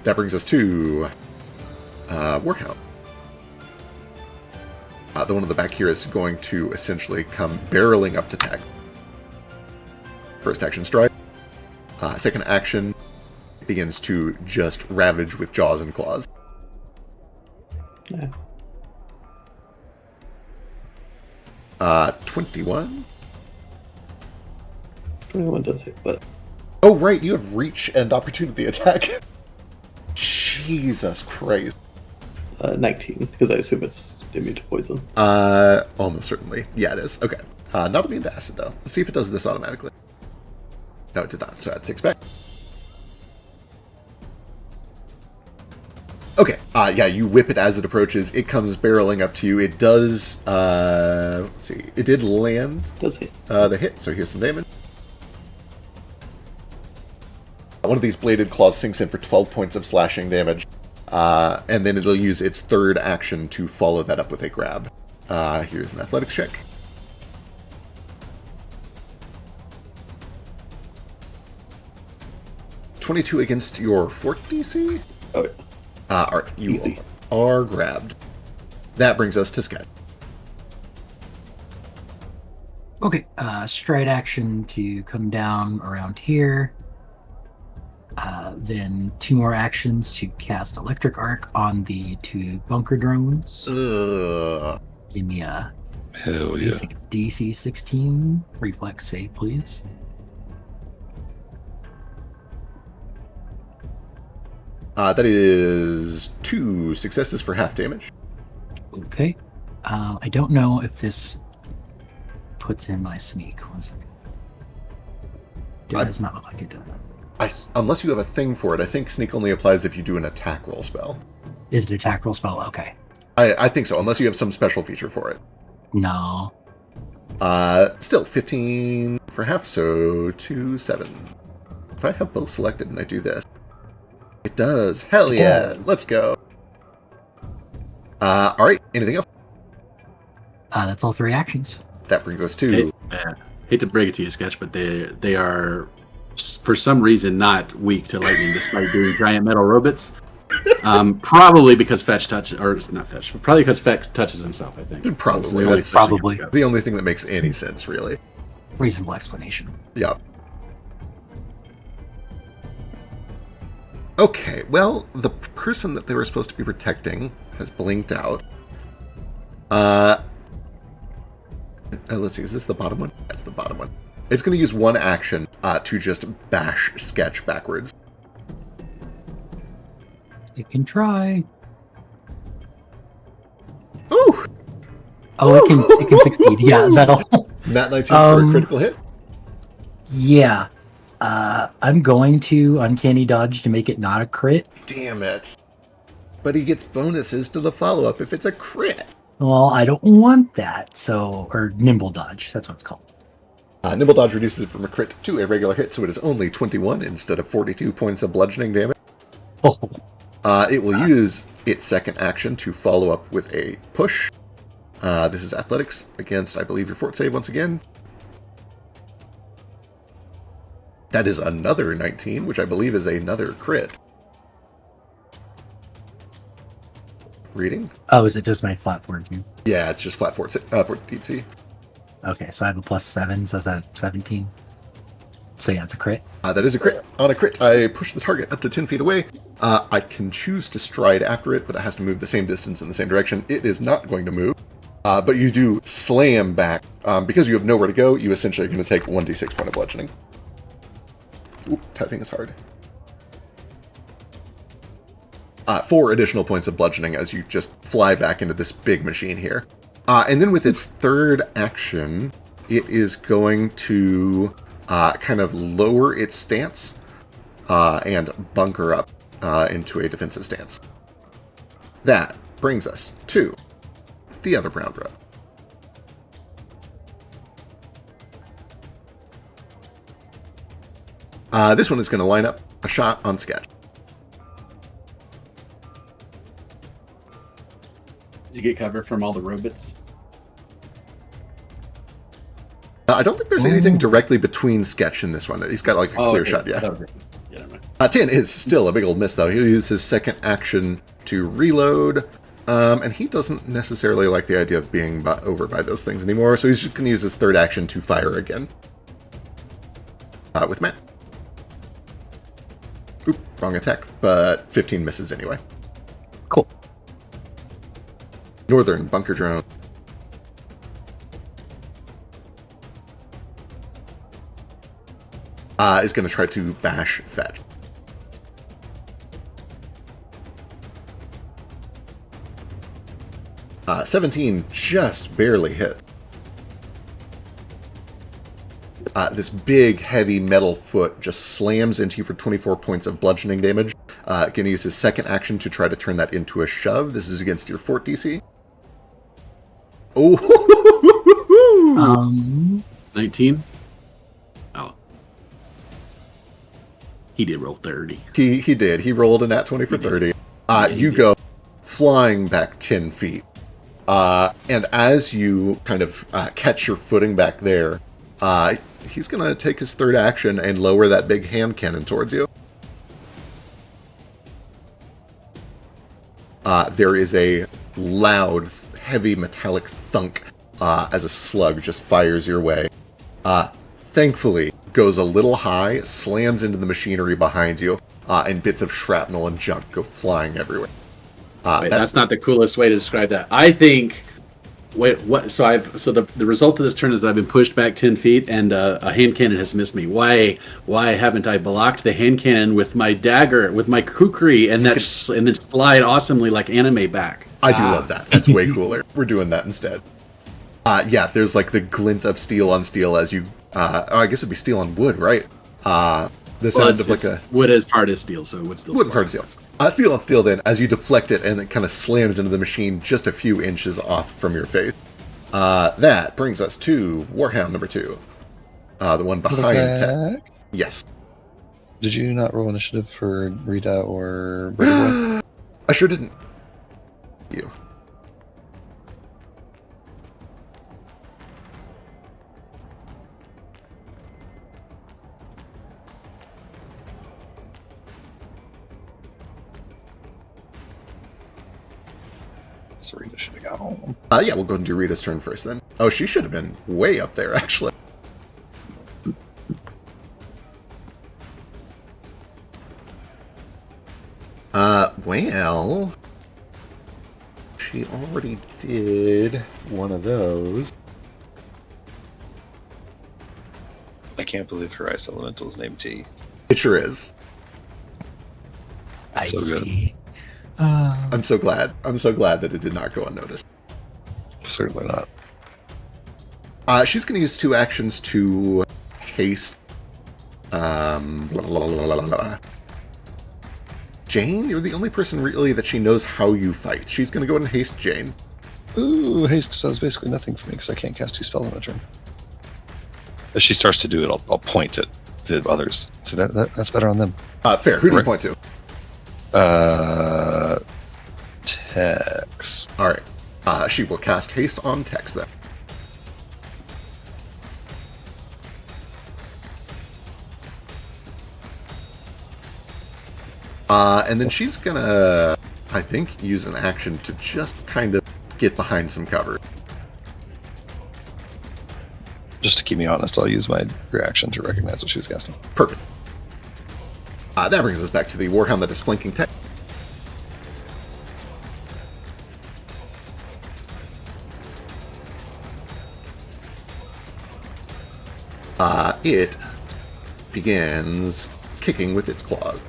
That brings us to Warhound. The one in the back here is going to essentially come barreling up to attack. First action, strike. Second action, it begins to just ravage with jaws and claws. Yeah. 21. 21 does hit, but... Oh, right, you have reach and opportunity attack. Jesus Christ. 19, because I assume it's immune to poison. Almost certainly. Yeah, it is. Okay. Not immune to acid, though. Let's see if it does this automatically. No, it did not, so add 6 back. Okay, yeah, you whip it as it approaches. It comes barreling up to you. It does, let's see. It did land. Does hit. The hit, so here's some damage. One of these bladed claws sinks in for 12 points of slashing damage. And then it'll use its third action to follow that up with a grab. Here's an athletics check. (22) against your fort DC. Oh, You Easy. are grabbed. That brings us to Sketch. Okay, stride action to come down around here. Then 2 more actions to cast Electric Arc on the 2 bunker drones. Give me a Hell yeah. basic DC 16 reflex save, please. That is 2 successes for half damage. Okay. I don't know if this puts in my sneak. 1 second. Does not look like it does. Unless you have a thing for it, I think sneak only applies if you do an attack roll spell. Is it attack roll spell? Okay. I think so, unless you have some special feature for it. No. Still, 15 for half, so 2, 7. If I have both selected and I do this, it does. Hell yeah! Let's go. All right. Anything else? That's all 3 actions. That brings us to. Hate to break it to you, Sketch, but they are for some reason not weak to lightning, despite doing giant metal robots. Probably because Fetch touch, or not Fetch, probably because Fetch touches himself. I think Probably. That's That's probably the only thing that makes any sense, really. reasonable explanation. Yeah. Okay, well, the person that they were supposed to be protecting has blinked out. Let's see, is this the bottom one? That's the bottom one. It's going to use 1 action to just bash Sketch backwards. It can try. Ooh! Oh, it can succeed. Yeah, that'll. Nat 19 for a critical hit. Yeah. I'm going to uncanny dodge to make it not a crit. Damn it. But he gets bonuses to the follow-up if it's a crit. Well, I don't want that. So, or nimble dodge. That's what it's called. Nimble dodge reduces it from a crit to a regular hit, so it is only 21 instead of 42 points of bludgeoning damage. Oh. It will use its second action to follow up with a push. This is athletics against, I believe, your fort save once again. That is another 19, which I believe is another crit. Reading? Oh, is it just my flat fortitude? Yeah, it's just flat fort DC. Okay, so I have a +7, so is that 17? So yeah, it's a crit. That is a crit. On a crit, I push the target up to 10 feet away. I can choose to stride after it, but it has to move the same distance in the same direction. It is not going to move. But you do slam back. Because you have nowhere to go, you essentially are going to take 1d6 point of bludgeoning. Oop, typing is hard. 4 additional points of bludgeoning as you just fly back into this big machine here. And then with its third action, it is going to kind of lower its stance and bunker up into a defensive stance. That brings us to the other brown drone. This one is going to line up a shot on Sketch. Did you get cover from all the robots? I don't think there's anything directly between Sketch and this one. He's got like a clear okay. shot, yeah. Oh, yeah, never mind. 10 is still a big old miss, though. He'll use his second action to reload. And he doesn't necessarily like the idea of being over by those things anymore, so he's just going to use his third action to fire again. With Matt. Oop, wrong attack, but 15 misses anyway. Cool. Northern bunker drone. Is going to try to bash Fetch. Uh, 17 just barely hit. This big, heavy metal foot just slams into you for 24 points of bludgeoning damage. Going to use his second action to try to turn that into a shove. This is against your fort DC. Oh, 19? Oh. He did roll 30. He did. He rolled a nat 20 for 30. You go flying back 10 feet. And as you kind of catch your footing back there, he's going to take his third action and lower that big hand cannon towards you. There is a loud, heavy metallic thunk as a slug just fires your way. Thankfully, goes a little high, slams into the machinery behind you, and bits of shrapnel and junk go flying everywhere. Wait, that's not the coolest way to describe that. I think. Wait, what? So the result of this turn is that I've been pushed back 10 feet, and a hand cannon has missed me. Why haven't I blocked the hand cannon with my dagger, with my kukri, and then slide awesomely like anime back? I do love that. That's way cooler. We're doing that instead. Yeah, there's like the glint of steel on steel as you. I guess it'd be steel on wood, right? The sound of like a wood is hard as steel, so wood still. Wood is hard as steel. Steel on steel. Then, as you deflect it, and it kind of slams into the machine just a few inches off from your face. That brings us to Warhound number 2, the one behind Tech. Yes. Did you not roll initiative for Rita or Brady Boy? I sure didn't. You. So Rita should have got home. Yeah, we'll go and do Rita's turn first then. Oh, she should have been way up there, actually. Well, she already did one of those. I can't believe her ice elemental is named T. It sure is. So good. Ice-T. I'm so glad. I'm so glad that it did not go unnoticed. Certainly not. She's going to use 2 actions to haste. Jane, you're the only person really that she knows how you fight. She's going to go ahead and haste Jane. Ooh, haste does basically nothing for me because I can't cast 2 spells in a turn. As she starts to do it, I'll point it to others. So that's better on them. Fair. Who do you point to? Tex. All right. She will cast haste on Tex then. And then she's gonna, I think, use an action to just kind of get behind some cover. Just to keep me honest, I'll use my reaction to recognize what she was casting. Perfect. That brings us back to the Warhound that is flanking Tex. It begins kicking with its claws.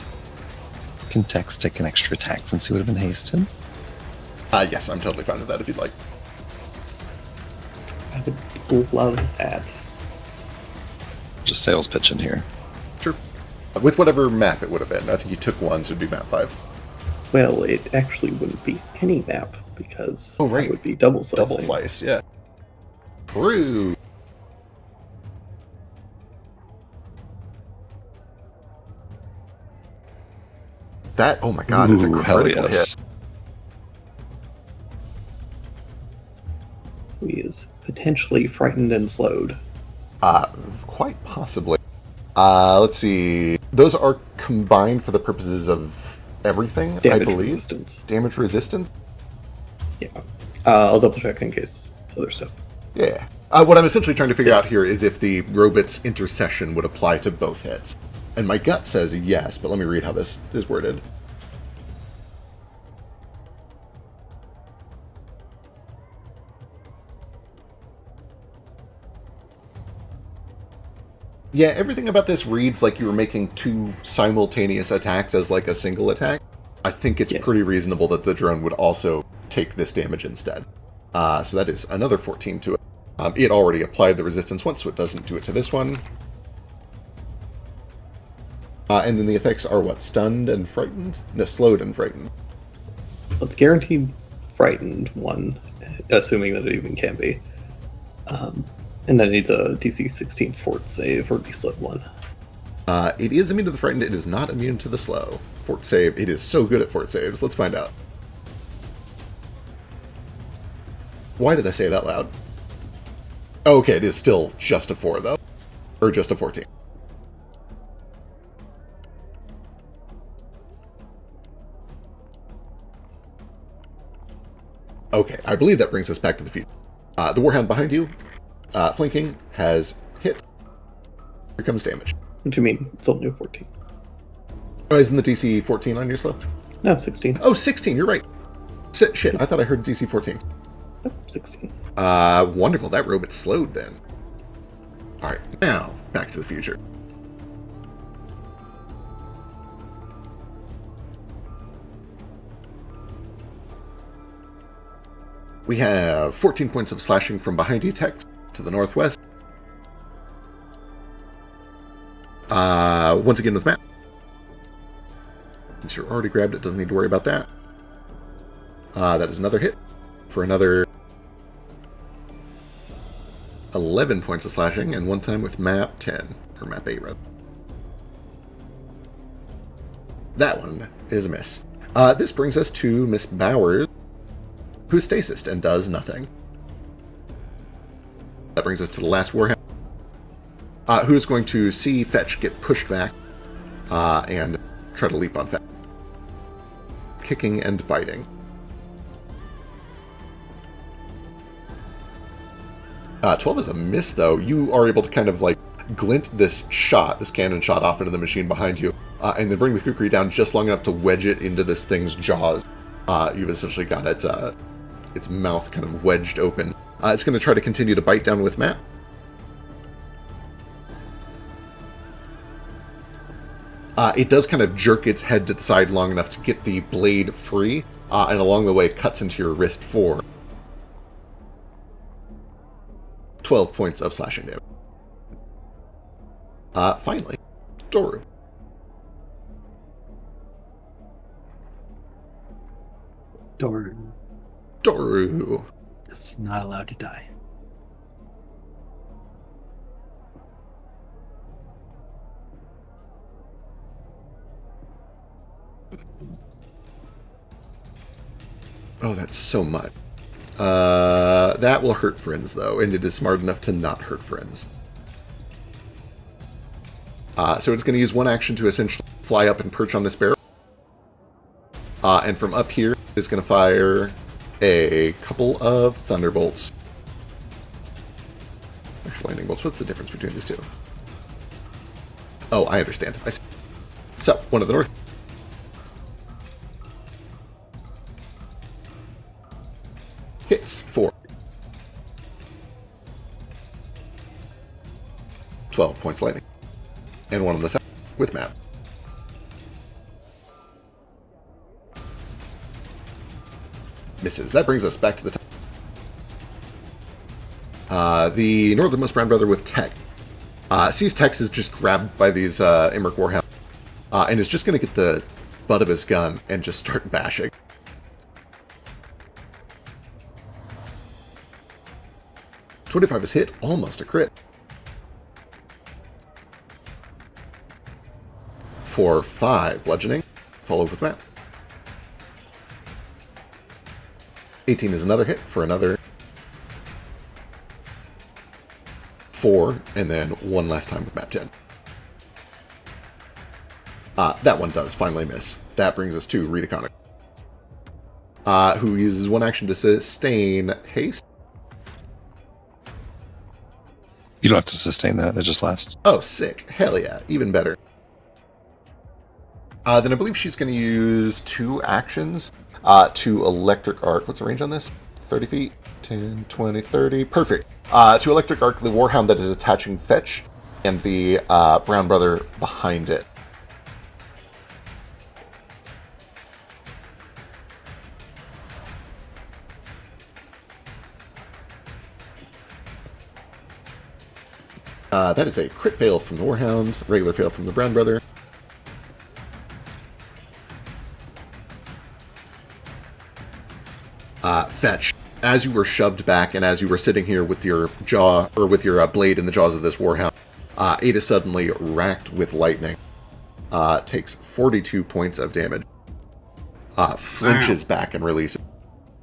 Can Tex take an extra attack since he would have been hasted? Yes, I'm totally fine with that if you'd like. I would love that. Just sales pitch in here. Sure. With whatever map it would have been. I think you took one, so it'd be map 5. Well, it actually wouldn't be any map because right. it would be double slice. Double slice, yeah. True. That, oh my god, it's a critical hit. He is potentially frightened and slowed. Quite possibly. Let's see. Those are combined for the purposes of everything, Damage I believe. resistance. Damage resistance? Yeah. I'll double check in case it's other stuff. Yeah. What I'm essentially trying to figure out here is if the Robot's intercession would apply to both hits. And my gut says yes, but let me read how this is worded. Yeah, everything about this reads like you were making 2 simultaneous attacks as like a single attack. I think it's pretty reasonable that the drone would also take this damage instead. So that is another 14 to it. It already applied the resistance once, so it doesn't do it to this one. And then the effects are what? Stunned and frightened? No, slowed and frightened. Well, it's guaranteed frightened one, assuming that it even can be. And then it needs a DC 16 fort save or be slowed 1. It is immune to the frightened. It is not immune to the slow. Fort save. It is so good at fort saves. Let's find out. Why did I say it out loud? Oh, okay, it is still just a 4, though. Or just a 14. Okay, I believe that brings us back to the future. The Warhound behind you, flanking, has hit. Here comes damage. What do you mean? It's only a 14. Oh, isn't the DC 14 on your slow? No, 16. Oh, 16, you're right. Shit, I thought I heard DC 14. Nope, 16. Wonderful, that robot slowed then. Alright, now, back to the future. We have 14 points of slashing from behind you, Tex, to the northwest. Once again with Matt. Since you're already grabbed it, doesn't need to worry about that. That is another hit for another 11 points of slashing, and one time with map 10, or map 8, rather. That one is a miss. This brings us to Miss Bowers, who's stasis and does nothing. That brings us to the last Warhound, who's going to see Fetch get pushed back and try to leap on Fetch. Kicking and biting. 12 is a miss, though. You are able to kind of like glint this cannon shot off into the machine behind you, and then bring the kukri down just long enough to wedge it into this thing's jaws. You've essentially got its mouth kind of wedged open. It's going to try to continue to bite down with Matt. It does kind of jerk its head to the side long enough to get the blade free, and along the way cuts into your wrist for 12 points of slashing damage. Finally, Doru. Doru. It's not allowed to die. Oh, that's so much. That will hurt friends, though, and it is smart enough to not hurt friends. So it's going to use one action to essentially fly up and perch on this barrel. And from up here, it's going to fire a couple of thunderbolts. Actually, lightning bolts. What's the difference between these two? Oh, I understand. I see. So, one of the north. Hits for 12 points of lightning. And one on the south with Matt. Misses. That brings us back to the top. The northernmost brown brother with Tech sees Tex is just grabbed by these Imric Warhounds, and is just going to get the butt of his gun and just start bashing. .25 is hit, almost a crit. For 5 bludgeoning, followed with Matt. 18 is another hit for another 4, and then one last time with map 10. That one does finally miss. That brings us to Rita Connor, who uses one action to sustain haste. You don't have to sustain that, it just lasts. Oh, sick. Hell yeah. Even better. Then I believe she's going to use 2 actions to electric arc. What's the range on this? 30 feet? 10, 20, 30. Perfect. To electric arc the Warhound that is attaching Fetch and the brown brother behind it. That is a crit fail from the Warhound, regular fail from the brown brother. Fetch, as you were shoved back and as you were sitting here with your jaw, or with your blade in the jaws of this Warhound, It is suddenly racked with lightning. Takes 42 points of damage. Flinches back and releases.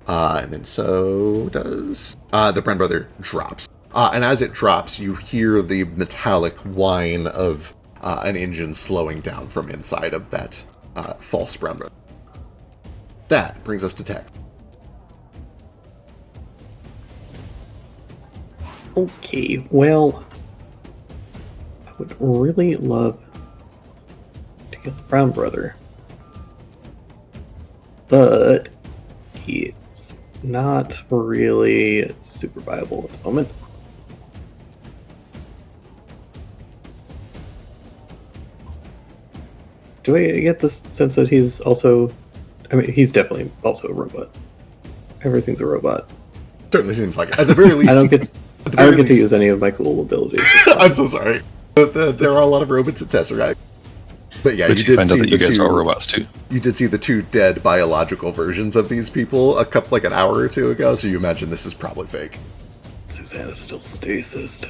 And then so does... the Bren Brother drops. And as it drops, you hear the metallic whine of an engine slowing down from inside of that false Bren Brother. That brings us to Tex. Okay, well, I would really love to get the Brown Brother, but it's not really super viable at the moment. Do I get the sense that he's also... I mean, he's definitely also a robot. Everything's a robot. Certainly seems like it. At the very least... I don't get to use any of my cool abilities. I'm so sorry. But there are a lot of robots at Tesseract. But yeah, But you you did find out see that you the guys two... are all robots too. You did see the two dead biological versions of these people like an hour or two ago, so you imagine this is probably fake. Susanna's still stasis.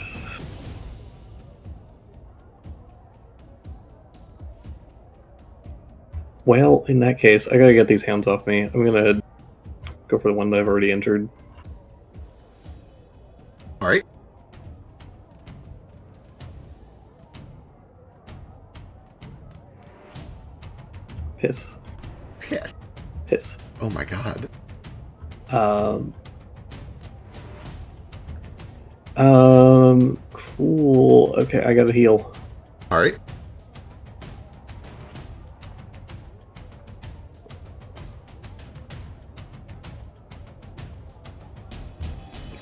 Well, in that case, I gotta get these hounds off me. I'm gonna go for the one that I've already entered. Alright. Piss. Yes. Piss. Oh my god. Cool. Okay, I gotta heal. Alright.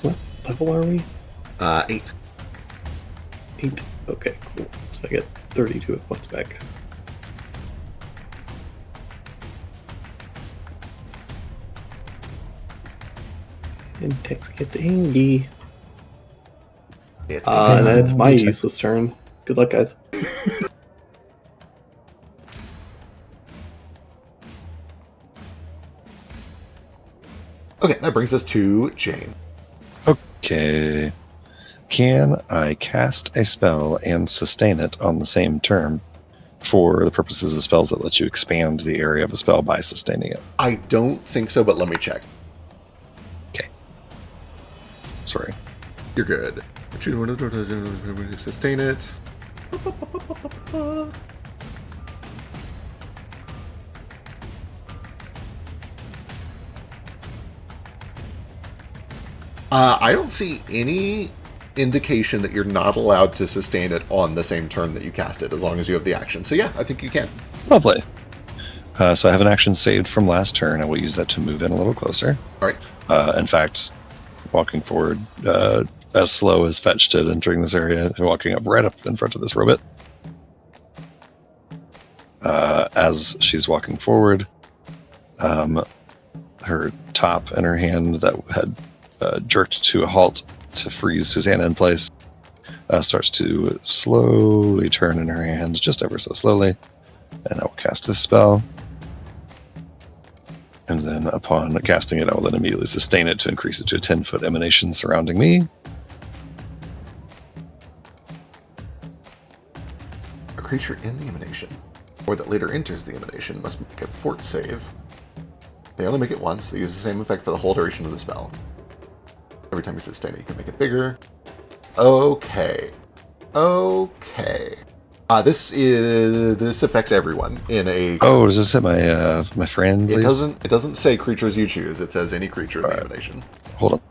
What level are we? 8. 8. Okay, cool. So I get 32 points back. And Tex gets angry. It's And it's my Tex. useless turn. Good luck, guys. Okay, that brings us to Jane. Okay. Can I cast a spell and sustain it on the same turn for the purposes of spells that let you expand the area of a spell by sustaining it? I don't think so, but let me check. Sorry. You're good. Sustain it. I don't see any indication that you're not allowed to sustain it on the same turn that you cast it, as long as you have the action. So yeah, I think you can. Lovely. So I have an action saved from last turn. I will use that to move in a little closer. All right. In fact, walking forward as slow as Fetch did entering this area, walking right up in front of this robot. As she's walking forward, her top in her hand that had jerked to a halt to freeze Susanna in place starts to slowly turn in her hand, just ever so slowly. And I will cast this spell. And then upon casting it, I will then immediately sustain it to increase it to a 10-foot emanation surrounding me. A creature in the emanation, or that later enters the emanation, must make a fort save. They only make it once. They use the same effect for the whole duration of the spell. Every time you sustain it, you can make it bigger. Okay. This affects everyone in a... Oh, does this hit my my friend? Please? It doesn't say creatures you choose. It says any creature in the emanation. Hold on.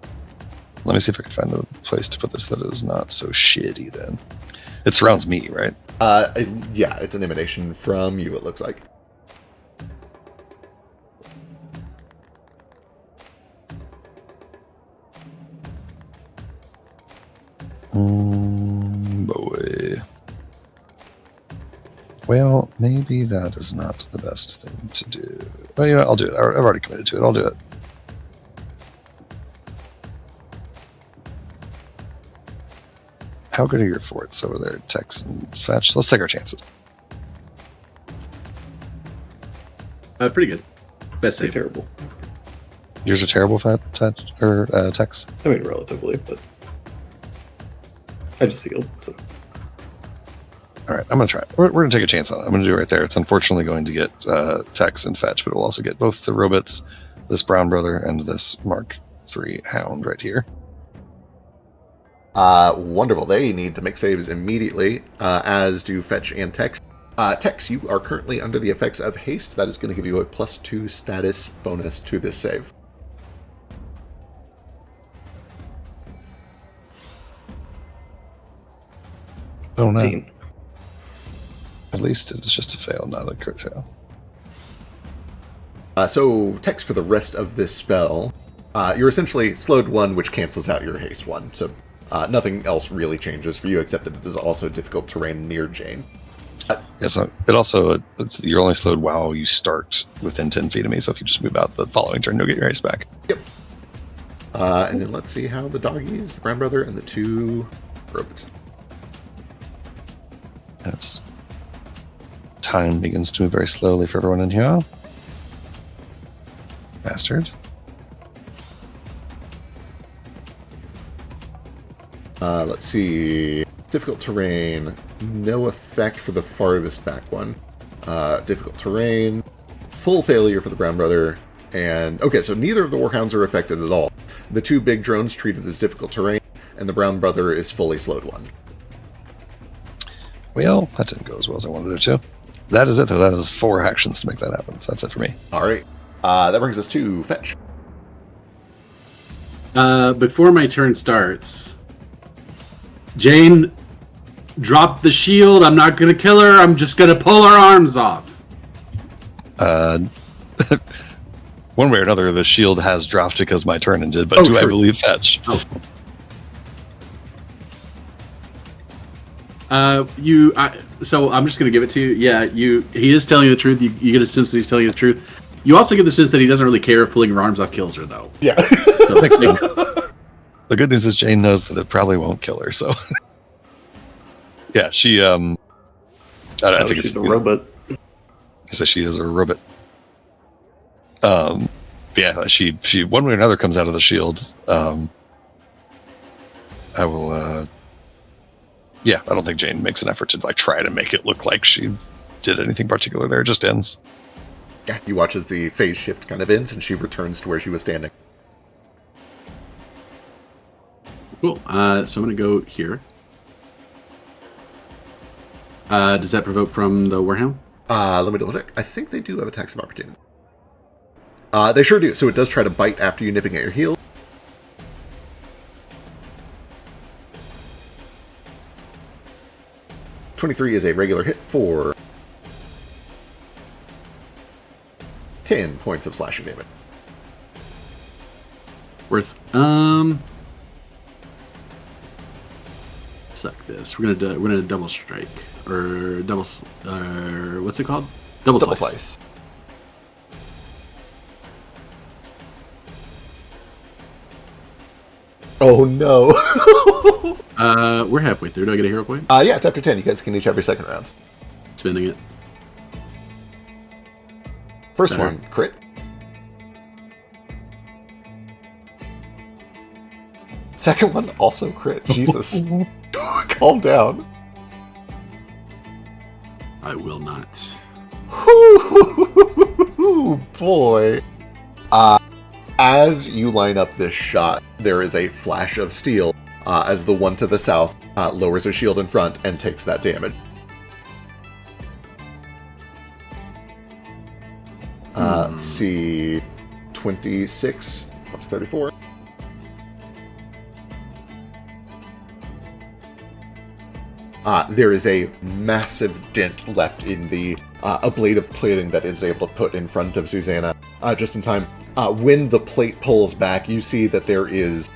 Let me see if I can find a place to put this that is not so shitty then. It surrounds me, right? Yeah, it's an emanation from you, it looks like. Boy. Well, maybe that is not the best thing to do. Well, you know, I'll do it. I've already committed to it. I'll do it. How good are your forts over there, Tex and Fetch? Let's take our chances. Pretty good. Best Pretty save. terrible. Yours are terrible, Tex? I mean, relatively, but I just healed, so. All right, I'm going to try it. We're going to take a chance on it. I'm going to do it right there. It's unfortunately going to get Tex and Fetch, but it will also get both the robots, this Brown Brother, and this Mark III Hound right here. Wonderful. They need to make saves immediately, as do Fetch and Tex. Tex, you are currently under the effects of haste. That is going to give you a +2 status bonus to this save. Oh no. 15. At least it was just a fail, not a crit fail. So, Tex, for the rest of this spell, you're essentially slowed 1, which cancels out your haste 1. So, nothing else really changes for you, except that it is also difficult terrain near Jane. Yeah, so it also, you're only slowed while you start within 10 feet of me, so if you just move out the following turn, you'll get your haste back. Yep. And then let's see how the doggies, the Brown Brother, and the 2 robots. Yes. Time begins to move very slowly for everyone in here. Bastard. Let's see. Difficult terrain. No effect for the farthest back one. Difficult terrain. Full failure for the Brown Brother. And, okay, so neither of the Warhounds are affected at all. The 2 big drones treated as difficult terrain, and the Brown Brother is fully slowed 1. Well, that didn't go as well as I wanted it to. That is it, though. That is 4 actions to make that happen, so that's it for me. All right. That brings us to Fetch. Before my turn starts, Jane, drop the shield. I'm not going to kill her. I'm just going to pull her arms off. One way or another, the shield has dropped because my turn ended, but I believe Fetch? Oh. So I'm just going to give it to you. Yeah, he is telling you the truth. You get a sense that he's telling you the truth. You also get the sense that he doesn't really care if pulling your arms off kills her, though. Yeah. So, The good news is Jane knows that it probably won't kill her, so... yeah, she, I think she's it's a robot. So she is a robot. Yeah, she one way or another comes out of the shield. I will, yeah, I don't think Jane makes an effort to try to make it look like she did anything particular there. It just ends. Yeah, you watch as the phase shift kind of ends, and she returns to where she was standing. Cool. So I'm going to go here. Does that provoke from the Warhound? Let me double check. I think they do have attacks of opportunity. They sure do. So it does try to bite after you nipping at your heel. .23 is a regular hit for 10 points of slashing damage. Worth. Suck this. We're gonna double strike or double. What's it called? Double slice. Oh no. We're halfway through. Do I get a hero point? Yeah, it's after 10. You guys can each have your second round. Spinning it. First Better. one, crit. Second one, also crit. Jesus. Calm down. I will not. Ooh, boy. As you line up this shot, there is a flash of steel as the one to the south lowers her shield in front and takes that damage. Let's see. 26 plus 34. There is a massive dent left in the a blade of plating that is able to put in front of Susanna just in time. When the plate pulls back, you see that there is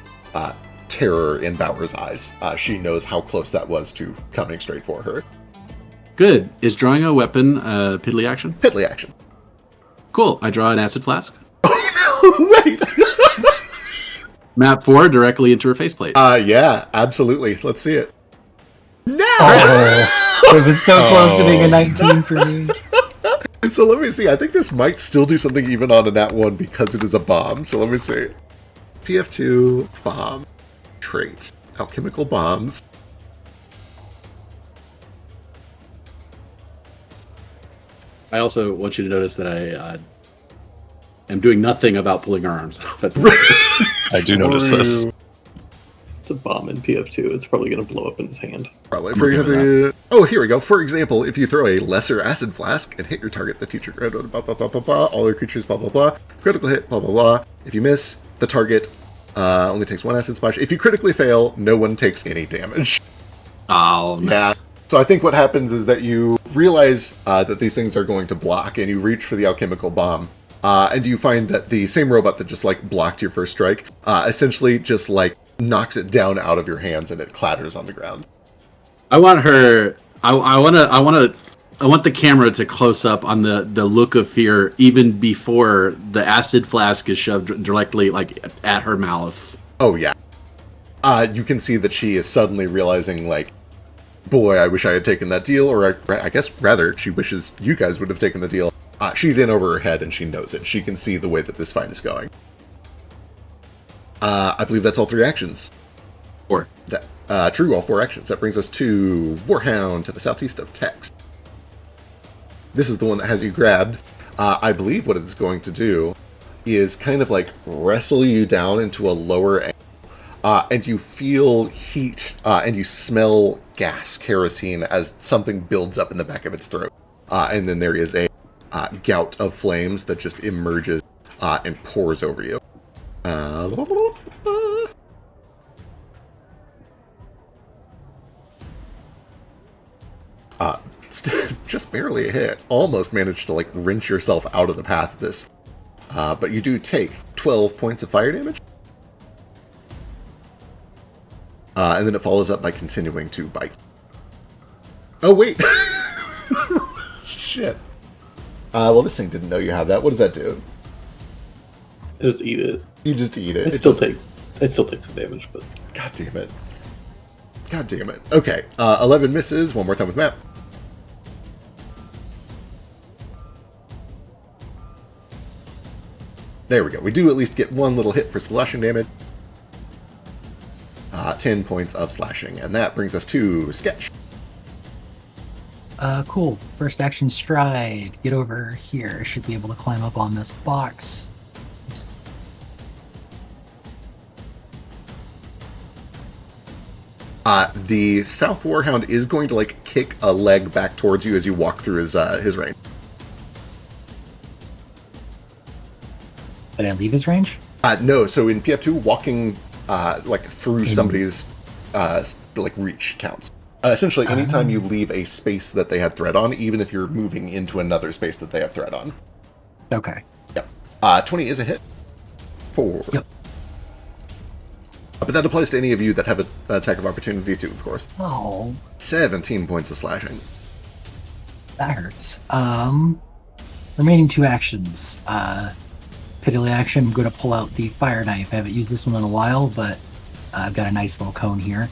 terror in Bauer's eyes. She knows how close that was to coming straight for her. Good. Is drawing a weapon a piddly action? Piddly action. Cool. I draw an acid flask. Oh no! Wait. Map 4 directly into her faceplate. Yeah, absolutely. Let's see it. No! Oh, it was so close to being a 19 for me. So let me see. I think this might still do something even on a nat 1 because it is a bomb. So let me see. PF2, bomb, trait, alchemical bombs. I also want you to notice that I am doing nothing about pulling our arms off at the I do notice this. It's a bomb in PF2. It's probably going to blow up in his hand. Probably. I'm For okay with example, oh, here we go. For example, if you throw a lesser acid flask and hit your target, the teacher blah blah blah blah blah blah. All your creatures blah blah blah. Critical hit blah blah blah. If you miss, the target only takes 1 acid splash. If you critically fail, no one takes any damage. Oh, nice. Yeah. So I think what happens is that you realize that these things are going to block, and you reach for the alchemical bomb. And you find that the same robot that just like blocked your first strike, essentially just like knocks it down out of your hands, and it clatters on the ground. I want her. I want the camera to close up on the look of fear even before the acid flask is shoved directly like at her mouth. Oh yeah. You can see that she is suddenly realizing like, boy, I wish I had taken that deal, or I guess rather, she wishes you guys would have taken the deal. She's in over her head, and she knows it. She can see the way that this fight is going. I believe that's all 3 actions. 4. True, all 4 actions. That brings us to Warhound to the southeast of Tex. This is the one that has you grabbed. I believe what it's going to do is kind of like wrestle you down into a lower angle. And you feel heat, and you smell gas, kerosene, as something builds up in the back of its throat. And then there is a gout of flames that just emerges and pours over you. Just barely a hit. Almost managed to like wrench yourself out of the path of this. But you do take 12 points of fire damage. And then it follows up by continuing to bite. Oh, wait! Shit. Well, this thing didn't know you have that. What does that do? Just eat it. You just eat it. I still take some damage, but... God damn it. God damn it. Okay, 11 misses. One more time with Matt. There we go. We do at least get 1 little hit for slashing damage. 10 points of slashing. And that brings us to Sketch. Cool. First action stride. Get over here. I should be able to climb up on this box. Oops. The South Warhound is going to like kick a leg back towards you as you walk through his range. Did I leave his range? No, so in PF2, walking like through somebody's like reach counts. Essentially, anytime you leave a space that they have threat on, even if you're moving into another space that they have threat on. Okay. Yep. 20 is a hit. 4. Yep. But that applies to any of you that have an attack of opportunity too, of course. Oh, 17 points of slashing. that hurts. Remaining 2 actions. Piddly action, I'm going to pull out the fire knife. I haven't used this one in a while, but I've got a nice little cone here.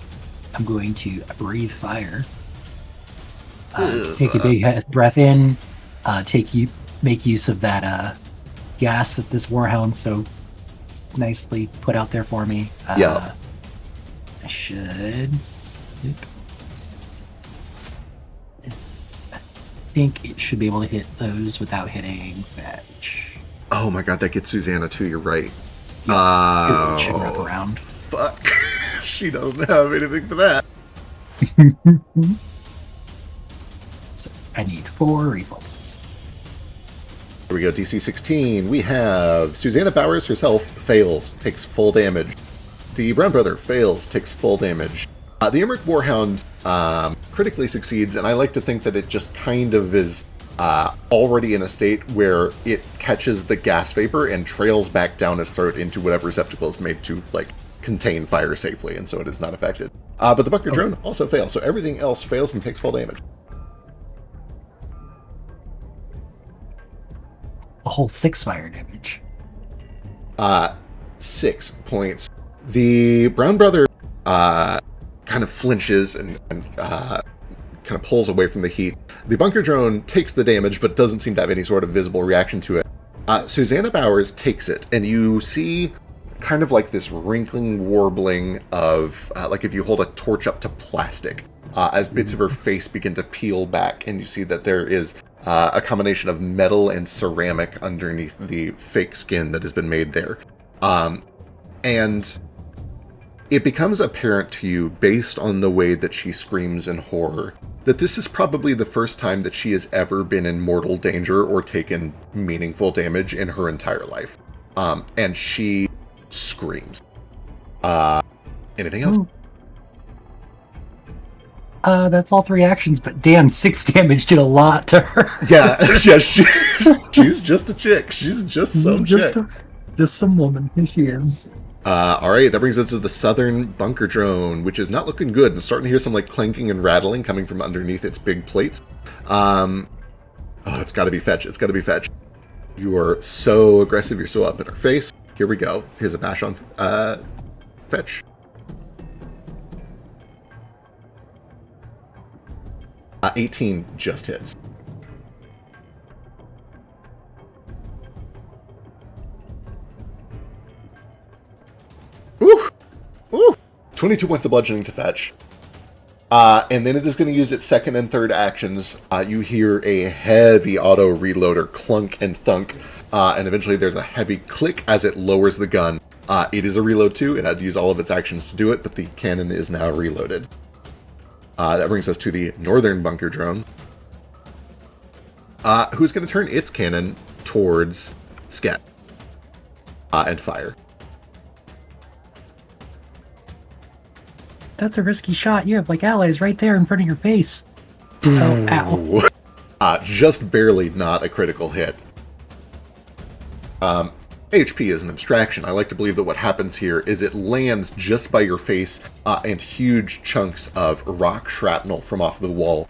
I'm going to breathe fire. Take a big breath in. Make use of that gas that this Warhound so nicely put out there for me. Yeah. I should. I think it should be able to hit those without hitting fetch. Oh my god, that gets Susanna too, you're right. It should wrap around. Fuck. She doesn't have anything for that. So I need 4 reflexes. Here we go, DC 16. We have Susanna Bowers herself fails, takes full damage. The Brown Brother fails, takes full damage. The Emmerich Warhound critically succeeds, and I like to think that it just kind of is already in a state where it catches the gas vapor and trails back down its throat into whatever receptacle is made to, like, contain fire safely, and so it is not affected. But the bunker drone also fails, so everything else fails and takes full damage. A whole 6 fire damage. 6 points. The Brown Brother kind of flinches and kind of pulls away from the heat. The bunker drone takes the damage, but doesn't seem to have any sort of visible reaction to it. Susanna Bowers takes it, and you see kind of like this wrinkling warbling of, like if you hold a torch up to plastic, as bits of her face begin to peel back, and you see that there is a combination of metal and ceramic underneath the fake skin that has been made there. And it becomes apparent to you, based on the way that she screams in horror, that this is probably the first time that she has ever been in mortal danger or taken meaningful damage in her entire life. And she screams. Anything else? That's all 3 actions, but damn, 6 damage did a lot to her. Yeah, she's just a chick. She's just some chick. Just some woman. Here she is. All right, that brings us to the southern bunker drone, which is not looking good. I'm starting to hear some like clanking and rattling coming from underneath its big plates. It's got to be fetch. It's got to be fetch. You are so aggressive. You're so up in her face. Here we go. Here's a bash on fetch. 18 just hits. Ooh! Ooh! 22 points of bludgeoning to fetch. And then it is going to use its second and third actions. You hear a heavy auto reloader clunk and thunk. And eventually there's a heavy click as it lowers the gun. It is a reload too. It had to use all of its actions to do it, but the cannon is now reloaded. That brings us to the northern bunker drone. Who's going to turn its cannon towards Scat. And fire. That's a risky shot. You have like allies right there in front of your face. Oh, ow. Just barely not a critical hit. HP is an abstraction. I like to believe that what happens here is it lands just by your face, and huge chunks of rock shrapnel from off the wall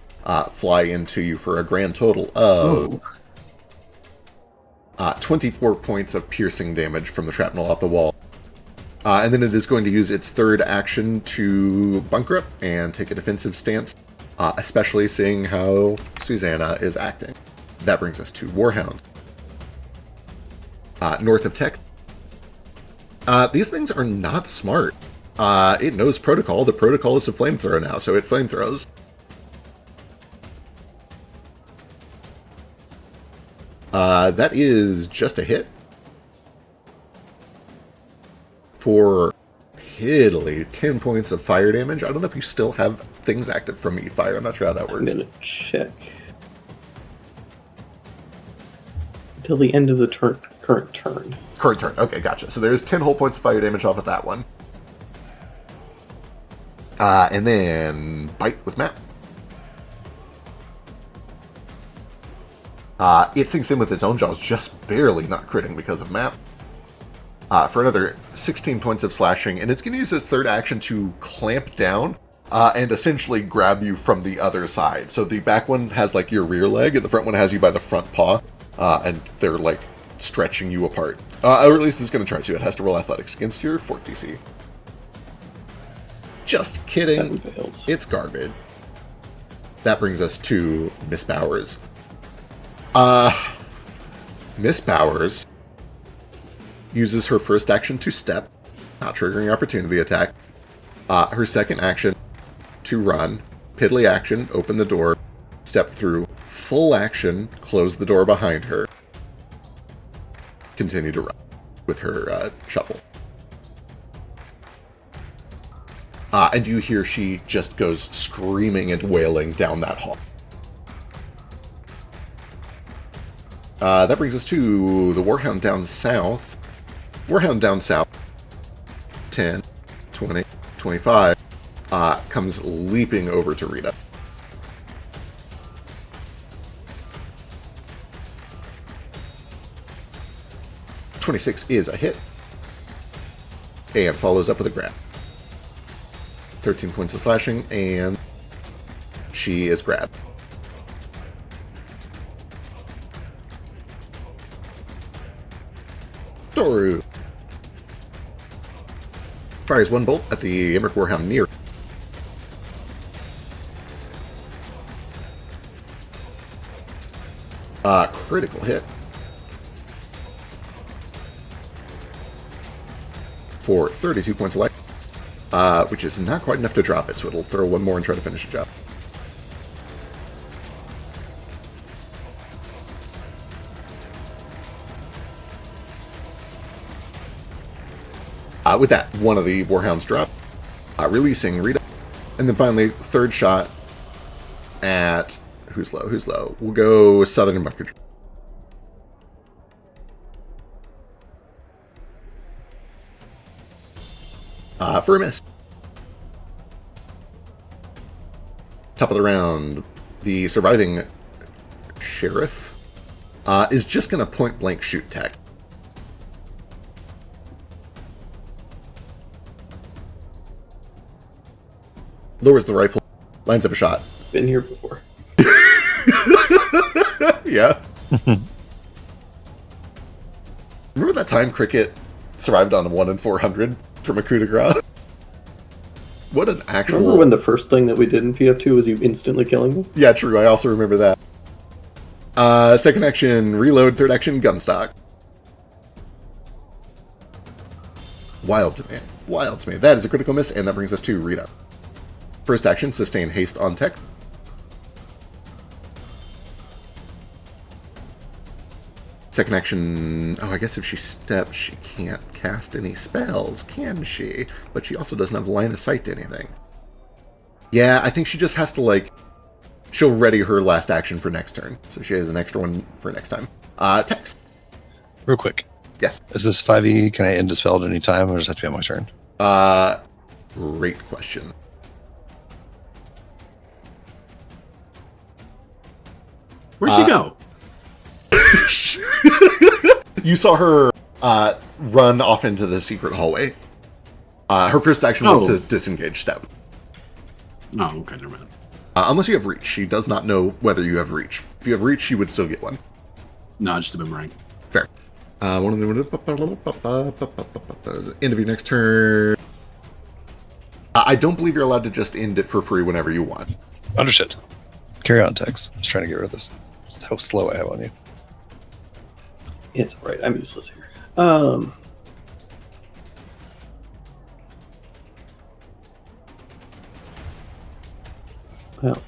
fly into you for a grand total of 24 points of piercing damage from the shrapnel off the wall. And then it is going to use its third action to bunker up and take a defensive stance, especially seeing how Susanna is acting. That brings us to Warhound. North of Tech. These things are not smart. It knows protocol. The protocol is to flamethrower now, so it flamethrows. That is just a hit. For piddly 10 points of fire damage. I don't know if you still have things active from Meat Fire. I'm not sure how that works. I'm gonna check. Until the end of the current turn. Current turn. Okay, gotcha. So there's 10 whole points of fire damage off of that one. And then bite with Matt. It sinks in with its own jaws, just barely not critting because of Matt. For another 16 points of slashing, and it's going to use its third action to clamp down and essentially grab you from the other side. So the back one has like your rear leg, and the front one has you by the front paw, and they're like stretching you apart. Or at least it's going to try to. It has to roll athletics against your fort DC. Just kidding. That fails. It's garbage. That brings us to Miss Bowers. Miss Bowers uses her first action to step, not triggering opportunity attack. Her second action to run. Piddly action, open the door, step through. Full action, close the door behind her. Continue to run with her shuffle. And you hear she just goes screaming and wailing down that hall. That brings us to the Warhound down south. Warhound down south, 10, 20, 25, comes leaping over to Rita. .26 is a hit, and follows up with a grab. 13 points of slashing, and she is grabbed. Doru fires one bolt at the Emmerich Warhound near. Critical hit. For 32 points of life, which is not quite enough to drop it, so it'll throw one more and try to finish the job. With that, one of the Warhounds drop, releasing Rita. And then finally, third shot at... Who's low? We'll go Southern Bunker. For a miss. Top of the round, the surviving sheriff is just going to point blank shoot Tech. Lowers the rifle, lines up a shot. Been here before. Yeah. Remember that time Cricket survived on a 1 in 400 from a coup de grace? What an actual... Remember when the first thing that we did in PF2 was you instantly killing them? Yeah, true. I also remember that. Second action, reload. Third action, gunstock. Wild to me. That is a critical miss, and that brings us to Rita. First action, sustain haste on Tech. Second action... Oh, I guess if she steps, she can't cast any spells, can she? But she also doesn't have line of sight to anything. Yeah, I think she just has to, like... She'll ready her last action for next turn. So she has an extra one for next time. Text. Real quick. Yes. Is this 5e? Can I end dispel at any time, or does it have to be on my turn? Great question. Where'd she go? You saw her run off into the secret hallway. Her first action was to disengage step. Oh, okay, never mind. Unless you have reach. She does not know whether you have reach. If you have reach, she would still get one. No, just a boomerang. Fair. One of them. End of your next turn. I don't believe you're allowed to just end it for free whenever you want. Understood. Carry on, Tex. I'm just trying to get rid of this. How slow I have on you. It's alright, I'm useless here. Well,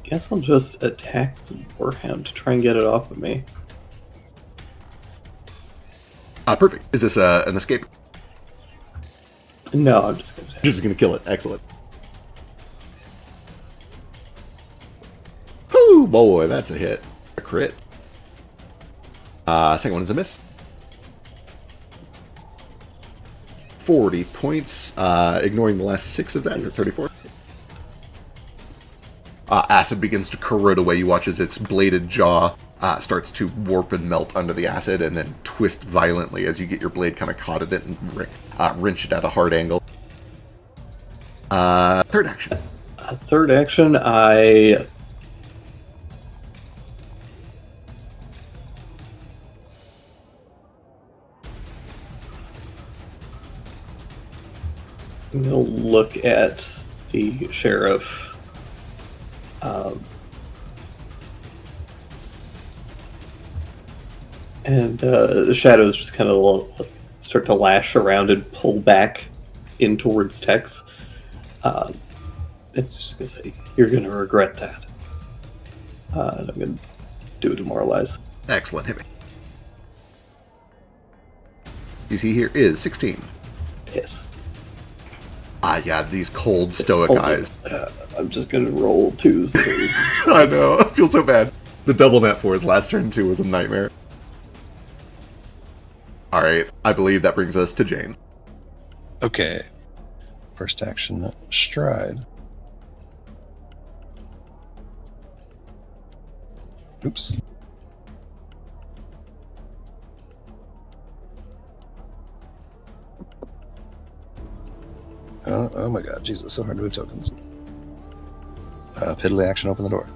guess I'll just attack the Warhound to try and get it off of me. Perfect. Is this an escape? No, I'm just gonna attack. Just gonna kill it. Excellent. Whoo, boy, that's a hit. A crit. Second one is a miss. 40 points, ignoring the last 6 of that for 34. Acid begins to corrode away. You watch as its bladed jaw starts to warp and melt under the acid and then twist violently as you get your blade kind of caught at it and wrench it at a hard angle. Third action. Third action, I'm going to look at the sheriff. And the shadows just kind of start to lash around and pull back in towards Tex. It's just going to say, you're going to regret that. And I'm going to do a demoralize. Excellent. Hit me. DC here is 16. Piss. Yeah, these cold, stoic eyes. I'm just going to roll 2s, 3s. I know, I feel so bad. The double net for his last turn, too, was a nightmare. Alright, I believe that brings us to Jane. Okay. First action, stride. Oops. Oh my god, Jesus, so hard to move tokens. Piddly action, open the door.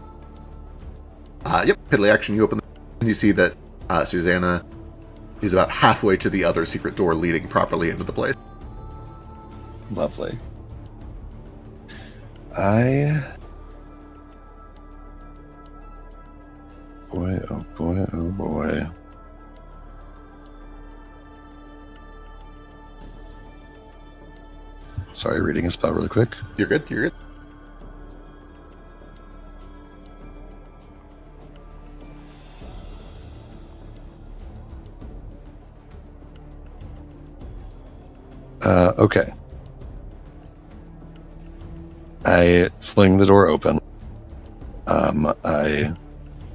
Yep, piddly action, you open the door, and you see that Susanna is about halfway to the other secret door leading properly into the place. Lovely. Boy, oh boy, oh boy. Sorry, reading a spell really quick. You're good, you're good. Okay. I fling the door open. I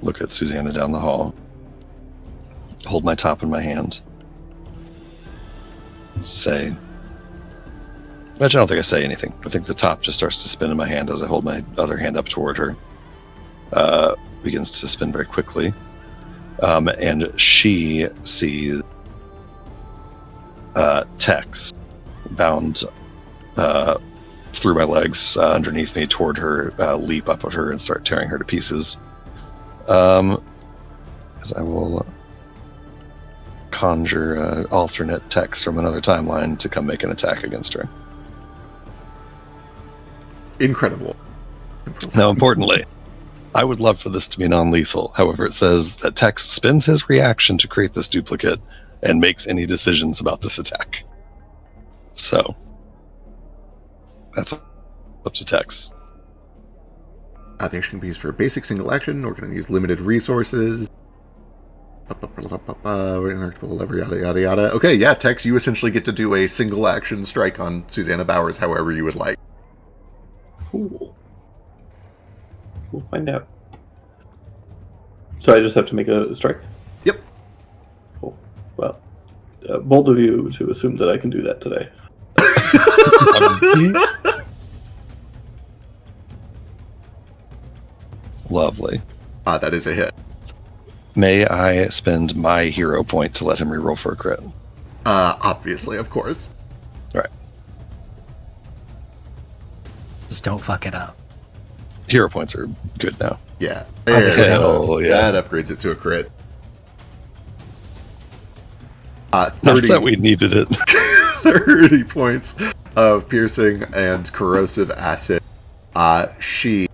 look at Susanna down the hall. Hold my top in my hand. Say... Actually, I don't think I say anything. I think the top just starts to spin in my hand as I hold my other hand up toward her. Begins to spin very quickly. And she sees Tex bound through my legs underneath me toward her, leap up at her and start tearing her to pieces. As I will conjure alternate Tex from another timeline to come make an attack against her. Incredible. Now, importantly, I would love for this to be non-lethal. However, it says that Tex spends his reaction to create this duplicate and makes any decisions about this attack. So, that's up to Tex. The action can be used for a basic single action, or can use limited resources. Yada, yada, yada. Okay, yeah, Tex, you essentially get to do a single action strike on Susanna Bowers however you would like. Cool. We'll find out. So I just have to make a strike? Yep. Cool. Well, bold of you to assume that I can do that today. Lovely. That is a hit. May I spend my hero point to let him reroll for a crit? Obviously, of course. Right. Just don't fuck it up. Hero points are good now. Yeah. There you go. Hell yeah. That upgrades it to a crit. Not 30, that we needed it. 30 points of piercing and corrosive acid. She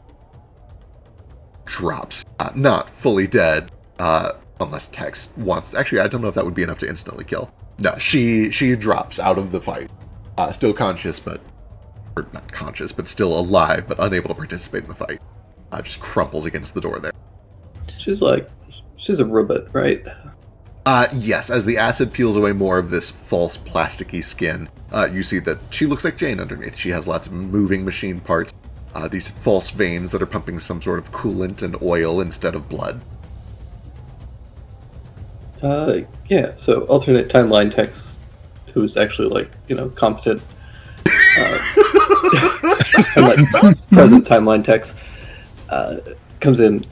drops. Not fully dead. Unless Tex wants... Actually, I don't know if that would be enough to instantly kill. No, she drops out of the fight. Still conscious, but... Or not conscious, but still alive, but unable to participate in the fight. Just crumples against the door there. She's a robot, right? Yes, as the acid peels away more of this false plasticky skin, you see that she looks like Jane underneath. She has lots of moving machine parts, these false veins that are pumping some sort of coolant and oil instead of blood. Yeah, so alternate timeline Tex, who's actually, competent, and, present timeline Tex, comes in,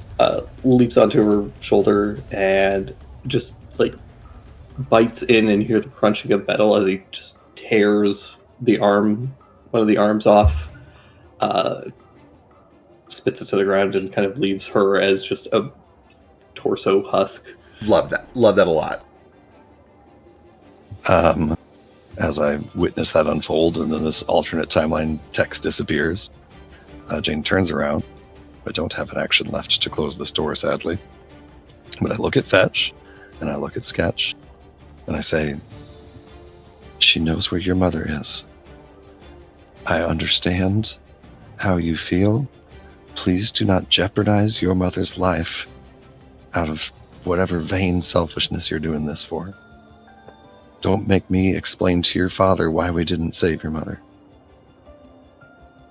leaps onto her shoulder, and just, bites in and you hear the crunching of metal as he just tears one of the arms off, spits it to the ground, and kind of leaves her as just a torso husk. Love that a lot. As I witness that unfold, and then this alternate timeline text disappears, Jane turns around. I don't have an action left to close this door, sadly. But I look at Fetch, and I look at Sketch, and I say, she knows where your mother is. I understand how you feel. Please do not jeopardize your mother's life out of whatever vain selfishness you're doing this for. Don't make me explain to your father why we didn't save your mother.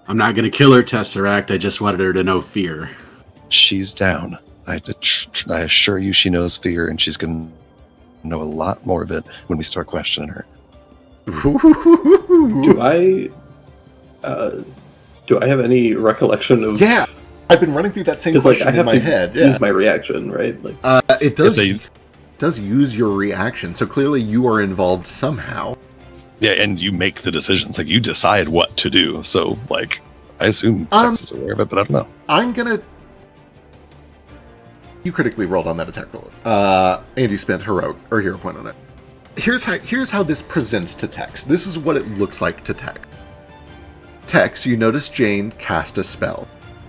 I'm not going to kill her, Tesseract. I just wanted her to know fear. She's down. I assure you she knows fear, and she's going to know a lot more of it when we start questioning her. Do I have any recollection of... Yeah, I've been running through that same question in my head. Use my reaction, right? It does use your reaction, so clearly you are involved somehow. Yeah, and you make the decisions. You decide what to do. So, I assume Tex is aware of it, but I don't know. I'm gonna... You critically rolled on that attack roll. And you spent hero point on it. Here's how this presents to Tex. This is what it looks like to Tex. Tex, you notice Jane cast a spell.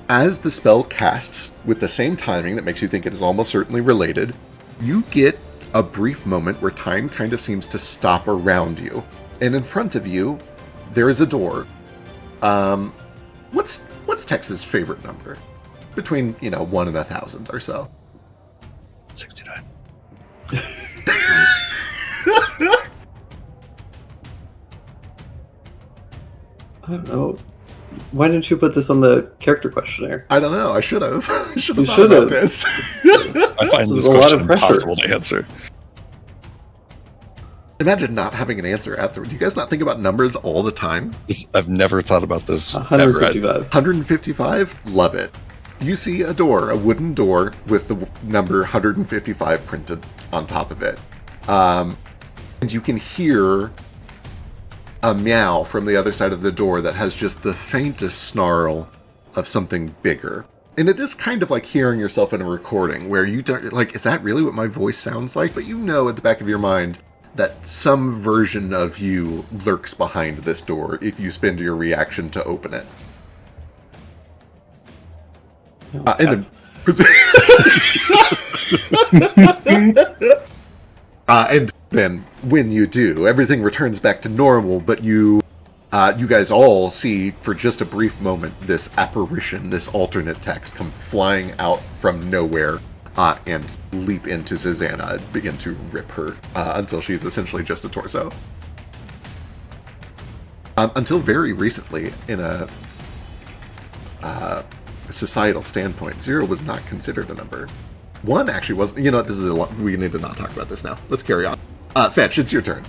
As the spell casts with the same timing that makes you think it is almost certainly related, you get a brief moment where time kind of seems to stop around you. And in front of you, there is a door. What's Tex's favorite number? Between, 1 and 1,000 or so. 69. I don't know. Why didn't you put this on the character questionnaire? I don't know. I should have. I should have You thought about should've. this. I find This this is a lot question of pressure. impossible to answer. Imagine not having an answer at the. Do you guys not think about numbers all the time? I've never thought about this. Ever. 155. 155? Love it. You see a door, a wooden door with the number 155 printed on top of it. And you can hear a meow from the other side of the door that has just the faintest snarl of something bigger. And it is kind of like hearing yourself in a recording where you don't, like, is that really what my voice sounds like? But you know at the back of your mind that some version of you lurks behind this door if you spend your reaction to open it. And then when you do, everything returns back to normal, but you guys all see for just a brief moment this apparition, this alternate text come flying out from nowhere and leap into Susanna and begin to rip her until she's essentially just a torso. Until very recently, in a societal standpoint, 0 was not considered a number. 1 actually wasn't. You know what? This is a lot. We need to not talk about this now. Let's carry on. Fetch, it's your turn.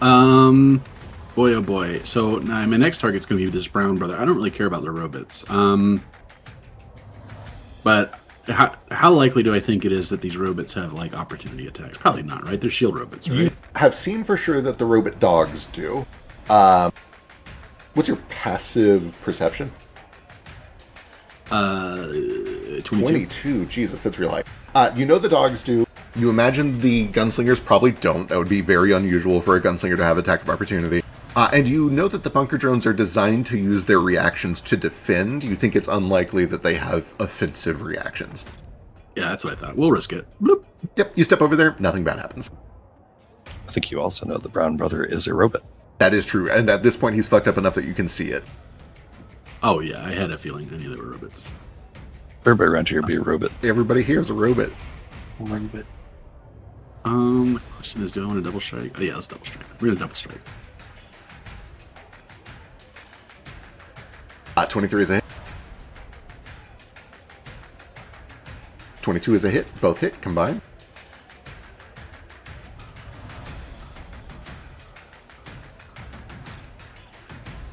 Boy, oh boy. So now my next target's going to be this brown brother. I don't really care about the robots. But how likely do I think it is that these robots have like opportunity attacks? Probably not, right? They're shield robots, right? You have seen for sure that the robot dogs do. What's your passive perception? 22. 22. Jesus, that's real high. You know the dogs do. You imagine the gunslingers probably don't. That would be very unusual for a gunslinger to have attack of opportunity. And you know that the bunker drones are designed to use their reactions to defend. You think it's unlikely that they have offensive reactions. Yeah, that's what I thought. We'll risk it. Bloop. Yep, you step over there, nothing bad happens. I think you also know the brown brother is a robot. That is true, and at this point he's fucked up enough that you can see it. Oh yeah, I had a feeling I knew they were robots. Everybody around here be a robot. Everybody here is a robot. Robot. The question is, do I want to double strike? Oh yeah, let's double strike. We're gonna double strike. 23 is a hit. 22 is a hit. Both hit combined.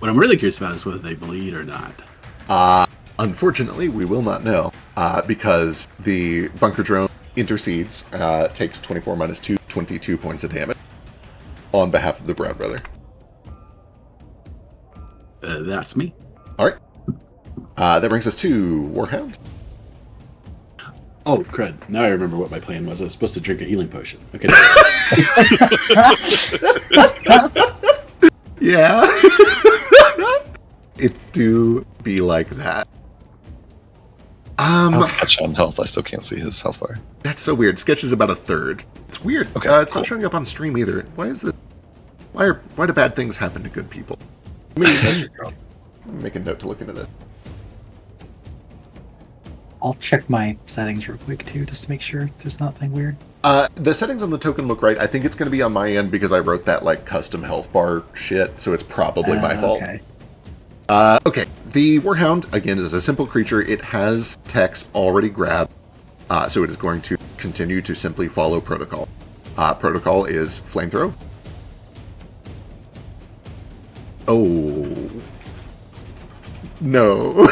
What I'm really curious about is whether they bleed or not. Unfortunately, we will not know because the bunker drone intercedes, takes 24 minus 2, 22 points of damage on behalf of the brown brother. That's me. All right. That brings us to Warhound. Oh, crud. Now I remember what my plan was. I was supposed to drink a healing potion. Okay. Yeah. It do be like that. I'll sketch on health. I still can't see his health bar. That's so weird. Sketch is about a third. It's weird. Okay, It's not showing up on stream either. Why is this? Why do bad things happen to good people? Let me make a note to look into this. I'll check my settings real quick too, just to make sure there's nothing weird. The settings on the token look right. I think it's going to be on my end because I wrote that like custom health bar shit, so it's probably my fault. Okay. Okay. The Warhound again is a simple creature. It has techs already grabbed, so it is going to continue to simply follow protocol. Protocol is flamethrow. Oh no.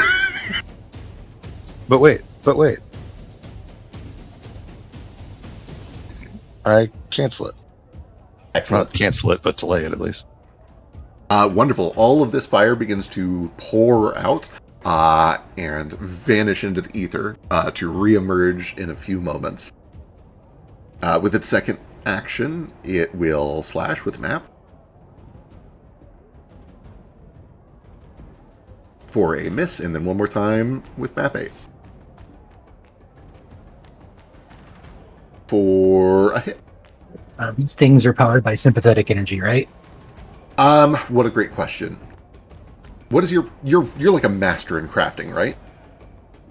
But wait. I cancel it. Excellent. Not cancel it, but delay it at least. Wonderful. All of this fire begins to pour out and vanish into the ether to reemerge in a few moments. With its second action, it will slash with map for a miss, and then one more time with map 8 for a hit. These things are powered by sympathetic energy, right? What a great question. What is you're like a master in crafting, right?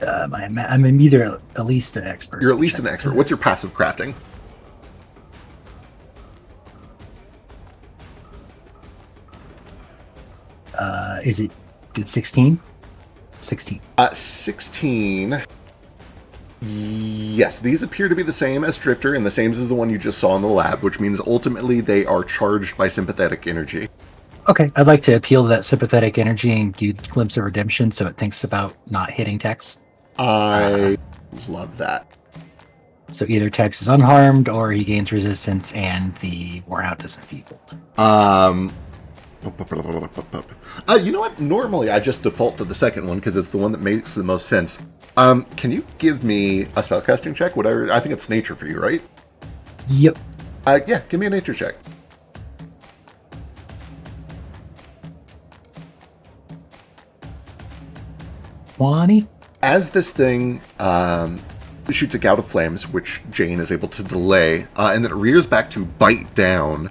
I'm either at least an expert. You're at least an expert. What's your passive crafting? Is it 16? 16. 16. Yes, these appear to be the same as Drifter and the same as the one you just saw in the lab, which means ultimately they are charged by sympathetic energy. Okay, I'd like to appeal to that sympathetic energy and give Glimpse of Redemption so it thinks about not hitting Tex. I love that. So either Tex is unharmed or he gains resistance and the Warhound is enfeebled. You know what? Normally I just default to the second one because it's the one that makes the most sense. Can you give me a spellcasting check? Whatever. I think it's nature for you, right? Yep. Yeah, give me a nature check. Wani? As this thing shoots a gout of flames, which Jane is able to delay, and then it rears back to bite down,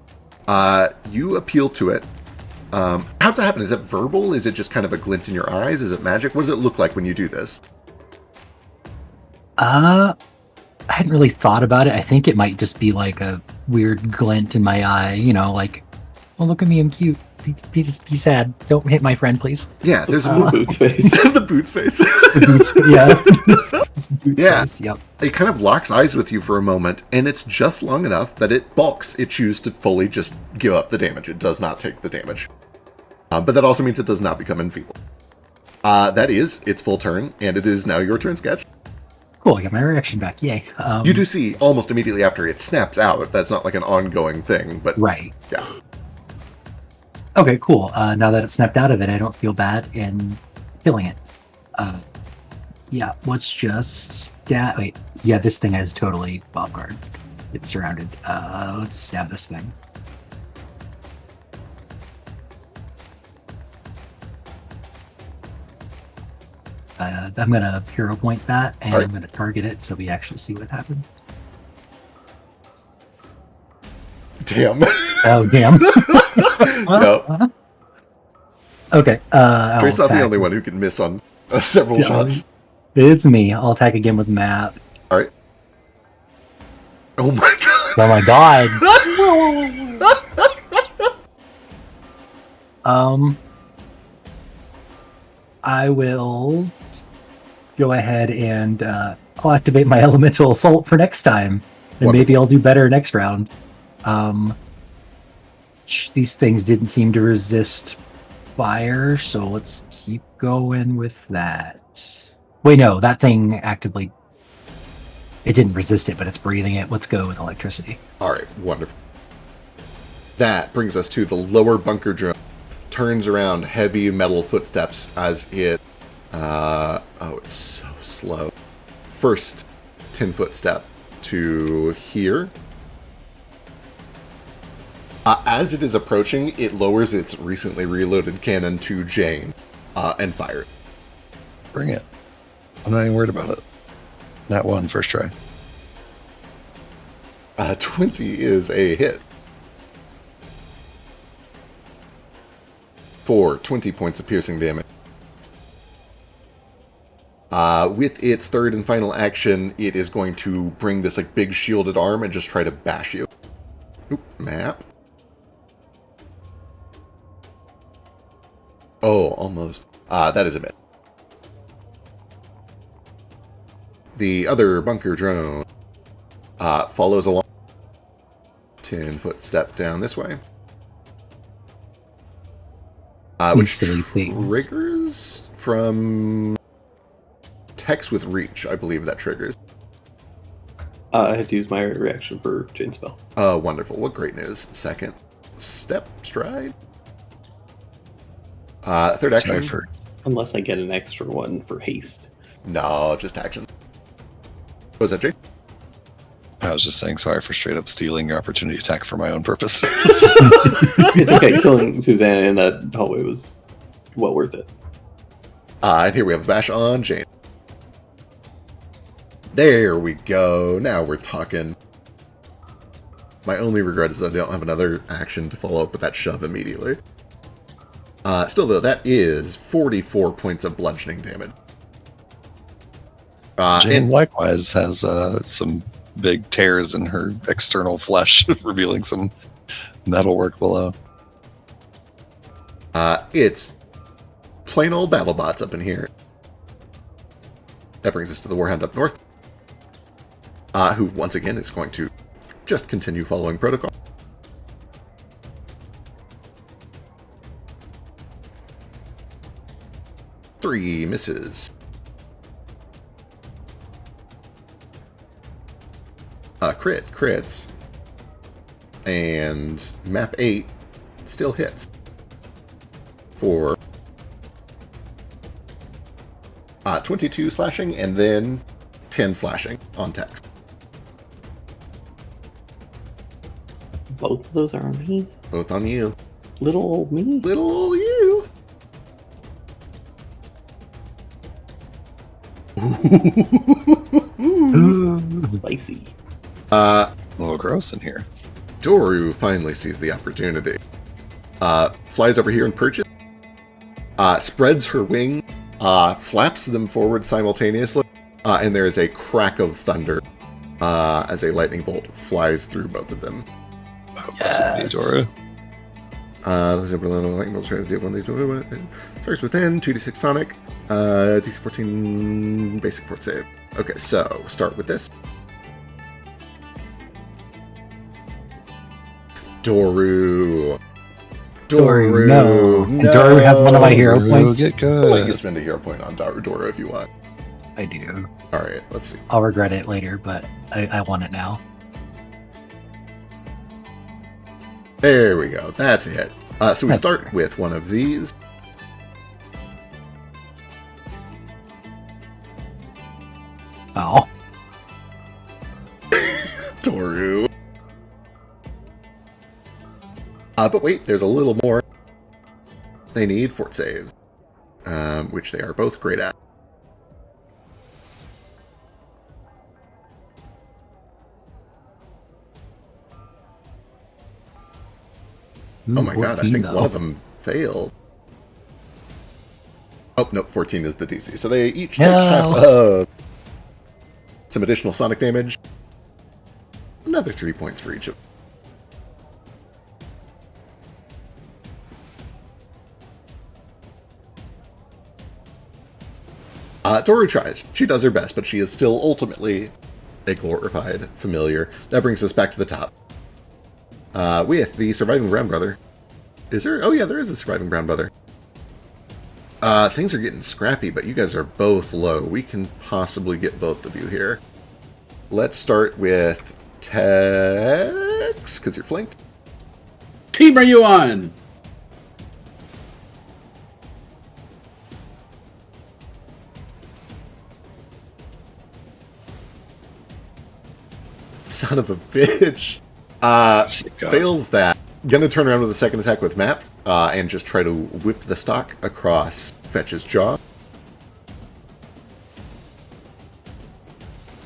you appeal to it. How does that happen? Is it verbal? Is it just kind of a glint in your eyes? Is it magic? What does it look like when you do this? I hadn't really thought about it. I think it might just be like a weird glint in my eye, like, oh, look at me, I'm cute. Be sad. Don't hit my friend, please. Yeah, there's The boots face. the boots face. The boots, yeah. Boots Yeah. face, yep. It kind of locks eyes with you for a moment, and it's just long enough that it balks. It chooses to fully just give up the damage. It does not take the damage. But that also means it does not become enfeebled. That is its full turn, and it is now your turn, Sketch. Cool, I got my reaction back. Yay. You do see almost immediately after it snaps out. That's not like an ongoing thing, but Right. yeah. Okay, cool. Now that it's snapped out of it, I don't feel bad in killing it. Yeah, let's just wait. Yeah, this thing is totally off guard. It's surrounded. Let's stab this thing. I'm gonna hero point that, and Alright. I'm gonna target it so we actually see what happens. Damn. Oh, damn. No. Okay. I'll Trace's not the attack. only one who can miss on several Yeah. shots. It's me. I'll attack again with map. All right. Oh my god. Oh my god. I will go ahead and I'll activate my elemental assault for next time, and maybe I'll do better next round. These things didn't seem to resist fire, so let's keep going with that. Wait, no, that thing actively. It didn't resist it, but it's breathing it. Let's go with electricity. All right, wonderful. That brings us to the lower bunker drone. Turns around, heavy metal footsteps as it. It's so slow. First 10-foot step to here. As it is approaching, it lowers its recently reloaded cannon to Jane and fires. Bring it. I'm not even worried about it. Not one, first try. 20 is a hit. For 20 points of piercing damage. With its third and final action, it is going to bring this like big shielded arm and just try to bash you. Oop, map. Oh, almost. That is a miss. The other bunker drone follows along. 10-foot step down this way. Which silly things. triggers from Tex with reach, I believe that triggers. I had to use my reaction for Jane spell. Wonderful. What great news. Second step, stride. Third action. Sorry for Unless I get an extra one for haste. No, just action. What was that, Jay? I was just saying sorry for straight up stealing your opportunity attack for my own purposes. It's okay. Killing Susanna in that hallway was well worth it. And here we have a bash on Jane. There we go. Now we're talking. My only regret is that I don't have another action to follow up with that shove immediately. Still, though, that is 44 points of bludgeoning damage. Jane likewise has some big tears in her external flesh, revealing some metalwork below. Its plain old battle bots up in here. That brings us to the Warhound up north, who once again is going to just continue following protocol. Three misses. Crits. And map 8 still hits. For 22 slashing and then 10 slashing on text. Both of those are on me. Both on you. Little old me. Little old you. Spicy. A little gross in here. Doru finally sees the opportunity. Flies over here and perches. Spreads her wing. Flaps them forward simultaneously. And there is a crack of thunder as a lightning bolt flies through both of them. I hope that's Doru. Lightning bolts trying to do when they do it. Starts within 2d6 sonic. DC 14 basic fort save. Okay, so start with this. Doru. No. And Doru had one of my hero points. Get I'll let you good. spend a hero point on Doru if you want. I do. Alright, let's see. I'll regret it later, but I want it now. There we go. That's a hit. So we That's start better. with one of these. Oh. Doru. But wait, there's a little more. They need fort saves, which they are both great at. Oh my god, I 14 think though. one of them failed. Oh, no, 14 is the DC. So they each take No. half some additional sonic damage. Another 3 points for each of them. Doru tries. She does her best, but she is still ultimately a glorified familiar. That brings us back to the top. With the surviving brown brother. Is there? Oh yeah, there is a surviving brown brother. Things are getting scrappy, but you guys are both low. We can possibly get both of you here. Let's start with Tex, because you're flanked. Team are you on? Son of a bitch. Fails that. Gonna turn around with a second attack with Map, and just try to whip the stock across Fetch's jaw.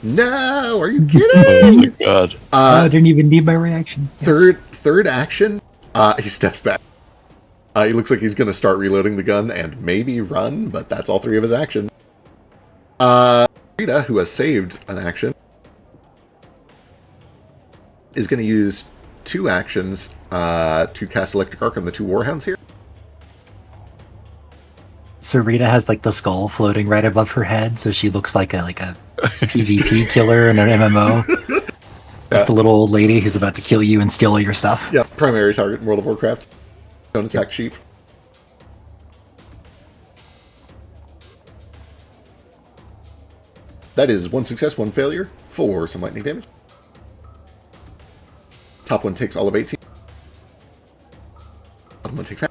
No, are you Oh kidding? my god. I didn't even need my reaction. Yes. Third action, he steps back. He looks like he's gonna start reloading the gun and maybe run, but that's all three of his actions. Rita, who has saved an action, is going to use 2 actions to cast Electric Arc on the 2 Warhounds here. So Rita has like the skull floating right above her head, so she looks like a PvP killer in an MMO. Just a little old lady who's about to kill you and steal all your stuff. Yeah, primary target in World of Warcraft. Don't attack sheep. That is 1 success, 1 failure for some lightning damage. Top one takes all of 18. Bottom one takes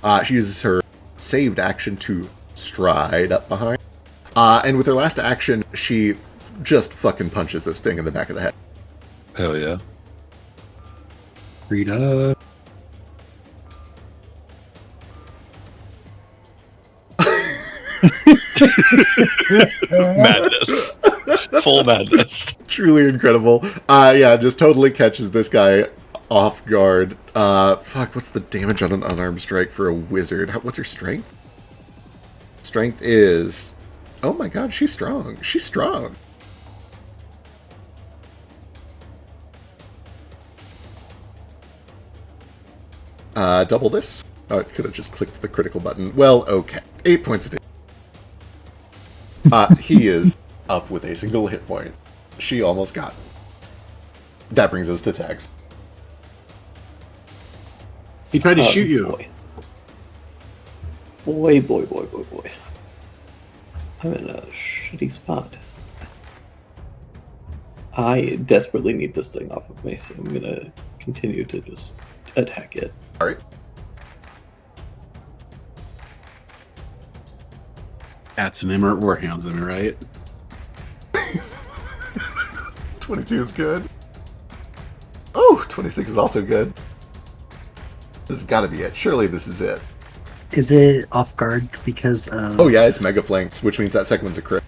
half. She uses her saved action to stride up behind. And with her last action, she just fucking punches this thing in the back of the head. Hell yeah. Rita. Madness. Full madness. Truly incredible. Yeah, just totally catches this guy off guard. Fuck, what's the damage on an unarmed strike for a wizard? What's her strength? Strength is... Oh my god, she's strong. She's strong. Double this. Oh, it could have just clicked the critical button. Well, okay. 8 points of damage. He is up with a single hit point. She almost got it. That brings us to Tex. He tried to shoot you. Boy. Boy. I'm in a shitty spot. I desperately need this thing off of me, so I'm gonna continue to just attack it. Alright. Cats and Emirate Warhounds, am I right? 22 is good. Oh, 26 is also good. This has got to be it. Surely this is it. Is it off guard because of... Oh yeah, it's Mega Flanks, which means that second one's a crit.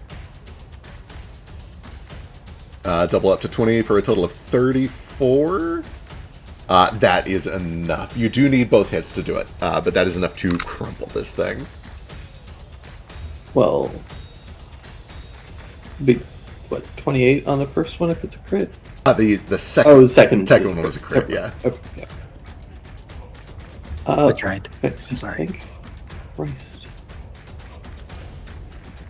Double up to 20 for a total of 34. That is enough. You do need both hits to do it, but that is enough to crumple this thing. Well, be 28 on the first one if it's a crit? The second. Oh, the second one was a crit. Yeah. Okay, yeah. I tried. I'm sorry. Christ.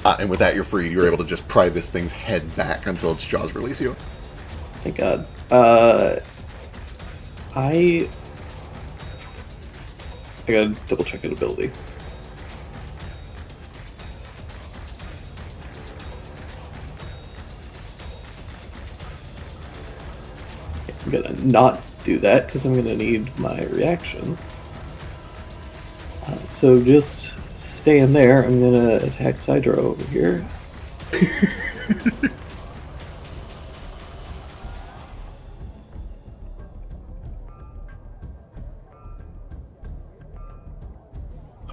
And with that, you're free. You're able to just pry this thing's head back until its jaws release you. Thank God. I gotta double check an ability. I'm gonna not do that because I'm gonna need my reaction. So just staying there. I'm gonna attack Sidro over here.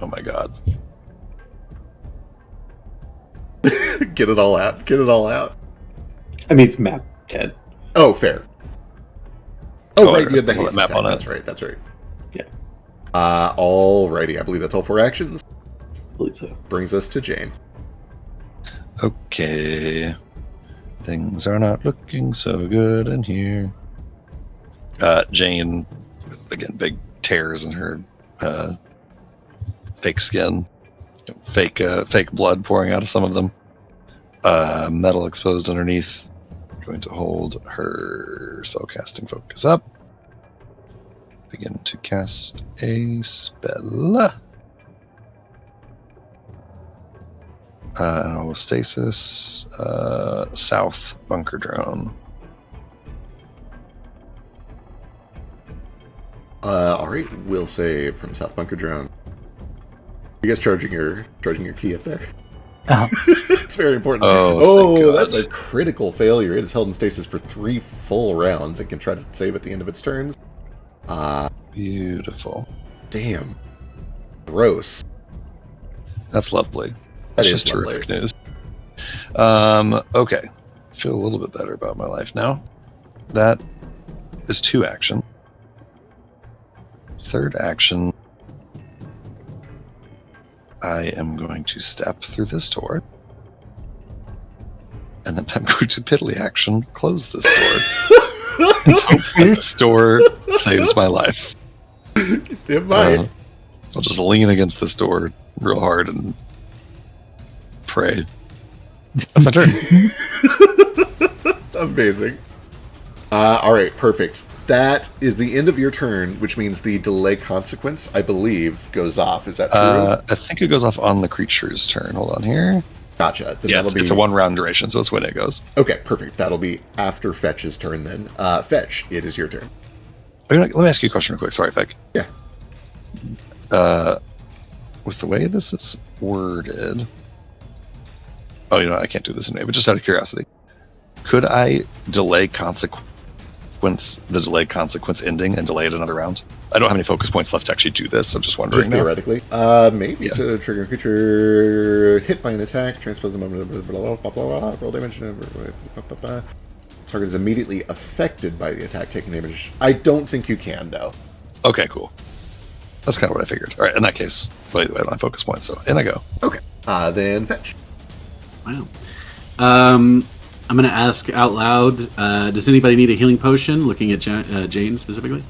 Oh my god. Get it all out. Get it all out. I mean, it's map 10. Oh, fair. Oh, right. You had the there's a haste map attack. on it. That's right. That's right. Yeah, Alrighty. I believe that's all 4 actions. I believe so. Brings us to Jane. Okay. Things are not looking so good in here. Jane, with, again, big tears in her fake skin. Fake blood pouring out of some of them. Metal exposed underneath. Going to hold her spellcasting focus up. Begin to cast a spell. And I will stasis. South bunker drone. Alright. Will save from South Bunker Drone. You guys charging your key up there? It's very important. Oh, that's a critical failure. It is held in stasis for 3 full rounds and can try to save at the end of its turns. Beautiful. Damn. Gross. That's lovely. That That's is just lovely. terrific news. Okay. Feel a little bit better about my life now. That is 2 action. Third action. I am going to step through this door. And then I'm going to piddly action close this door. And hopefully this door saves my life. It might. I'll just lean against this door real hard and pray. That's my turn. Amazing. Alright, perfect. That is the end of your turn, which means the delay consequence, I believe, goes off. Is that true? I think it goes off on the creature's turn. Hold on here. Gotcha. Then Yeah, that'll be... it's a 1 round duration, so it's when it goes. Okay, perfect. That'll be after Fetch's turn then. Fetch, it is your turn. Let me ask you a question real quick. Sorry, Fek. Yeah. With the way this is worded... Oh, I can't do this anyway, but just out of curiosity. Could I delay the delayed consequence ending and delay it another round? I don't have any focus points left to actually do this. I'm just wondering. Just now. theoretically. Maybe Yeah. to trigger a creature hit by an attack, transpose the moment, roll damage. Target is immediately affected by the attack taking damage. I don't think you can, though. Okay, cool. That's kind of what I figured. All right, in that case, I don't have focus points, so in I go. Okay. Then Fetch. Wow. I'm going to ask out loud, does anybody need a healing potion? Looking at Jane specifically.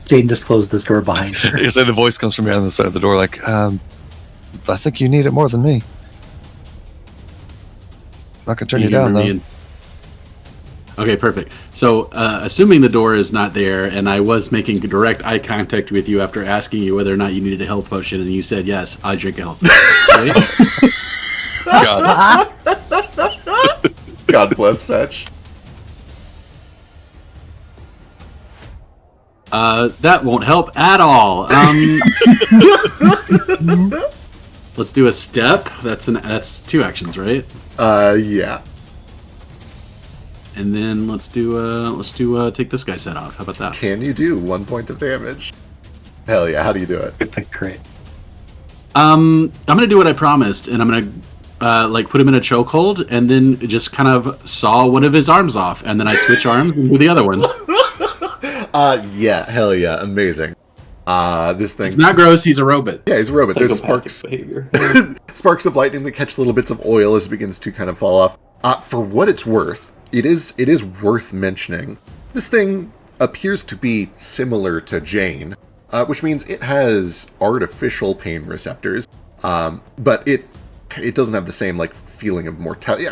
Jane just closed this door behind her. You say the voice comes from behind the side of the door, like, I think you need it more than me. Not gonna turn you down, though. Okay, perfect. So, assuming the door is not there, and I was making direct eye contact with you after asking you whether or not you needed a health potion, and you said yes, I drink a health potion. Right? God. God bless Fetch. That won't help at all. Let's do a step. That's 2 actions, right? Yeah. And then let's do take this guy's head off. How about that? Can you do 1 point of damage? Hell yeah, how do you do it? Good, great. I'm gonna do what I promised, and I'm gonna like put him in a chokehold, and then just kind of saw one of his arms off, and then I switch arms and do the other one. Yeah, hell yeah, amazing. This thing... He's not gross, he's a robot. Yeah, he's a robot. There's Psychopathic sparks behavior. sparks of lightning that catch little bits of oil as it begins to kind of fall off. For what it's worth, it is worth mentioning. This thing appears to be similar to Jane, which means it has artificial pain receptors, but it doesn't have the same like feeling of mortality.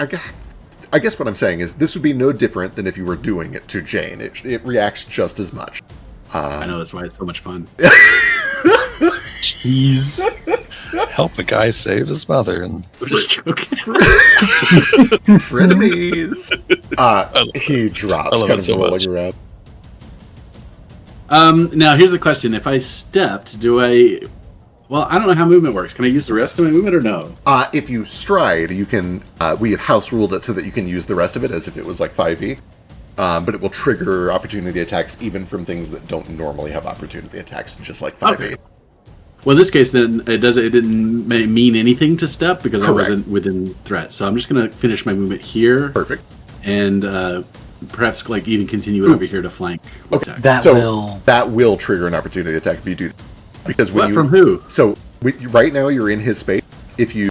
I guess what I'm saying is this would be no different than if you were doing it to Jane. It reacts just as much. I know, that's why it's so much fun. Jeez. Help a guy save his mother. And I'm just joking. Frenemies. He drops, I love kind it of so rolling much. around. Now here's the question: if I stepped, do I? Well, I don't know how movement works. Can I use the rest of my movement or no? If you stride, you can. We had house ruled it so that you can use the rest of it as if it was like 5e. But it will trigger opportunity attacks even from things that don't normally have opportunity attacks, just like 5e. Okay. Well, in this case, then it didn't mean anything to step because I wasn't within threat. So I'm just gonna finish my movement here. Perfect. And perhaps like even continue it over here to flank. Okay. Attack. That will trigger an opportunity attack if you do. Because when From who? So right now you're in his space. If you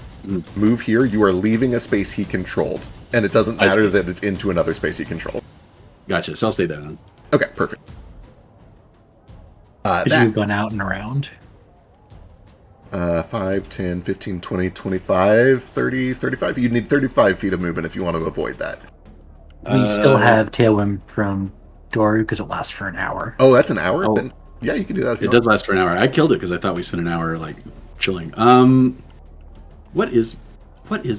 move here, you are leaving a space he controlled, and it doesn't matter that it's into another space he controlled. Gotcha. So I'll stay there then. Okay, perfect. Could you have gone out and around? 5, 10, 15, 20, 25, 30, 35. You need 35 feet of movement if you want to avoid that. We still have Tailwind from Doru because it lasts for an hour. Oh, that's an hour? Oh. Then, yeah, you can do that if you It want. does last for an hour. I killed it because I thought we spent an hour like chilling. What is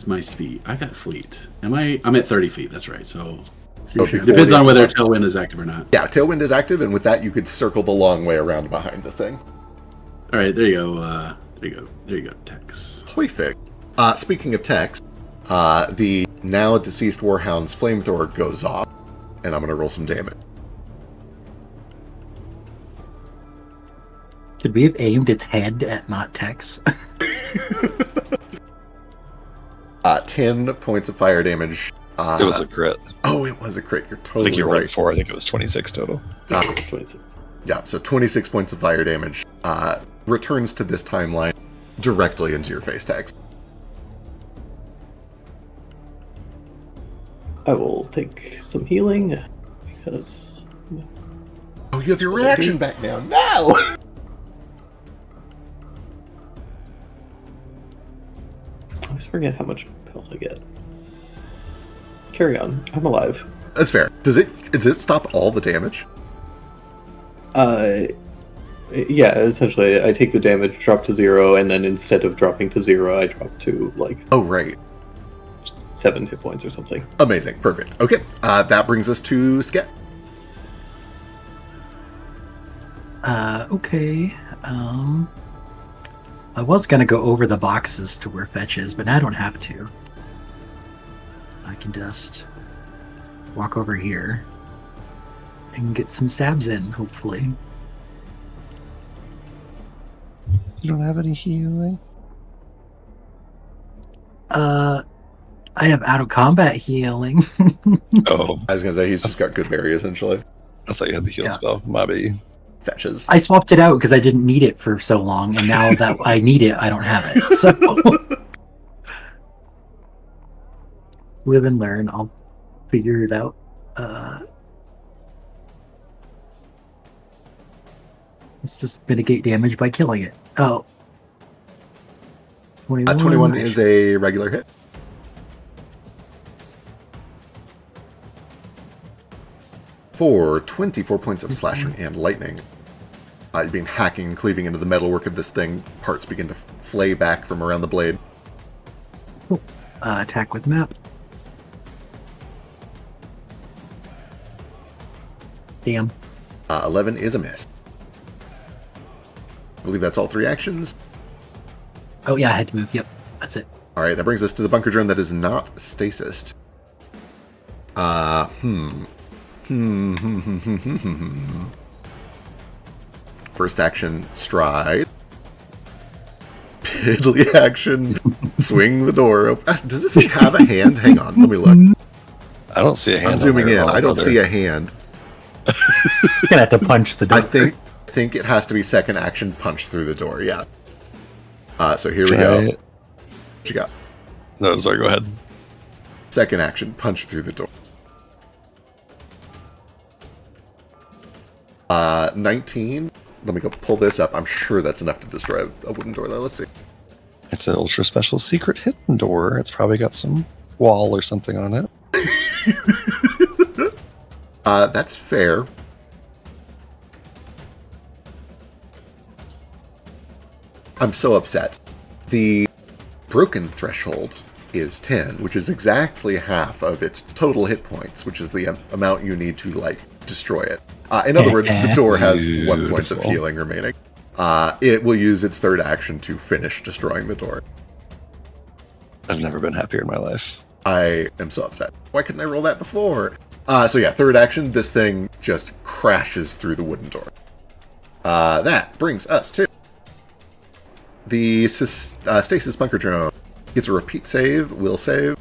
my speed? I got fleet. I'm at 30 feet. That's right. So Okay, it depends on whether Tailwind is active or not. Yeah, Tailwind is active, and with that you could circle the long way around behind this thing. All right, there you go. There you go. Tex. Perfect. Speaking of text, the now deceased Warhound's flamethrower goes off, and I'm going to roll some damage. Could we have aimed its head at not Tex? 10 points of fire damage. it was a crit. Oh, it was a crit. You're I totally think you rolled right. before. I think it was 26 total. 26. Yeah, so 26 points of fire damage returns to this timeline directly into your face, Tex. I will take some healing because Oh, you have your reaction back now. No! I always forget how much health I get. Carry on. I'm alive. That's fair. Does it stop all the damage? Yeah, essentially, I take the damage, drop to 0, and then instead of dropping to 0, I drop to, like, Oh, right. 7 hit points or something. Amazing. Perfect. Okay, that brings us to Sket. Okay. I was gonna go over the boxes to where Fetch is, but now I don't have to. I can just walk over here and get some stabs in, hopefully. You don't have any healing? I have out of combat healing. Oh, I was going to say, he's just got good berry, essentially. I thought you had the heal Yeah. spell. Maybe. Fetches. I swapped it out because I didn't need it for so long, and now that I need it, I don't have it. So live and learn. I'll figure it out. Let's just mitigate damage by killing it. Oh. 21. 21 is a regular hit. For 24 points of slashing and lightning. You've been hacking and cleaving into the metalwork of this thing. Parts begin to flay back from around the blade. Cool. Attack with map. Damn. 11 is a miss. I believe that's all 3 actions. Oh yeah, I had to move. Yep, that's it. All right, that brings us to the bunker drone that is not stasis. First action, stride. Piddly action, swing the door open. Does this have a hand? Hang on, let me look. I don't see a hand. I'm zooming there in. at all, I don't brother. see a hand. You're gonna have to punch the door. I think it has to be second action, punch through the door. Yeah. So here we Can go. I- What you got? No, sorry, go ahead. Second action, punch through the door. 19. Let me go pull this up. I'm sure that's enough to destroy a wooden door, though. Let's see. It's an ultra special secret hidden door. It's probably got some wall or something on it. That's fair. I'm so upset. The broken threshold is 10, which is exactly half of its total hit points, which is the amount you need to, like, destroy it. In other words, the door has 1 point of Beautiful. healing remaining. It will use its third action to finish destroying the door. I've never been happier in my life. I am so upset. Why couldn't I roll that before? So yeah, third action, this thing just crashes through the wooden door. That brings us to the stasis bunker drone. Gets a repeat save, will save.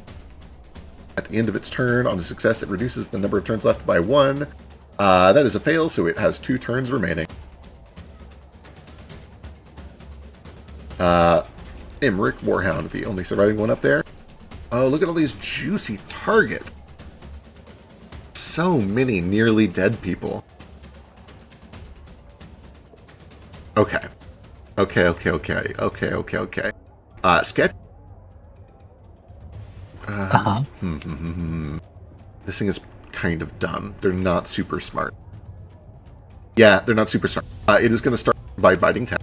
At the end of its turn, on a success, it reduces the number of turns left by 1. That is a fail, so it has 2 turns remaining. Emmerich Warhound, the only surviving one up there. Oh, look at all these juicy targets. So many nearly dead people. Okay. Okay. Sketch. This thing is kind of dumb. They're not super smart. Yeah, they're not super smart. It is going to start by biting tap.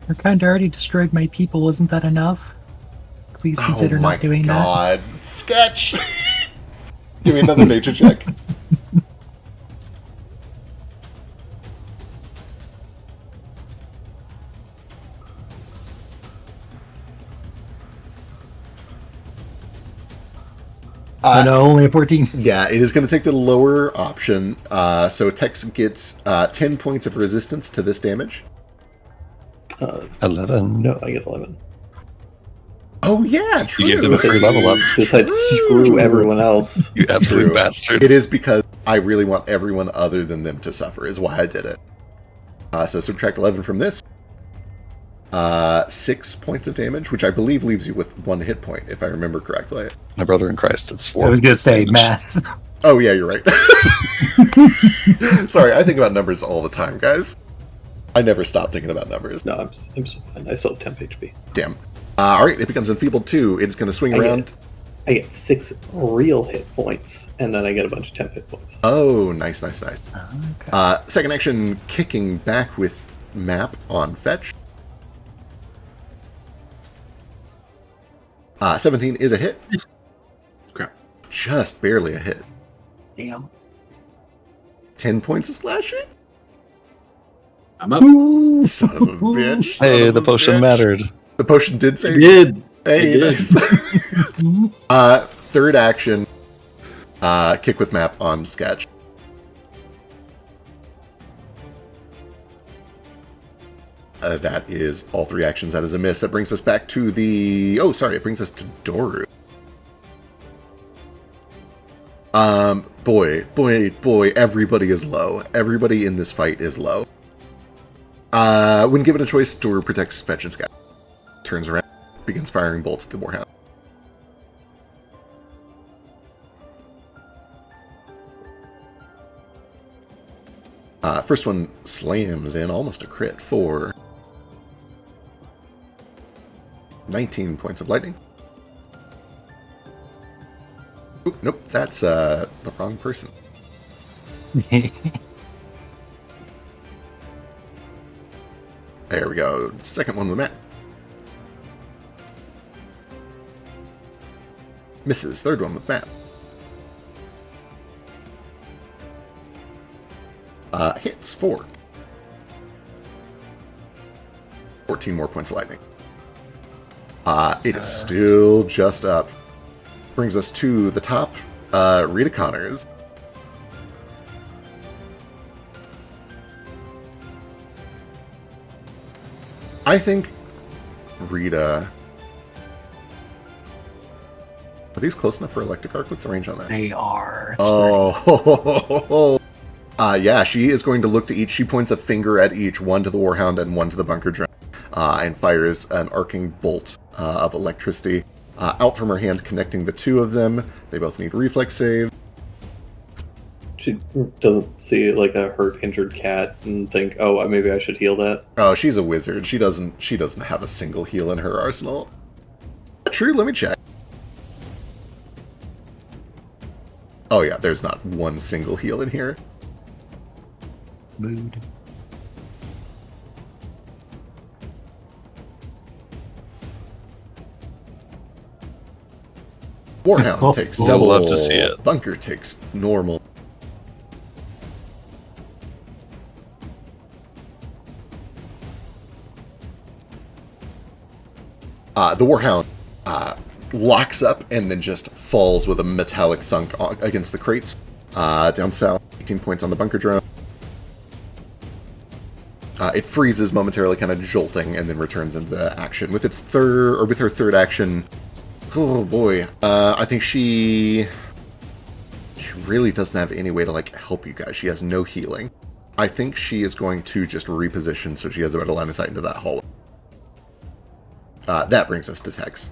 I kind of already destroyed my people. Isn't that enough? Please consider not doing that. Oh my god. Sketch! Give me another nature check. Oh no, only a 14. Yeah, it is going to take the lower option. So Tex gets 10 points of resistance to this damage. 11. No, I get 11. Oh yeah, true. You gave them a free level up. Decide to screw everyone else. You absolute True. bastard. It is because I really want everyone other than them to suffer, is why I did it. So subtract 11 from this. 6 points of damage, which I believe leaves you with 1 hit point, if I remember correctly. My brother in Christ, it's 4. I was going to say damage. math. Oh yeah, you're right. Sorry, I think about numbers all the time, guys. I never stop thinking about numbers. No, I'm still fine. I still have 10 HP. Damn. Alright, it becomes enfeebled 2. It's going to swing around. I get 6 real hit points, and then I get a bunch of temp hit points. Oh, nice. Okay. Second action, kicking back with map on fetch. 17 is a hit. Crap. Just barely a hit. Damn. 10 points of slashing? I'm up. Son of a bitch. son Hey, of the a potion bitch. mattered. The potion did I save. did. Hey, I did. nice. Third action, kick with map on sketch. That is all 3 actions. That is a miss. That brings us back to the... Oh, sorry. It brings us to Doru. Boy, everybody is low. Everybody in this fight is low. When given a choice, Doru protects fetch and scout. Turns around, begins firing bolts at the Warhound. First one slams in, almost a crit for 19 points of lightning. Oop, nope, that's the wrong person. There we go. Second one with Matt. Misses. Third one with Matt. Hits 4. 14 more points of lightning. It is still just up. Brings us to the top. Rita Connors. I think Rita... Are these close enough for Electric Arc? What's the range on that? They are. Oh, yeah, she is going to look to each. She points a finger at each, one to the Warhound and one to the Bunker Drone, and fires an arcing bolt of electricity out from her hand, connecting the two of them. They both need reflex save. She doesn't see like a hurt, injured cat and think, "Oh, maybe I should heal that." Oh, she's a wizard. She doesn't have a single heal in her arsenal. True. Let me check. Oh yeah, there's not one single heal in here. Mood. Warhound takes I'd double. love to see it. Bunker takes normal. The Warhound locks up and then just falls with a metallic thunk against the crates. Down south, 18 points on the Bunker Drone. It freezes momentarily, kind of jolting, and then returns into action. With her third action, oh boy, I think she really doesn't have any way to like help you guys. She has no healing. I think she is going to just reposition so she has a better line of sight into that hallway. That brings us to Tex.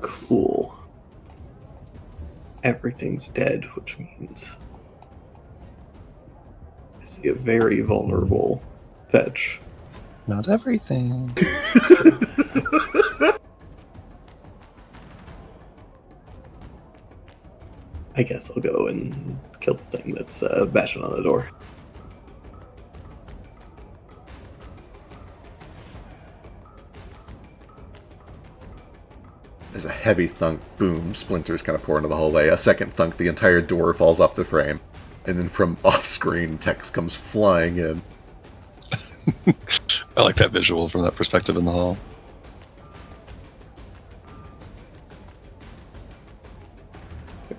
Cool. Everything's dead, which means I see a very vulnerable fetch. Not everything. I guess I'll go and kill the thing that's bashing on the door. There's a heavy thunk, boom, splinters kind of pour into the hallway. A second thunk, the entire door falls off the frame. And then from off-screen, Tex comes flying in. I like that visual from that perspective in the hall.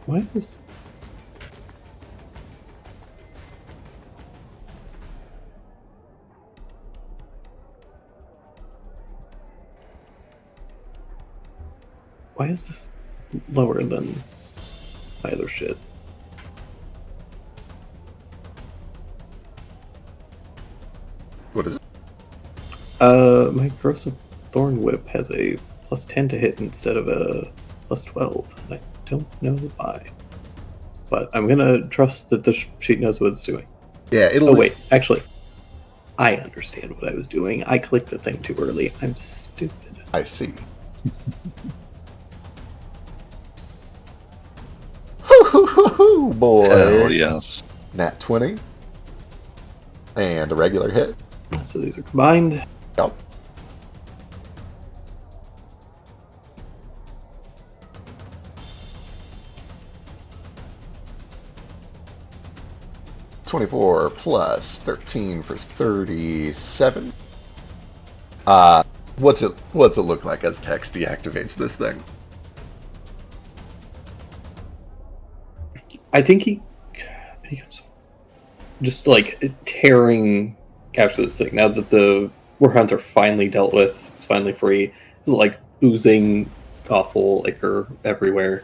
Why is... Why is this lower than my other shit? What is it? My Corrosive Thorn Whip has a +10 to hit instead of a +12. And I don't know why. But I'm gonna trust that the sheet knows what it's doing. Yeah, it'll... Oh wait, actually, I understand what I was doing. I clicked the thing too early. I'm stupid. I see. Hoo, boy. Hell yes. Nat 20. And a regular hit. So these are combined. Yep. $24 plus 13 for 37. What's it look like as Tex deactivates this thing? I think he comes just like tearing after this thing. Now that the Warhounds are finally dealt with, it's finally free. It's like oozing awful ichor everywhere.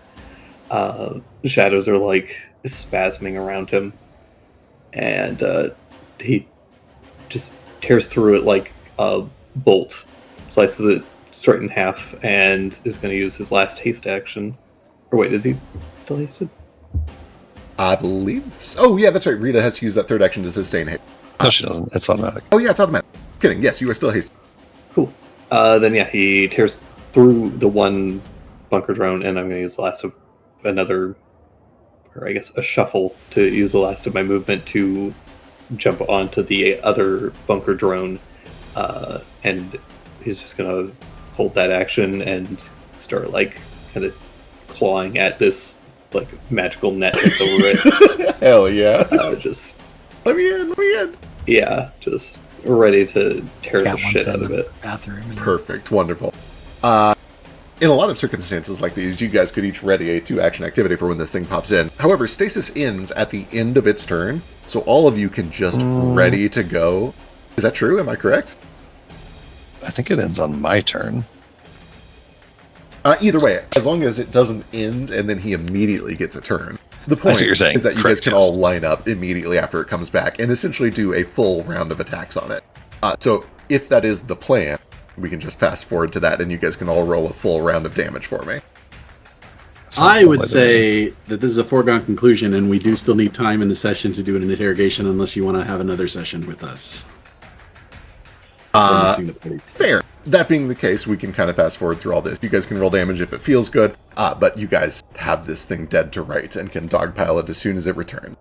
The shadows are like spasming around him, and he just tears through it like a bolt, slices it straight in half, and is going to use his last haste action. Or wait, is he still hasted? I believe. Oh, yeah, that's right. Rita has to use that third action to sustain haste. No, she doesn't. It's automatic. Oh, yeah, it's automatic. Kidding. Yes, you are still hasted. Cool. Then yeah, he tears through the one bunker drone, and I'm going to use the last of another, or I guess a shuffle to use the last of my movement to jump onto the other bunker drone, and he's just going to hold that action and start like kind of clawing at this like magical net that's over it. Hell yeah. Just Let me in. yeah, just ready to tear Cat the wants shit in out of the it. bathroom. and- Perfect. Wonderful. In a lot of circumstances like these, you guys could each ready a 2-action activity for when this thing pops in. However, stasis ends at the end of its turn, so all of you can just ready to go. Is that true? Am I correct? I think it ends on my turn. Either way, as long as it doesn't end and then he immediately gets a turn. The point what you're saying. is that you Correct, guys can yes. all line up immediately after it comes back and essentially do a full round of attacks on it. So if that is the plan, we can just fast forward to that and you guys can all roll a full round of damage for me. Sounds I would lovely to me. say that this is a foregone conclusion, and we do still need time in the session to do an interrogation, unless you want to have another session with us. For mixing the party. Fair. That being the case, we can kind of fast forward through all this. You guys can roll damage if it feels good, but you guys have this thing dead to rights and can dogpile it as soon as it returns.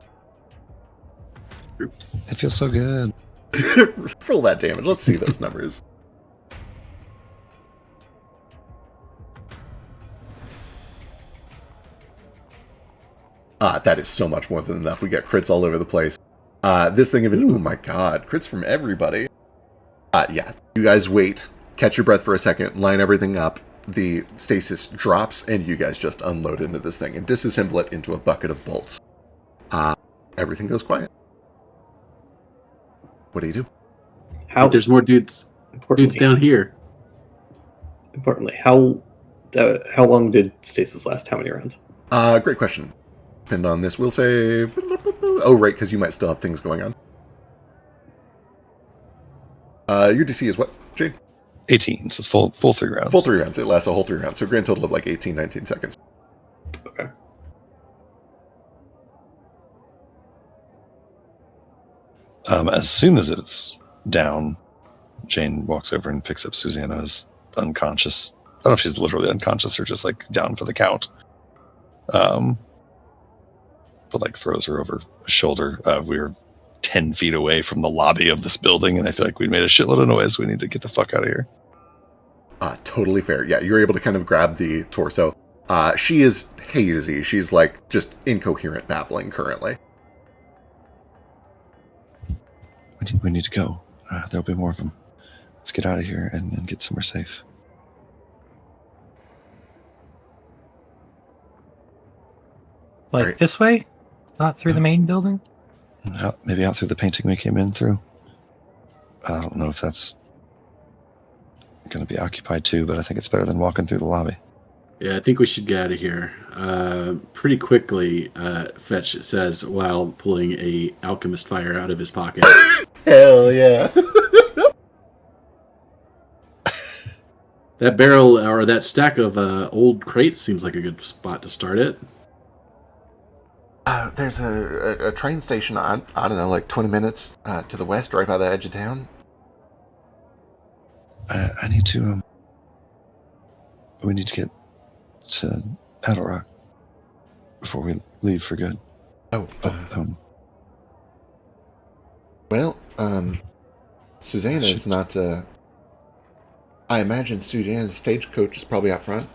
It feels so good. Roll that damage. Let's see those numbers. That is so much more than enough. We got crits all over the place. This thing of it, oh my god, crits from everybody. Yeah, you guys wait, catch your breath for a second, line everything up. The stasis drops, and you guys just unload into this thing and disassemble it into a bucket of bolts. Everything goes quiet. What do you do? How There's more dudes down here. Importantly, how long did stasis last? How many rounds? Great question. Depend on this. We'll say, oh right, because you might still have things going on. Your DC is what, Jade? 18, so it's full 3 rounds. Full 3 rounds. It lasts a whole 3 rounds. So grand total of like 18, 19 seconds. Okay. As soon as it's down, Jane walks over and picks up Susanna's unconscious. I don't know if she's literally unconscious or just like down for the count. But like throws her over her shoulder. We're 10 feet away from the lobby of this building, and I feel like we made a shitload of noise. We need to get the fuck out of here. Totally fair. Yeah, you're able to kind of grab the torso. She is hazy. She's like just incoherent babbling currently. We need to go. There'll be more of them. Let's get out of here and get somewhere safe. Like Right. this way? Not through the main building? Maybe out through the painting we came in through. I don't know if that's going to be occupied too, but I think it's better than walking through the lobby. Yeah, I think we should get out of here pretty quickly. Fetch says while pulling a alchemist fire out of his pocket. Hell yeah. That barrel or that stack of old crates seems like a good spot to start it. There's a train station on, I don't know, like 20 minutes to the west, right by the edge of town. I need to. We need to get to Battle Rock before we leave for good. Oh, Susanna is not. I imagine Susanna's stagecoach is probably out front.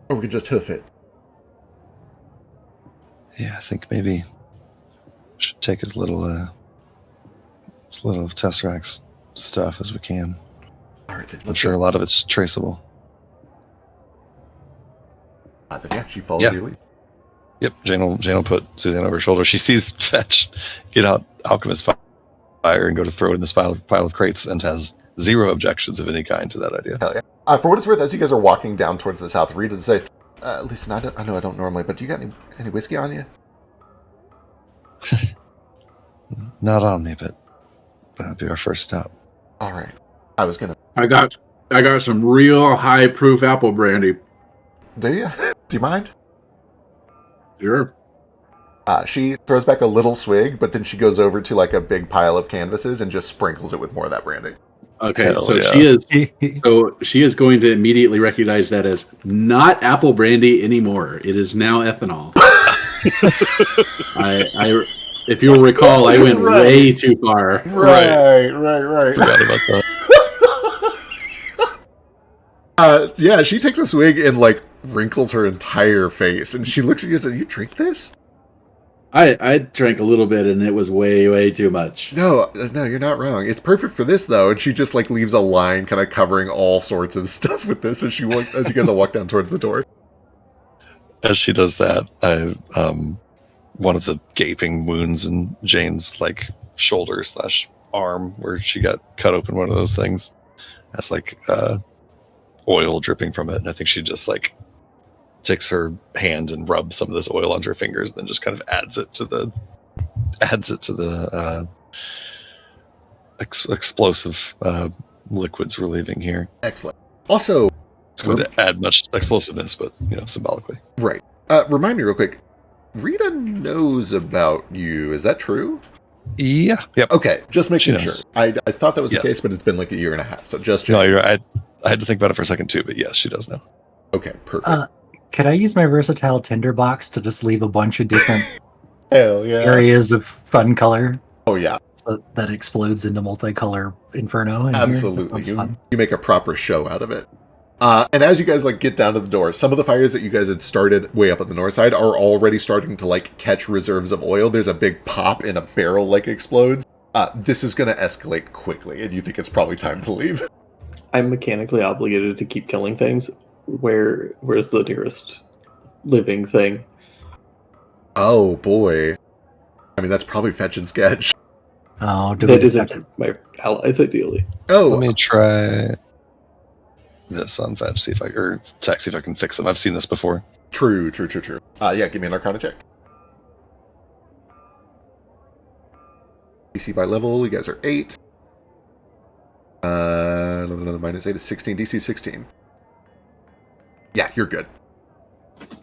Or we could just hoof it. Yeah, I think maybe we should take as little of Tesseract's stuff as we can. All right, then I'm sure a lot of it's traceable. Then yeah, she follows Yeah. your lead. Yep, Jane will put Suzanne over her shoulder. She sees Fetch get out Alchemist fire and go to throw it in this pile of crates and has zero objections of any kind to that idea. Hell yeah. For what it's worth, as you guys are walking down towards the south, Rita would say, listen, I know I don't normally, but do you got any whiskey on you? Not on me, but that'll be our first stop. All right. I was going to... I got I got some real high proof apple brandy. Do you? Do you mind? Sure. She throws back a little swig, but then she goes over to like a big pile of canvases and just sprinkles it with more of that brandy. Okay, Hell so yeah. she is going to immediately recognize that as not apple brandy anymore. It is now ethanol. I if you'll recall, I went Right. way too far. Right. Forgot about that. Yeah, she takes a swig and like wrinkles her entire face, and she looks at you and says, "You drink this?" I drank a little bit, and it was way too much. No, you're not wrong. It's perfect for this though. And she just like leaves a line, kind of covering all sorts of stuff with this, as you guys all walk down towards the door. As she does that, one of the gaping wounds in Jane's like shoulder / arm, where she got cut open one of those things, has like oil dripping from it, and I think she just like takes her hand and rubs some of this oil onto her fingers, and then just kind of adds it to the explosive liquids we're leaving here. Excellent. Also, It's going to add much explosiveness, but symbolically. right. Remind me real quick. Rita knows about you. Is that true? Yeah. Yep. Okay, just making She sure. knows. I thought that was Yes. the case, but it's been like a year and a half. So just No, checking. you're right. I had to think about it for a second too, but yes, she does know. Okay, perfect. Could I use my versatile tinderbox to just leave a bunch of different Hell yeah. areas of fun color Oh yeah, so that explodes into multicolor inferno? in here? That absolutely. sounds fun. You make a proper show out of it. And as you guys like get down to the door, some of the fires that you guys had started way up on the north side are already starting to like catch reserves of oil. There's a big pop and a barrel like explodes. This is going to escalate quickly, and you think it's probably time to leave. I'm mechanically obligated to keep killing things. Where's the nearest living thing? Oh boy. I mean, that's probably fetch and sketch. Oh, do we That just isn't have to- my allies, ideally. Oh, Let me try this on Fetch, see if I can fix them. I've seen this before. true. Yeah, give me an Arcana check. DC by level, you guys are 8. Minus 8 is 16. DC 16. Yeah, you're good.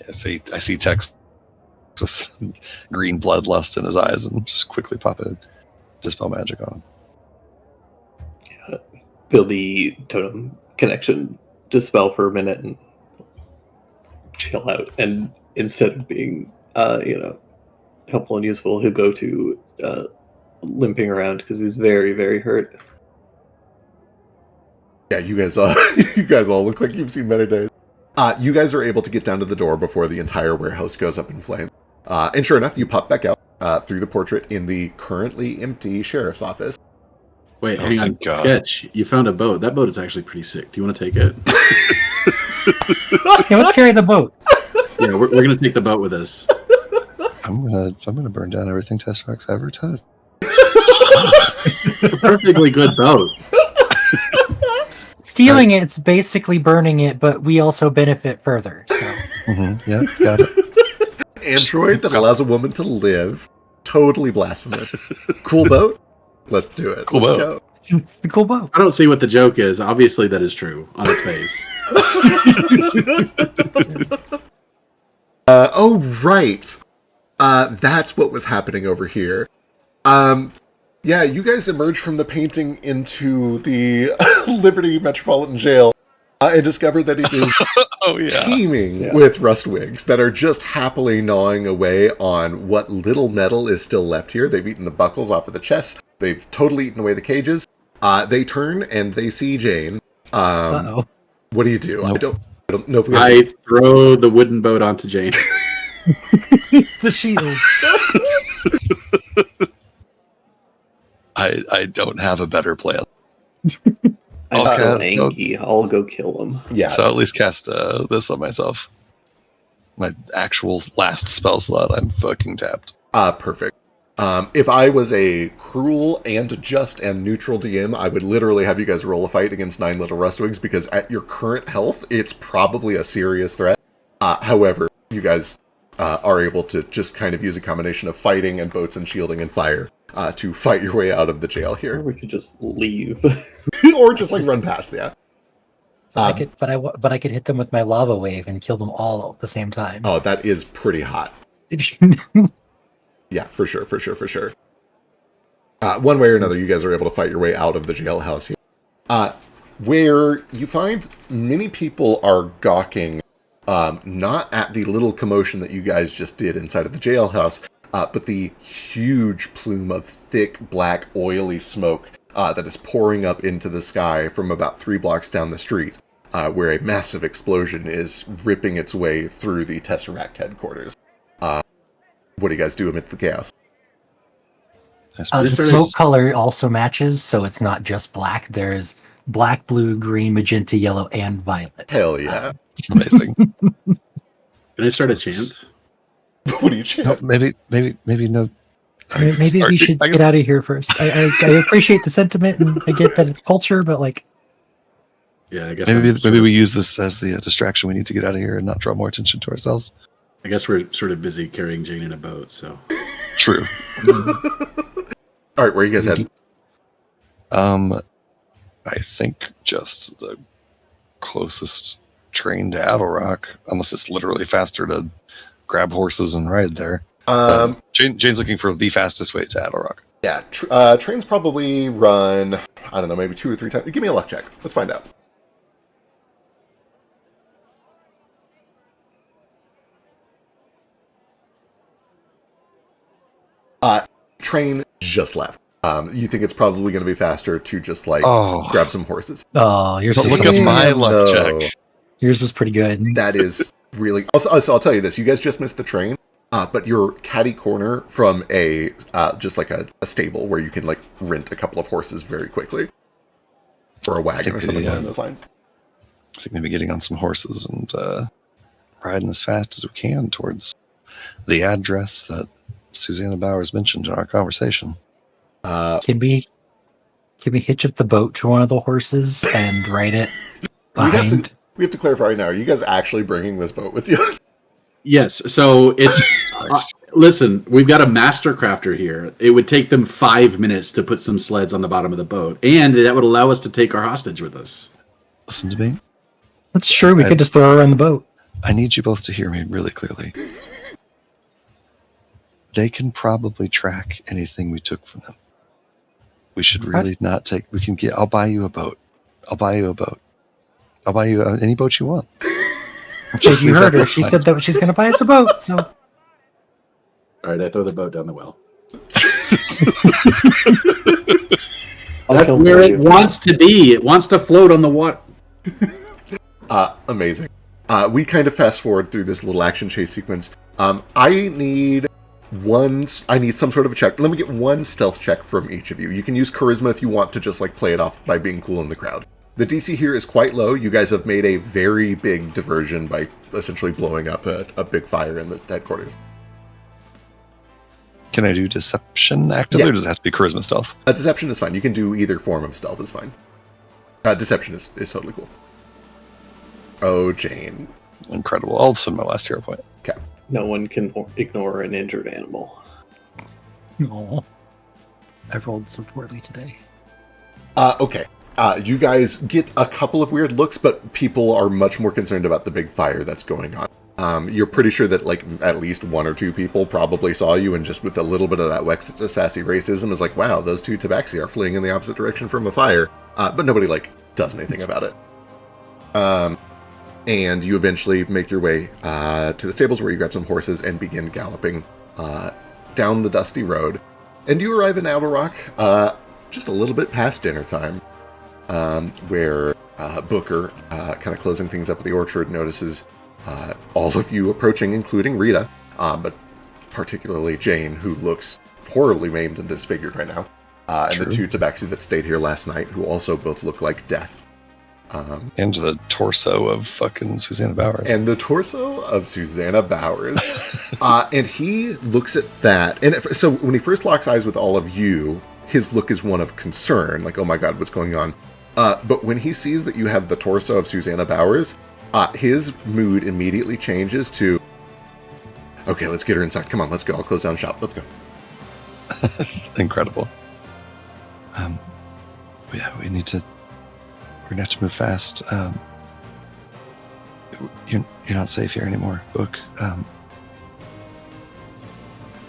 I see Tex with green bloodlust in his eyes and just quickly pop a Dispel Magic on him. Feel the totem connection dispel for a minute and chill out. And instead of being, helpful and useful, he'll go to limping around because he's very, very hurt. Yeah, you guys all look like you've seen better days. You guys are able to get down to the door before the entire warehouse goes up in flames. And sure enough, you pop back out through the portrait in the currently empty sheriff's office. Wait, Oh, hang on. thank God. Sketch, you found a boat. That boat is actually pretty sick. Do you want to take it? Yeah, let's carry the boat. Yeah, we're going to take the boat with us. I'm gonna burn down everything Tesseract ever touched. It's a perfectly good boat. Stealing it's basically burning it, but we also benefit further. So Mm-hmm. Yeah, got it. Android that allows a woman to live. Totally blasphemous. Cool boat? Let's do it. Cool Let's boat. it's the cool boat. I don't see what the joke is. Obviously, that is true on its face. Oh, right. That's what was happening over here. Yeah, you guys emerged from the painting into the Liberty Metropolitan Jail and discovered that it is Oh yeah. teeming with rustwigs that are just happily gnawing away on what little metal is still left here. They've eaten the buckles off of the chest. They've totally eaten away the cages. They turn and they see Jane. Uh-oh. What do you do? Nope. I don't know if we I throw the wooden boat onto Jane. It's a shield. I don't have a better plan. I'm Okay, so let's go. angry. I'll go kill him. Yeah. So I'll at least cast this on myself. My actual last spell slot. I'm fucking tapped. Perfect. If I was a cruel and just and neutral DM, I would literally have you guys roll a fight against 9 little rustwigs because at your current health, it's probably a serious threat. However, you guys are able to just kind of use a combination of fighting and boats and shielding and fire to fight your way out of the jail Or here. we could just leave. Or just like run past, yeah. But I could hit them with my lava wave and kill them all at the same time. Oh, that is pretty hot. Yeah, for sure. One way or another, you guys are able to fight your way out of the jailhouse here. Where you find many people are gawking, not at the little commotion that you guys just did inside of the jailhouse, but the huge plume of thick, black, oily smoke that is pouring up into the sky from about 3 blocks down the street, where a massive explosion is ripping its way through the Tesseract headquarters. What do you guys do amidst the chaos? The smoke color also matches, so it's not just black. There's black, blue, green, magenta, yellow, and violet. Hell yeah. Amazing. Can I start a chant? What do you chant? No, maybe no. Maybe we should get out of here first. I appreciate the sentiment, and I get that it's culture, but like, Yeah, I guess maybe we use this as the distraction. We need to get out of here and not draw more attention to ourselves. I guess we're sort of busy carrying Jane in a boat, so. True. All right, where are you guys headed? I think just the closest train to Adelrock, unless it's literally faster to grab horses and ride there. Jane's looking for the fastest way to Adelrock. Yeah, trains probably run, I don't know, maybe 2 or 3 times. Give me a luck check. Let's find out. Train just left. You think it's probably going to be faster to just grab some horses. oh, yours But was look at my luck No. check. yours was pretty good. That is really. Also, I'll tell you this: you guys just missed the train, but you're catty corner from a just like a stable where you can like rent a couple of horses very quickly, or a wagon or something along those lines. I think maybe getting on some horses and riding as fast as we can towards the address that Susanna Bowers mentioned in our conversation. Can we hitch up the boat to one of the horses and ride it We behind? have to clarify right now. Are you guys actually bringing this boat with you? Yes, so it's... listen, we've got a master crafter here. It would take them 5 minutes to put some sleds on the bottom of the boat, and that would allow us to take our hostage with us. Listen to me. That's true. We could just throw her on the boat. I need you both to hear me really clearly. They can probably track anything we took from them. We should really not take... I'll buy you a boat. I'll buy you any boat you want. Just you heard her. She said that she's going to buy us a boat. So, All right, I throw the boat down the well. That's where it wants to be. It wants to float on the water. Amazing. We kind of fast forward through this little action chase sequence. I need some sort of a check. Let me get one stealth check from each of you. You can use charisma if you want to just like play it off by being cool in the crowd. The DC here is quite low. You guys have made a very big diversion by essentially blowing up a big fire in the headquarters. Can I do deception actively, or does it have to be charisma stealth? Deception is fine. You can do either form of stealth is fine. Deception is totally cool. Oh, Jane. Incredible. I'll spend my last hero point. Okay. No one can ignore an injured animal. oh, I rolled so poorly today. Okay. You guys get a couple of weird looks, but people are much more concerned about the big fire that's going on. You're pretty sure that like at least 1 or 2 people probably saw you, and just with a little bit of that sassy racism is like, wow, those 2 tabaxi are fleeing in the opposite direction from a fire. But nobody like does anything about it. And you eventually make your way to the stables where you grab some horses and begin galloping down the dusty road. And you arrive in Adelrock just a little bit past dinner time, where Booker, kind of closing things up at the orchard, notices all of you approaching, including Rita, but particularly Jane, who looks horribly maimed and disfigured right now, and the 2 tabaxi that stayed here last night, who also both look like death. And the torso of fucking Susanna Bowers. And the torso of Susanna Bowers. And he looks at that. And so when he first locks eyes with all of you, his look is one of concern. Like, oh my God, what's going on? But when he sees that you have the torso of Susanna Bowers, his mood immediately changes to, okay, let's get her inside. Come on, let's go. I'll close down shop. Let's go. Incredible. Yeah, we're gonna have to move fast. You're not safe here anymore, Book.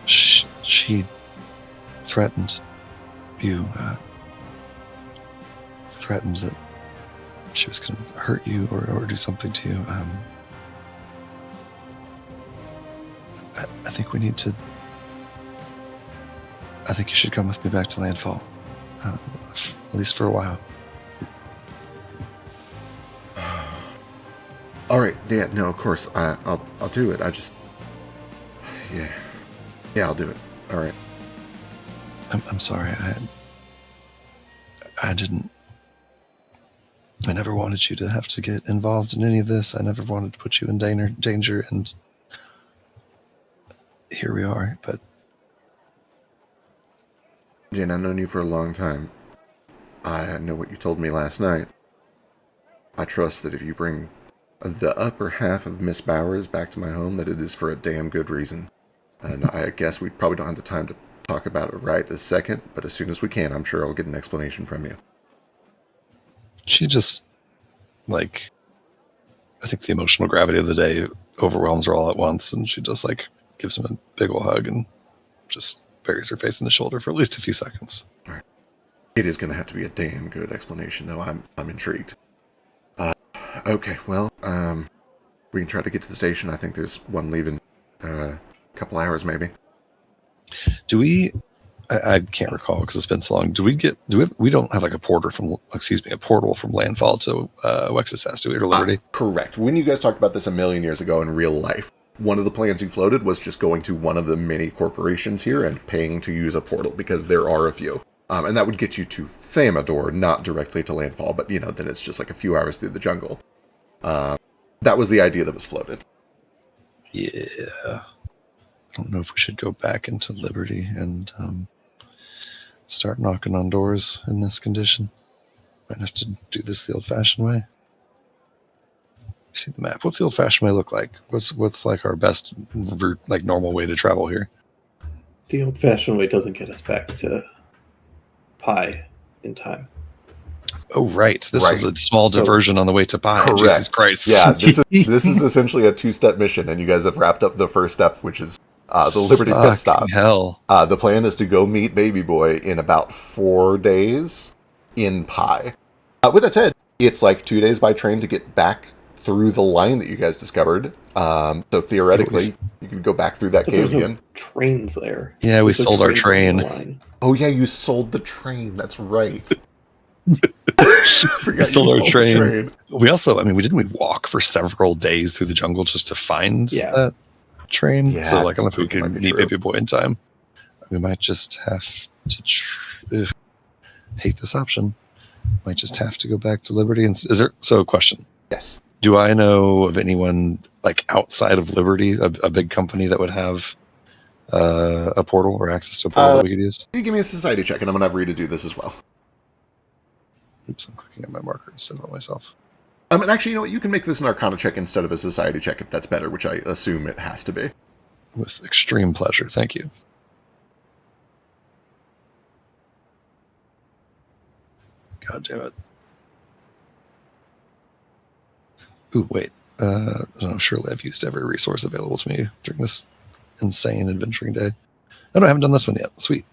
She threatened you. Threatened that she was going to hurt you or do something to you. I think we need to. I think you should come with me back to Landfall, at least for a while. All right, yeah, no, of course, I'll do it. Yeah, I'll do it. All right. I'm sorry. I didn't. I never wanted you to have to get involved in any of this. I never wanted to put you in danger, and here we are. But Jane, I've known you for a long time. I know what you told me last night. I trust that if you bring the upper half of Miss Bowers back to my home, that it is for a damn good reason. And I guess we probably don't have the time to talk about it right this second, but as soon as we can, I'm sure I'll get an explanation from you. she just, like, I think the emotional gravity of the day overwhelms her all at once, and she just, like, gives him a big ol' hug and just buries her face in his shoulder for at least a few seconds. All right. It is going to have to be a damn good explanation, though. I'm intrigued. Okay, well, we can try to get to the station. I think there's one leaving a couple hours, maybe. Do we? I can't recall because it's been so long. We don't have like a portal from Landfall to Wexisas, do we, or Liberty? Correct. When you guys talked about this a million years ago in real life, one of the plans you floated was just going to one of the many corporations here and paying to use a portal, because there are a few. And that would get you to Famador, not directly to Landfall, but, then it's just like a few hours through the jungle. That was the idea that was floated. Yeah. I don't know if we should go back into Liberty and start knocking on doors in this condition. Might have to do this the old-fashioned way. See the map. What's the old-fashioned way look like? What's like our best route, like normal way to travel here? The old-fashioned way doesn't get us back to Pi in time. Oh, right. This was a small diversion on the way to Pi. Correct. Jesus Christ. Yeah, this is essentially a two-step mission, and you guys have wrapped up the first step, which is the Liberty pit stop. Hell. The plan is to go meet Baby Boy in about 4 days in Pi. With that said, it's like 2 days by train to get back through the line that you guys discovered. So theoretically, you could go back through that cave again. Trains there. Yeah, we sold our train. Oh yeah, you sold the train. That's right. We sold our train. We also, didn't we walk for several days through the jungle just to find that train? Yeah, so, like, I don't know if we can meet Baby Boy in time. We might just have to hate this option. Might just have to go back to Liberty. And question. Yes. Do I know of anyone, like, outside of Liberty, a big company that would have a portal or access to a portal that we could use? You give me a society check, and I'm going to have Rita do this as well. Oops, I'm clicking on my marker instead of on myself. And actually, you know what? You can make this an Arcana check instead of a society check if that's better, which I assume it has to be. With extreme pleasure. Thank you. God damn it. Ooh, wait. Surely I've used every resource available to me during this insane adventuring day. No, I haven't done this one yet. Sweet.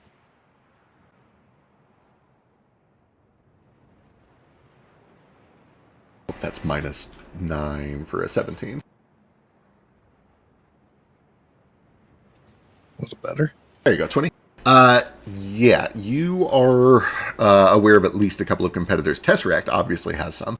That's -9 for a 17. A little better. There you go, 20. Yeah, you are aware of at least a couple of competitors. Tesseract obviously has some.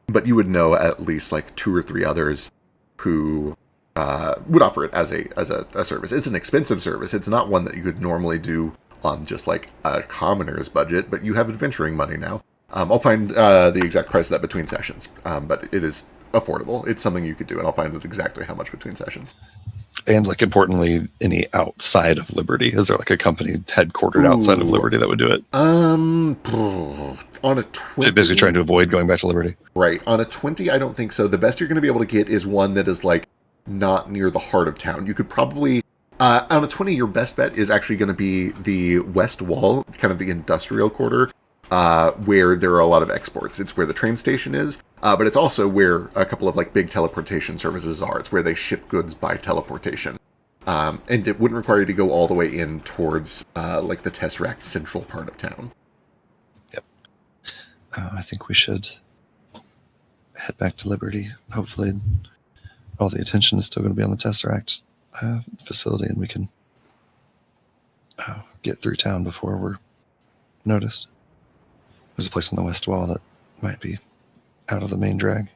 But you would know at least like 2 or 3 others who would offer it as a service. It's an expensive service. It's not one that you could normally do on just like a commoner's budget, but you have adventuring money now. I'll find the exact price of that between sessions, but it is affordable. It's something you could do, and I'll find out exactly how much between sessions. And, like, importantly, any outside of Liberty? Is there, like, a company headquartered outside of Liberty that would do it? On a 20... Basically trying to avoid going back to Liberty. Right. On a 20, I don't think so. The best you're going to be able to get is one that is, like, not near the heart of town. You could probably... on a 20, your best bet is actually going to be the West Wall, kind of the industrial quarter, where there are a lot of exports. It's where the train station is. but it's also where a couple of like big teleportation services are. It's where they ship goods by teleportation. And it wouldn't require you to go all the way in towards like the Tesseract central part of town. Yep. I think we should head back to Liberty. Hopefully all the attention is still going to be on the Tesseract facility, and we can get through town before we're noticed. There's a place on the west wall that might be out of the main drag.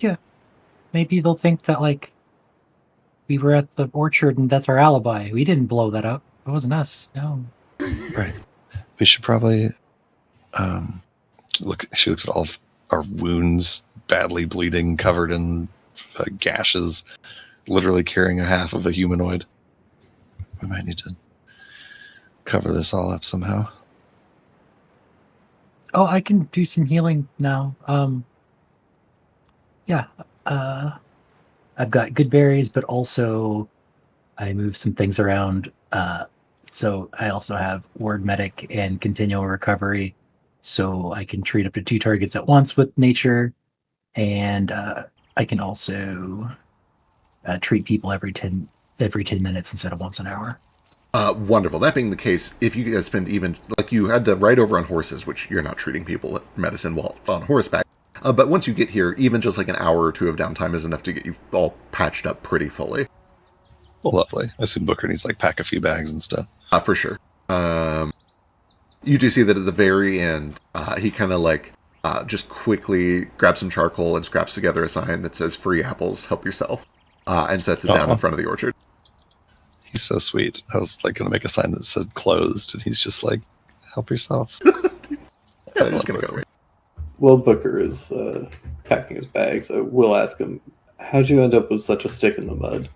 Yeah. Maybe they'll think that, like, we were at the orchard and that's our alibi. We didn't blow that up. It wasn't us. No. Right. We should probably look. She looks at all of our wounds, badly bleeding, covered in gashes, literally carrying a half of a humanoid. We might need to cover this all up somehow. Oh, I can do some healing now. Yeah. I've got good berries, but also I move some things around. So I also have ward medic and continual recovery. So I can treat up to 2 targets at once with nature. And I can also treat people every 10 minutes instead of once an hour. Wonderful. That being the case, if you guys spend even, like you had to ride over on horses, which you're not treating people at medicine while on horseback. But once you get here, even just like an hour or 2 of downtime is enough to get you all patched up pretty fully. Well, lovely. I assume Booker needs like pack a few bags and stuff. For sure. You do see that at the very end, he kind of like just quickly grabs some charcoal and scraps together a sign that says "Free apples, help yourself," and sets it down in front of the orchard. He's so sweet. I was like going to make a sign that said closed, and he's just like, "Help yourself." Yeah, they're just going to go away. While Booker is packing his bags, I will ask him, how'd you end up with such a stick in the mud?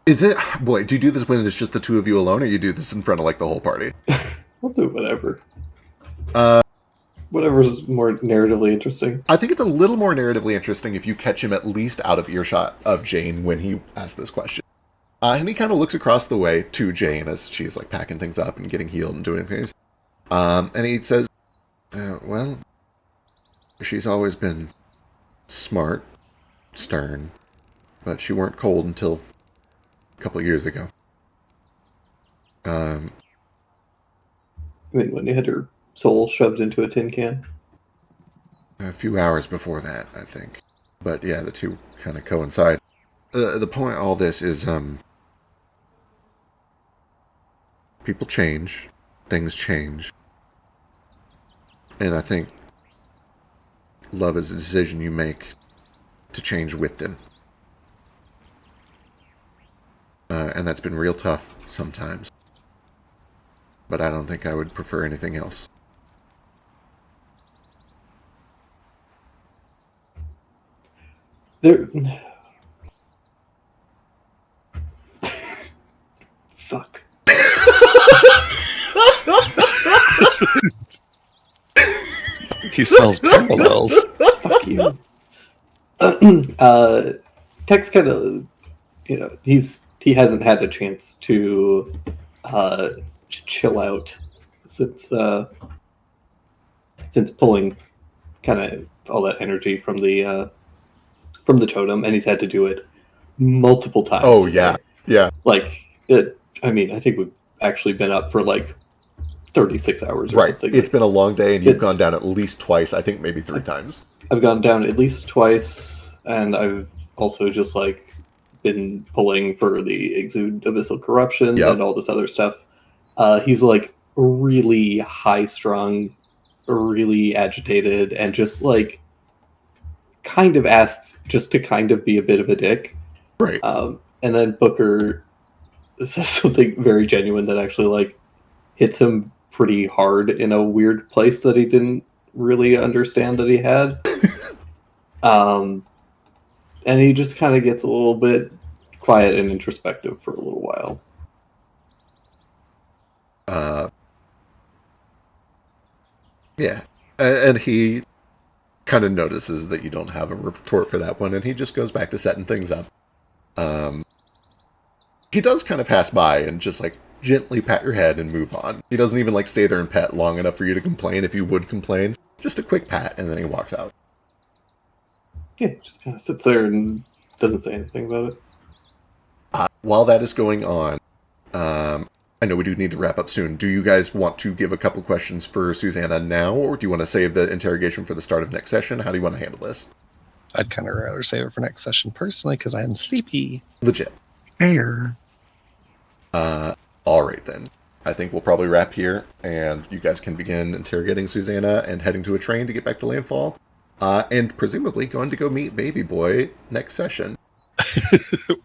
Is it, boy, do you do this when it's just the 2 of you alone, or you do this in front of like the whole party? I'll do whatever. Whatever's more narratively interesting. I think it's a little more narratively interesting if you catch him at least out of earshot of Jane when he asks this question. And he kind of looks across the way to Jane as she's like packing things up and getting healed and doing things. And he says, well, she's always been smart, stern, but she weren't cold until a couple of years ago. I mean, when you had her soul shoved into a tin can? A few hours before that, I think. But yeah, the two kind of coincide. The point of all this is, people change, things change. And I think love is a decision you make to change with them. And that's been real tough sometimes. But I don't think I would prefer anything else. There... Fuck. He smells parallels. Fuck you. Tex kind of, he hasn't had a chance to chill out since pulling kind of all that energy from the totem, and he's had to do it multiple times. Oh yeah, yeah. Like it. I mean, I think we've actually been up for like 36 hours or right. something. It's been a long day, and you've gone down at least twice. I think maybe 3 times. I've gone down at least twice, and I've also just like been pulling for the exude abyssal corruption and all this other stuff. He's like really high strung, really agitated, and just like kind of asks just to kind of be a bit of a dick. Right. And then Booker says something very genuine that actually like hits him pretty hard in a weird place that he didn't really understand that he had. And he just kind of gets a little bit quiet and introspective for a little while. Yeah. And he kind of notices that you don't have a retort for that one, and he just goes back to setting things up. He does kind of pass by and just like gently pat your head and move on. He doesn't even like stay there and pet long enough for you to complain if you would complain. Just a quick pat and then he walks out. Yeah, just kind of sits there and doesn't say anything about it. While that is going on, I know we do need to wrap up soon. Do you guys want to give a couple questions for Susanna now, or do you want to save the interrogation for the start of next session? How do you want to handle this? I'd kind of rather save it for next session personally because I'm sleepy. Legit. Fair. All right, then. I think we'll probably wrap here, and you guys can begin interrogating Susanna and heading to a train to get back to Landfall, and presumably going to go meet Baby Boy next session.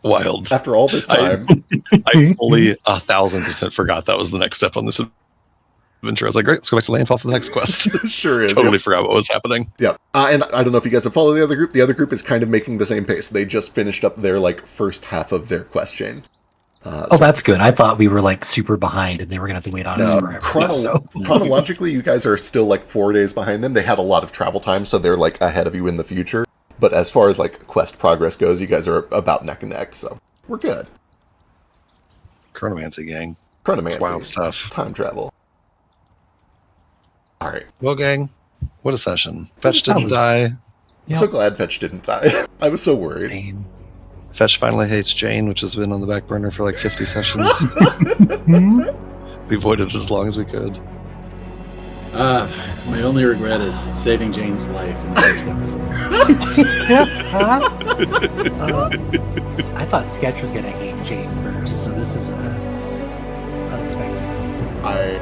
Wild. After all this time. I fully 1,000% forgot that was the next step on this adventure. I was like, great, let's go back to Landfall for the next quest. Sure is. Totally forgot what was happening. Yeah. And I don't know if you guys have followed the other group. The other group is kind of making the same pace. They just finished up their like first half of their quest chain. Oh, that's good. I thought we were like super behind and they were going to have to wait on us forever. Chronologically, you guys are still like 4 days behind them. They had a lot of travel time, so they're like ahead of you in the future. But as far as like quest progress goes, you guys are about neck and neck, so we're good. Chronomancy, gang. Chronomancy. It's wild stuff. Time travel. All right. Well, gang, what a session. Fetch didn't die. I'm so glad Fetch didn't die. I was so worried. Same. Fetch finally hates Jane, which has been on the back burner for like 50 sessions. We avoided it as long as we could. My only regret is saving Jane's life in the first episode. I thought Sketch was going to hate Jane first, so this is unexpected. I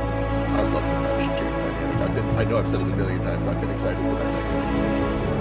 love the Fetch Jane dynamic. I know I've said it a million times. I've been excited for that dynamic since the start.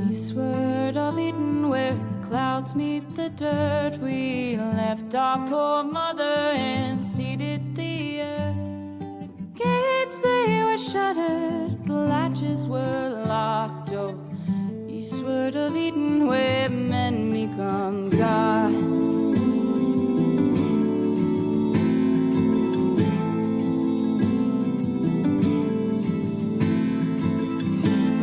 Eastward of Eden, where the clouds meet the dirt, we left our poor mother and seeded the earth. Gates, they were shuttered, the latches were locked. Oh, eastward of Eden, where men become gods.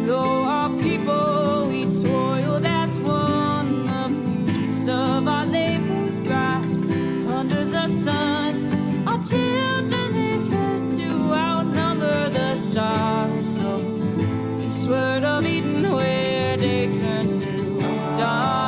Though our people, we toiled as one, the fruits of our labors thrived under the sun. Our children they spread to outnumber the stars. So eastward of Eden, where day turns to dawn.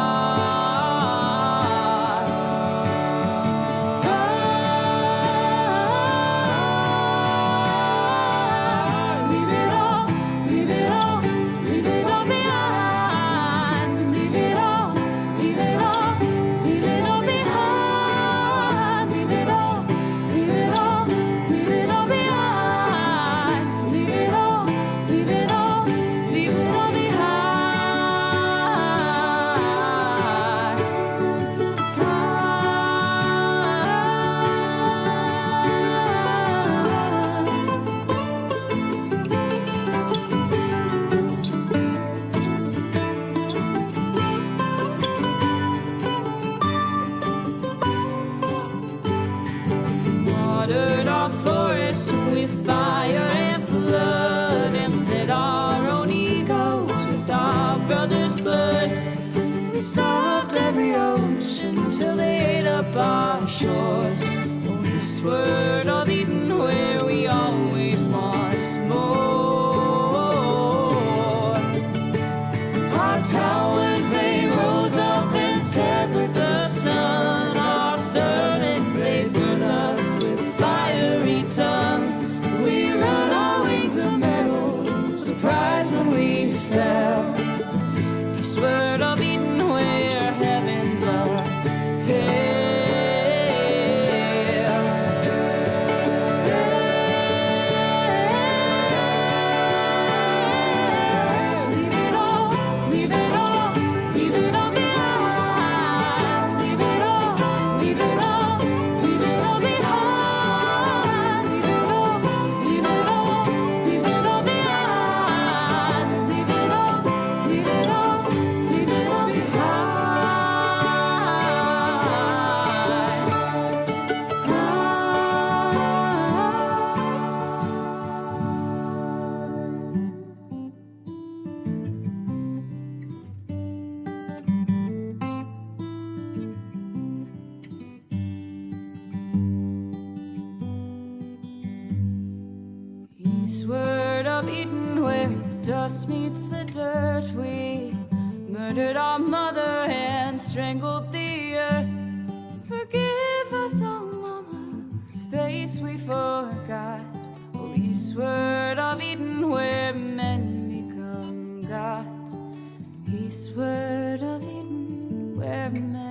our shores. Oh, eastward of Eden, where we always want more. Our towers, they rose up and set with the sun. Our servants, they burned us with fiery tongue. We rode our wings of metal, surprised when we fell. Eastward of Eden, where heavens are hell. Leave it all, leave it all, leave it all behind. Leave it all, leave it all, leave it all behind. Leave it all, leave it all, leave it all behind. Leave it all, leave it all, leave it all Eastward of Eden, where the dust meets the dirt, we murdered our mother and strangled the earth. Forgive us, oh mama, whose face we forgot. Oh, eastward of Eden, where men become gods. Eastward of Eden, where men